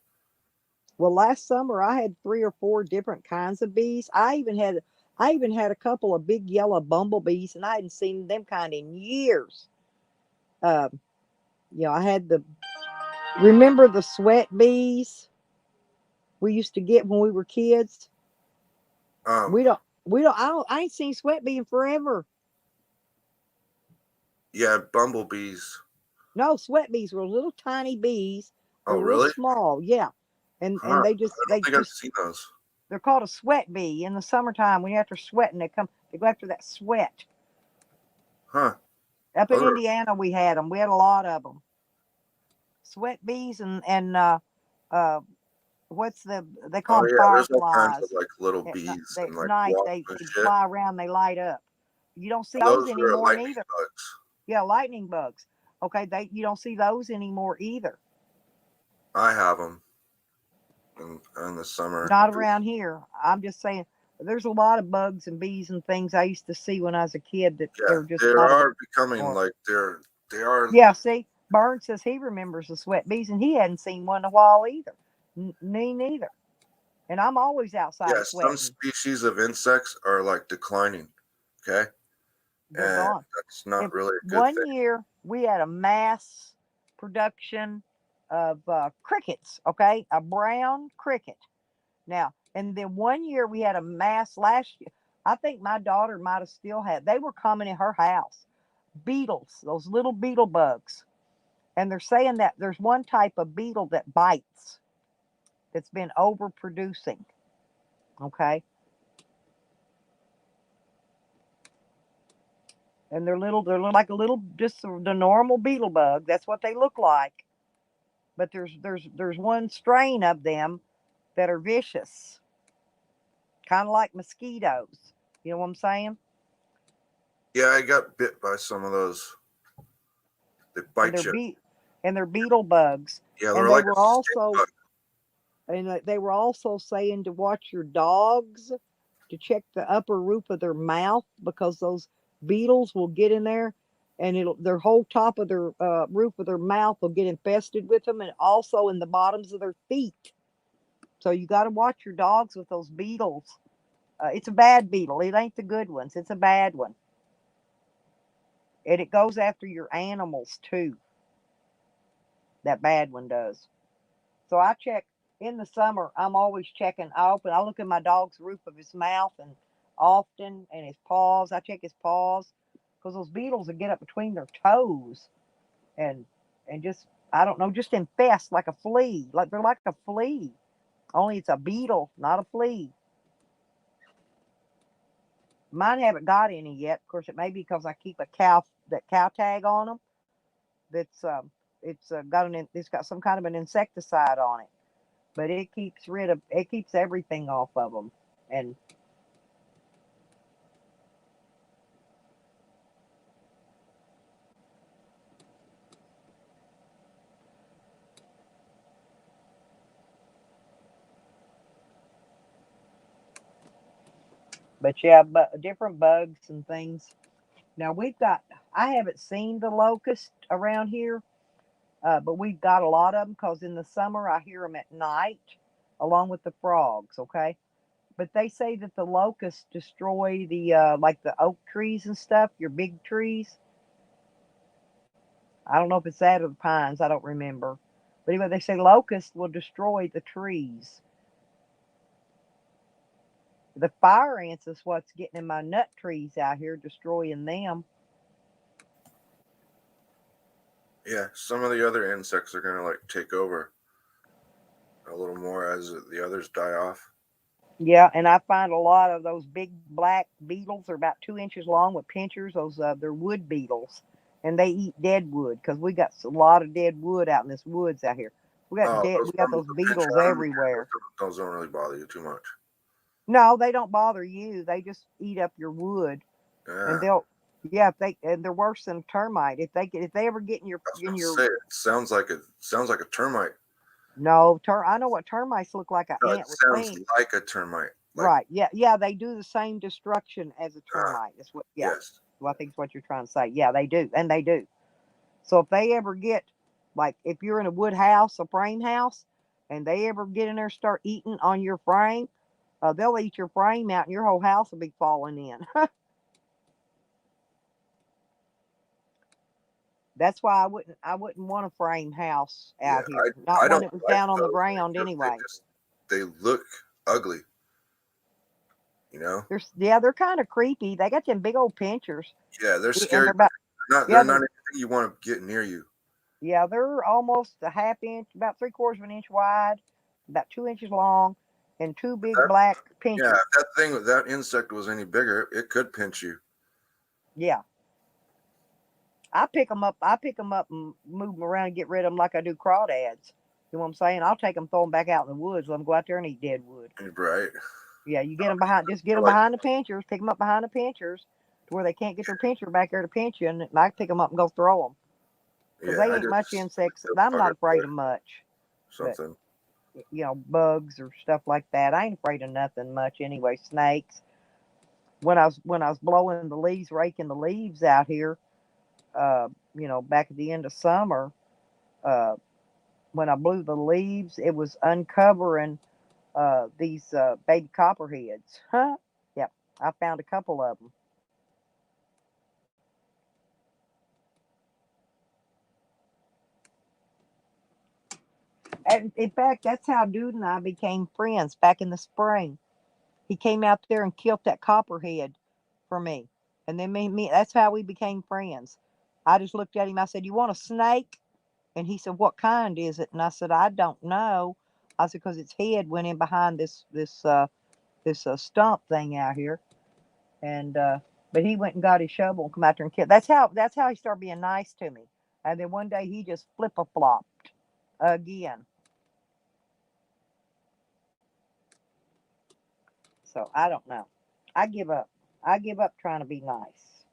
Well, last summer I had 3 or 4 different kinds of bees. I even had a couple of big yellow bumblebees, and I hadn't seen them kind in years. Um, I had remember the sweat bees we used to get when we were kids? Um, I ain't seen sweat bee in forever. yeah, bumblebees. No, sweat bees were little tiny bees. Oh, They're real really? small, yeah. And Huh. they I don't think I've seen those. they're called a sweat bee in the summertime. When you're after sweating, they go after that sweat. Huh. Up in Indiana, we had them. We had a lot of them. Sweat bees and they call Oh them yeah, there's all kinds fireflies. of like little At bees and like night, wasps they and shit. fly around. They light up. You don't see Those those are anymore lightning neither. bugs. Yeah, lightning bugs. Okay, you don't see those anymore either. I have them in the summer. Not around here. I'm just saying, there's a lot of bugs and bees and things I used to see when I was a kid that they're just they not are becoming anymore. like they are. Yeah, see, Burns says he remembers the sweat bees, and he hadn't seen one in a while either. Me neither. And I'm always outside Yeah, sweating. some species of insects are like declining. Okay, They're and gone. that's not really a good One thing. year we had a mass production of crickets. Okay, a brown cricket. Now, and then one year we had a mass last year. I think my daughter might have still had. They were coming in her house. Beetles, those little beetle bugs, and they're saying that there's one type of beetle that bites. that's been overproducing. Okay. And they're like a little, just the normal beetle bug. That's what they look like. But there's one strain of them that are vicious, kind of like mosquitoes. You know what I'm saying? Yeah, I got bit by some of those. They And bite they're you. they're beetle bugs. Yeah, they're And they like were a also bug. they were also saying to watch your dogs, to check the upper roof of their mouth, because those beetles will get in there, and their whole top of their roof of their mouth will get infested with them, and also in the bottoms of their feet. So you got to watch your dogs with those beetles. It's a bad beetle. It ain't the good ones. It's a bad one. And it goes after your animals too. That bad one does. So I check in the summer. I'm always checking. I look at my dog's roof of his mouth and often, and his paws. I check his paws because those beetles will get up between their toes and just, I don't know, just infest like a flea. Like they're like a flea. Only it's a beetle, not a flea. Mine haven't got any yet. Of course, it may be because I keep that cow tag on them. That's it's got some kind of an insecticide on it, but it keeps everything off of them. And but yeah, but different bugs and things. Now I haven't seen the locust around here, but we've got a lot of them because in the summer I hear them at night, along with the frogs. Okay, but they say that the locusts destroy the like the oak trees and stuff, your big trees. I don't know if it's that or the pines. I don't remember. But anyway, they say locusts will destroy the trees. The fire ants is what's getting in my nut trees out here, destroying them. Yeah, some of the other insects are gonna like take over a little more as the others die off. Yeah, and I find a lot of those big black beetles are about 2 inches long with pinchers. Those they're wood beetles, and they eat dead wood because we got a lot of dead wood out in this woods out here. We got Oh, dead. those We got ones those with the pinch beetles on 'em, everywhere. those don't really bother you too much. No, they don't bother you. They just eat up your wood, and Yeah, yeah, if they're worse than a termite. If they ever get I was in gonna your say it sounds like a termite. no, I know what termites look like, an No, it ant with sounds wings. like a termite. Like Right. Yeah, yeah, they do the same destruction as a termite. That's what yeah. yes. Well, I think it's what you're trying to say. Yeah, they do. And they do. So if they ever get, like, if you're in a wood house, a frame house, and they ever get in there and start eating on your frame, they'll eat your frame out and your whole house will be falling in. That's why I wouldn't want a frame house Yeah, out here. I Not one don't that was like down on the those ground because anyway. they look ugly. You know? They're kind of creepy. They got them big old pinchers. Yeah, they're And scary. they're about They're yeah, not anything you want to get near you. yeah, they're almost a half inch, about 3/4 of an inch wide, about 2 inches long, and two big That, black yeah, pinchers. if that insect was any bigger, it could pinch you. Yeah, I pick them up. I pick them up and move them around and get rid of them like I do crawdads. You know what I'm saying? I'll take them, throw them back out in the woods, let them go out there and eat dead wood. Right. Yeah, you get them behind, just get them Like, behind the pinchers, pick them up behind the pinchers, to where they can't get their pincher back there to pinch you, and I pick them up and go throw them. Because yeah, they I ain't much just insects. I'm not afraid or of much. But something. bugs or stuff like that. I ain't afraid of nothing much anyway. Snakes. When I was blowing the leaves, raking the leaves out here, back at the end of summer, uh, when I blew the leaves, it was uncovering these baby copperheads. Huh? Yep, I found a couple of them. And in fact, that's how Dude and I became friends back in the spring. He came out there and killed that copperhead for me. And then me, that's how we became friends. I just looked at him. I said, "You want a snake?" And he said, "What kind is it?" And I said, "I don't know. I said, because its head went in behind this stump thing out here, and but he went and got his shovel and come out there and killed. That's how he started being nice to me. And then one day he just flip-a-flopped again. So I don't know. I give up. I give up trying to be nice.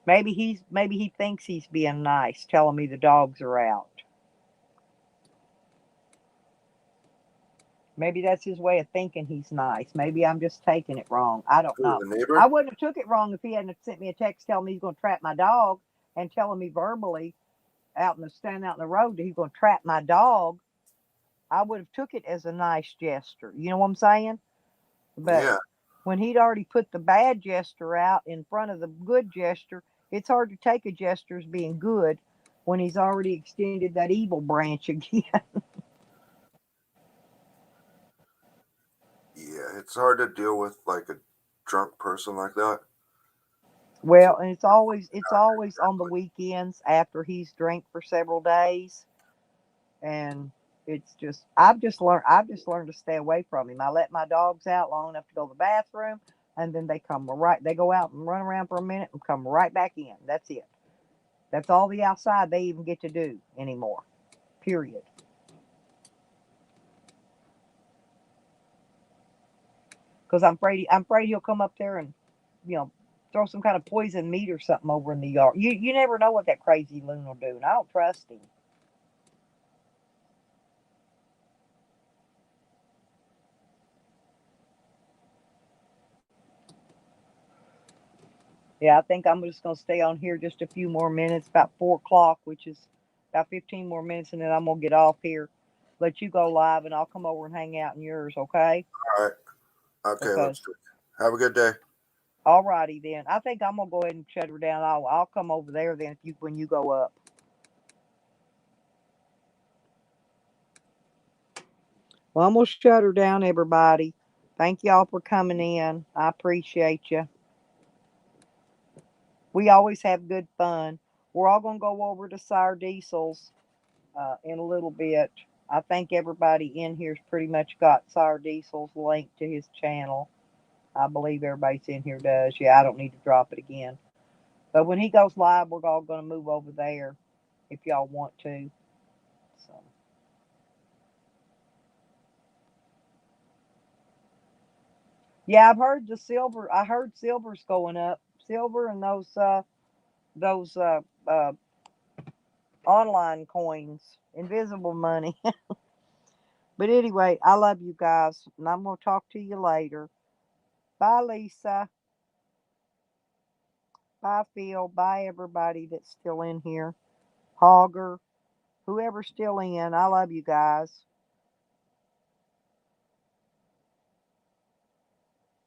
Maybe he thinks he's being nice, telling me the dogs are out. Maybe that's his way of thinking he's nice. Maybe I'm just taking it wrong. I don't Who, know. the neighbor? I wouldn't have took it wrong if he hadn't sent me a text telling me he's going to trap my dog and telling me verbally standing out in the road that he's going to trap my dog. I would have took it as a nice gesture. You know what I'm saying? But Yeah. when he'd already put the bad gesture out in front of the good gesture, it's hard to take a gesture as being good when he's already extended that evil branch again. Yeah, it's hard to deal with like a drunk person like that. Well, and it's always on the weekends after he's drank for several days, and it's just I've just learned to stay away from him. I let my dogs out long enough to go to the bathroom, and then they go out and run around for a minute and come right back in. That's it. That's all the outside they even get to do anymore. Period. Because I'm afraid he'll come up there and, throw some kind of poison meat or something over in the yard. You never know what that crazy loon will do, and I don't trust him. Yeah, I think I'm just gonna stay on here just a few more minutes, about 4 o'clock, which is about 15 more minutes, and then I'm gonna get off here. Let you go live, and I'll come over and hang out in yours. Okay? All right. Okay, Okay. let's have a good day. All righty then. I think I'm gonna go ahead and shut her down. I'll come over there then when you go up. Well, I'm gonna shut her down, everybody. Thank y'all for coming in. I appreciate you. We always have good fun. We're all gonna go over to Sire Diesel's in a little bit. I think everybody in here's pretty much got Sire Diesel's link to his channel. I believe everybody's in here does. Yeah, I don't need to drop it again. But when he goes live, we're all gonna move over there if y'all want to. So. Yeah, I've heard the silver. I heard silver's going up. Silver and those online coins, invisible money. But anyway, I love you guys, and I'm gonna talk to you later. Bye, Lisa. Bye, Phil. Bye, everybody that's still in here. Hogger, whoever's still in. I love you guys.